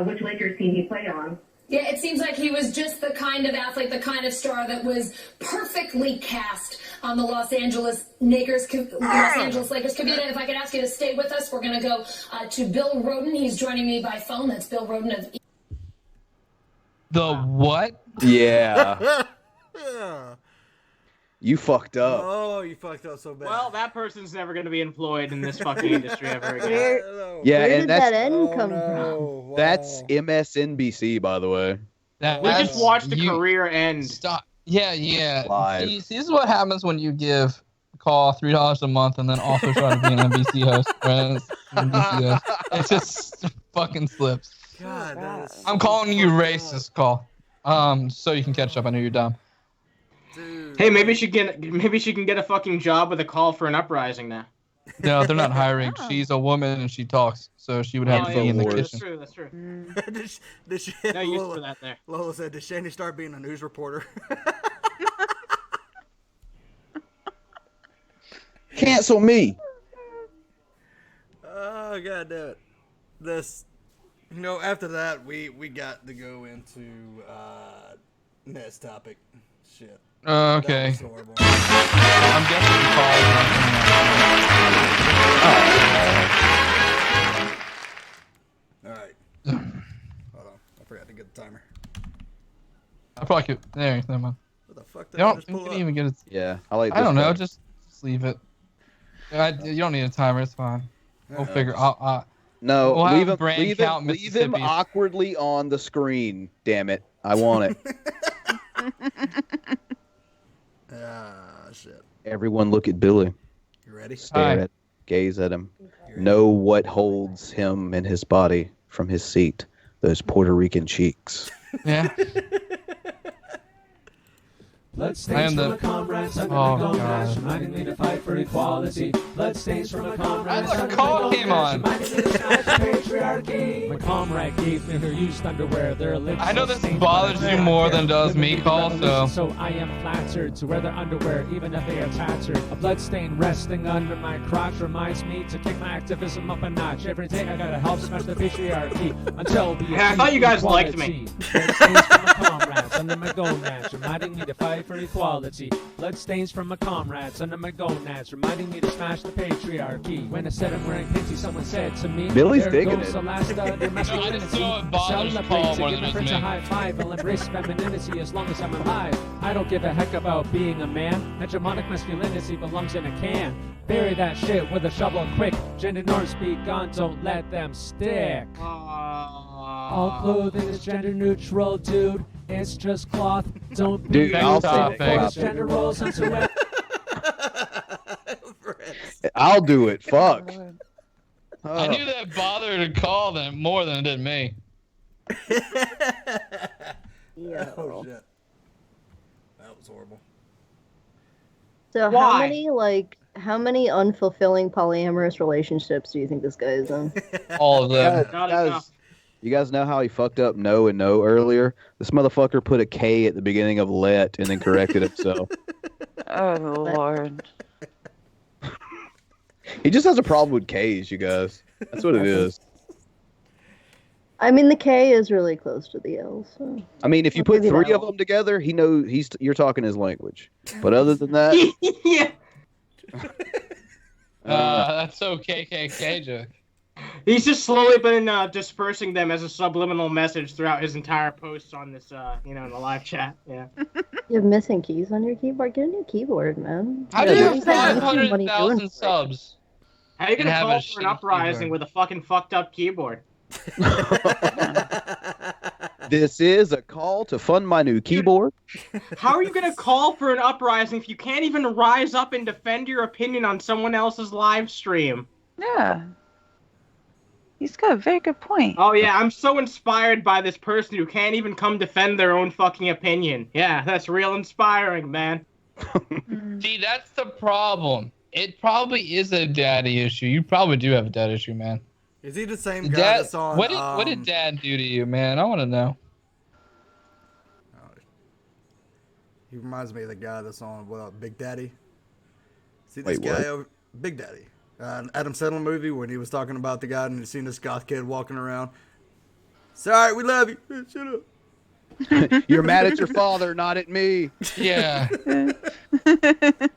Which Lakers team he played on? Yeah, it seems like he was just the kind of athlete, the kind of star that was perfectly cast on the Los Angeles Lakers. Kavita, if I could ask you to stay with us, we're going to go to Bill Roden. He's joining me by phone. That's Bill Roden of... The what? Yeah. Yeah. You fucked up. Oh, you fucked up so bad. Well, that person's never going to be employed in this fucking industry ever again. Yeah, Where and did that's that end come from? that's MSNBC, by the way. We just watched a career end. Stop. Yeah. Live. See, this is what happens when you give Call $3 a month and then also try to be an NBC host. Right? NBC host. It just fucking slips. God, that is I'm calling you racist, call. So you can catch up. I know you're dumb. Dude. Hey, maybe she can get a fucking job with a call for an uprising now. No, they're not hiring. She's a woman and she talks, so she would have to be in the kitchen. That's true. Did she, No use Lola, for that there. Lola said, "Did Shani start being a news reporter?" Cancel me. Oh god damn it! This, after that we got to go into next topic. Shit. Okay. That was horrible. I'm guessing All right. Hold on. I forgot to get the timer. I probably could. There, never mind. What the fuck You did I don't just you pull can up? even get it. Yeah, I like. I don't know. part. Just leave it. You don't need a timer. It's fine. We'll figure. No, we'll leave have him. Bran Leave count him. Leave him Mississippi. awkwardly on the screen. Damn it! I want it. Shit. Everyone, look at Billy. You ready? Stare at, gaze at him. Know what holds him and his body from his seat. Those Puerto Rican cheeks. Yeah. Bloodstains from a comrades under my comrades, reminding me to fight for equality. Bloodstains from a comrades under my comrades, reminding me to smash patriarchy. My comrade gave me her used underwear. Their lips I know this bothers you more than does me, Call, so I am flattered to wear their underwear even if they are tattered. A bloodstain resting under my crotch reminds me to kick my activism up a notch. Every day I gotta help smash the patriarchy until we I thought you guys liked me. Bloodstains from my comrades under my gonads, reminding me to fight for equality. Bloodstains from my comrades under my gonads, reminding me to smash the patriarchy. When I said I'm wearing panties, someone said to me, Billy's there digging goes it. the last of your masculinity. Celebrate to give my friends a high five. I'll embrace femininity as long as I'm alive. I don't give a heck about being a man. Hegemonic masculinity belongs in a can. Bury that shit with a shovel quick. Gender norms be gone, don't let them stick. All clothing is gender neutral, dude. It's just cloth. Don't be Dude, I'll force take gender roles into it. I'll do it. Fuck. I knew that bothered to call them more than it did me. Yeah. Oh shit. That was horrible. So Why? how many unfulfilling polyamorous relationships do you think this guy is in? All of them. You guys know how he fucked up no and no earlier? This motherfucker put a K at the beginning of let and then corrected himself. Oh Lord. He just has a problem with K's, you guys. That's what it is. I mean, the K is really close to the L, so. I mean, if you I'll put give you three that of them together, he knows you're talking his language. But other than that, Yeah. That's so KKK joke. He's just slowly been dispersing them as a subliminal message throughout his entire posts on this, in the live chat. Yeah. You have missing keys on your keyboard? Get a new keyboard, man. How do What you is have that YouTube money doing 500,000 for it? subs? How are you gonna And have call a for an shitty uprising keyboard? with a fucking fucked up keyboard? this is a call to fund my new keyboard. How are you gonna call for an uprising if you can't even rise up and defend your opinion on someone else's live stream? Yeah. He's got a very good point. Oh yeah, I'm so inspired by this person who can't even come defend their own fucking opinion. Yeah, that's real inspiring, man. See, that's the problem. It probably is a daddy issue. You probably do have a dad issue, man. Is he the same guy Dad, that's on? what did dad do to you, man? I want to know. He reminds me of the guy that's on Big Daddy. See Wait, this guy what? over Big Daddy, Adam Sandler movie when he was talking about the guy and he seen this goth kid walking around. Sorry, we love you. Shut up. You're mad at your father, not at me. Yeah. I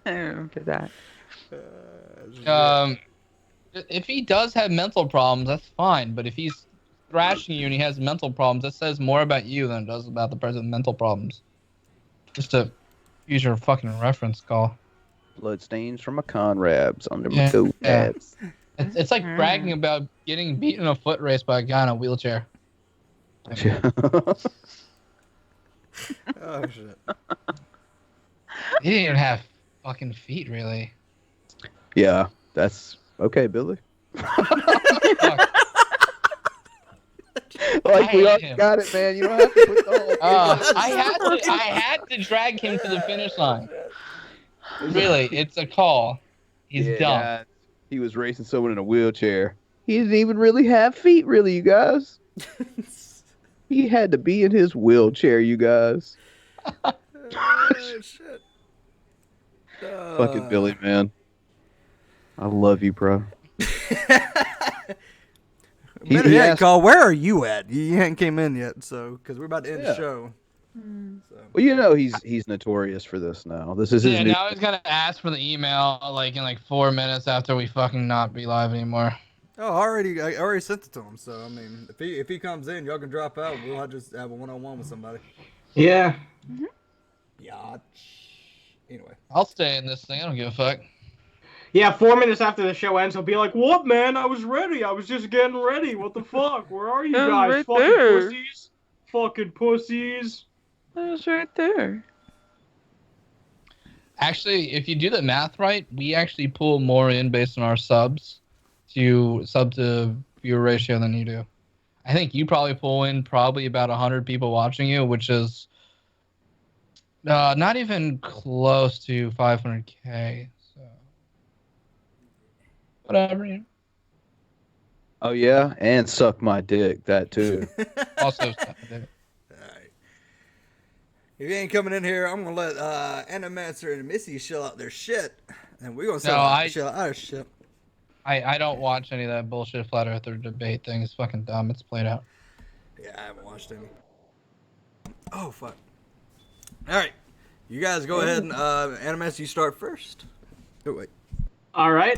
remember that. If he does have mental problems, that's fine. But if he's thrashing you and he has mental problems, that says more about you than it does about the person with mental problems. Just to use your fucking reference, call. Bloodstains from a Conrabs under my Yeah. gonads. It's like bragging about getting beaten in a foot race by a guy in a wheelchair. Oh shit. He didn't even have fucking feet, really. Yeah, that's okay, Billy. Like we already got it, man. You don't have to put the whole. I had to drag him to the finish line. Really, it's a call. He's dumb. Guys, he was racing someone in a wheelchair. He didn't even really have feet, really, you guys. He had to be in his wheelchair, you guys. Shit. Fucking Billy, man. I love you, bro. He asked, call. Where are you at? You hadn't came in yet, so because we're about to end the show. So. Well, you know he's notorious for this now. This is his new. Now he's gonna ask for the email like in 4 minutes after we fucking not be live anymore. Oh, I already sent it to him. So I mean, if he comes in, y'all can drop out. We'll just have a one-on-one with somebody. Yeah. Mm-hmm. Yeah. Anyway, I'll stay in this thing. I don't give a fuck. Yeah, 4 minutes after the show ends, he'll be like, "What, man? I was ready. I was just getting ready. What the fuck? Where are you guys? Right Fucking there. pussies. Fucking pussies." That was right there. Actually, if you do the math right, we actually pull more in based on our sub to viewer ratio than you do. I think you probably pull in about 100 people watching you, which is not even close to 500K. So whatever. You know. Oh yeah, and suck my dick. That too. Also suck my dick. If you ain't coming in here, I'm gonna let Animancer and Missy shell out their shit, and we're gonna shell out our shit. I don't watch any of that bullshit flat earther debate thing. It's fucking dumb. It's played out. Yeah, I haven't watched any. Oh fuck! All right, you guys go ahead and Animancer, you start first. Oh wait. All right.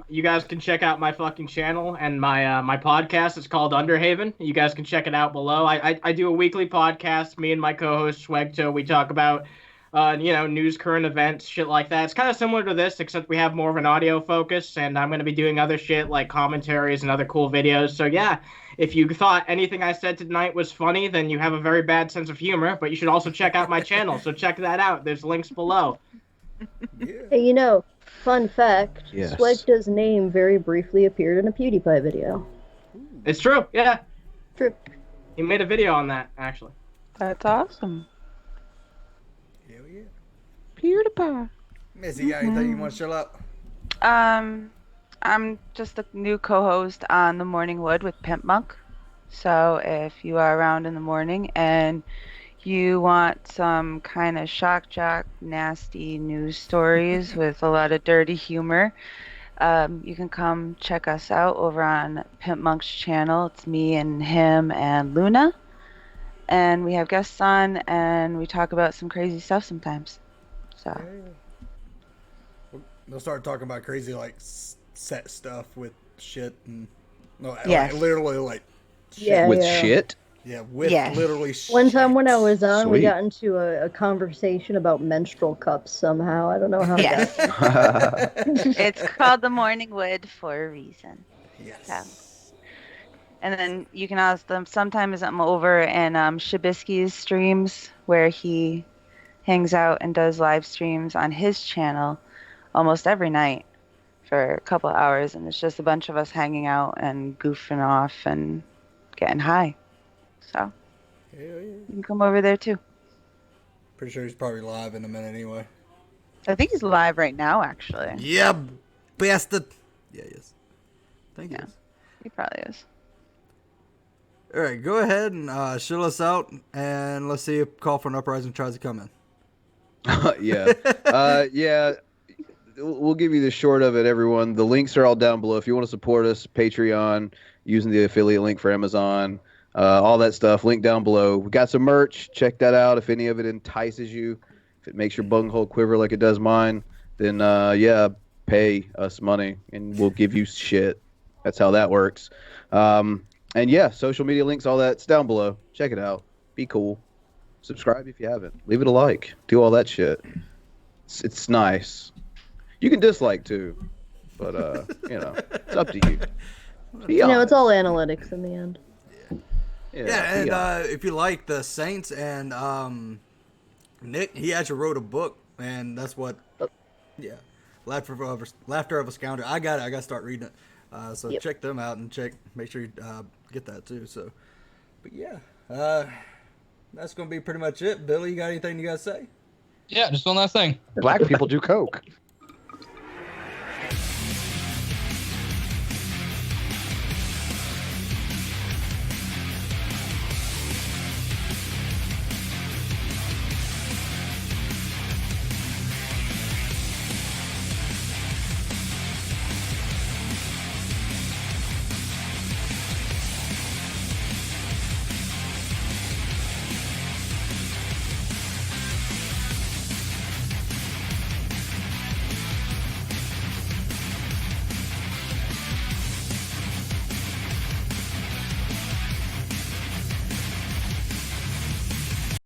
You guys can check out my fucking channel and my podcast. It's called Underhaven. You guys can check it out below. I do a weekly podcast. Me and my co-host Swegto. We talk about news, current events, shit like that. It's kind of similar to this, except we have more of an audio focus. And I'm gonna be doing other shit like commentaries and other cool videos. So yeah, if you thought anything I said tonight was funny, then you have a very bad sense of humor. But you should also check out my channel. So check that out. There's links below. Hey, fun fact, Yes. Swegta's name very briefly appeared in a PewDiePie video. It's true. Yeah. True. He made a video on that actually. That's awesome. Hell yeah. PewDiePie. Missy, you got anything you want to shell out? I'm just a new co-host on The Morning Wood with Pimp Monk. So if you are around in the morning and you want some kind of shock jock, nasty news stories with a lot of dirty humor, you can come check us out over on Pimp Monk's channel. It's me and him and Luna. And we have guests on and we talk about some crazy stuff sometimes. So. They'll start talking about crazy set stuff with shit and Yes. literally shit. Yeah, with Yes. literally shit. One time when I was on, we Sweet. got into a conversation about menstrual cups somehow. I don't know how. Yes. That It's called The Morning Wood for a reason. Yes. So. And then you can ask them. Sometimes I'm over in Shabisky's streams where he hangs out and does live streams on his channel almost every night for a couple hours. And it's just a bunch of us hanging out and goofing off and getting high. So Hell yeah. you can come over there too. Pretty sure he's probably live in a minute anyway. I think he's live right now, actually. Yeah, bastard. Yeah, yes. Thank you. He probably is. All right, go ahead and shell us out, and let's see if Call for an Uprising tries to come in. Yeah. Yeah. We'll give you the short of it, everyone. The links are all down below. If you want to support us, Patreon, using the affiliate link for Amazon, all that stuff, link down below. We got some merch. Check that out. If any of it entices you, if it makes your bunghole quiver like it does mine, then yeah, pay us money and we'll give you shit. That's how that works. And yeah, social media links, all that's down below. Check it out. Be cool. Subscribe if you haven't. Leave it a like. Do all that shit. It's nice. You can dislike too, but it's up to you. Be honest. it's all analytics in the end. Yeah, and if you like the Saints and Nick, he actually wrote a book, and that's what. Yeah, Laughter of a Scoundrel. I got to start reading it. So Yep. check them out and make sure you get that too. So But yeah, that's gonna be pretty much it. Billy, you got anything you gotta say? Yeah, just one last thing. Black people do coke.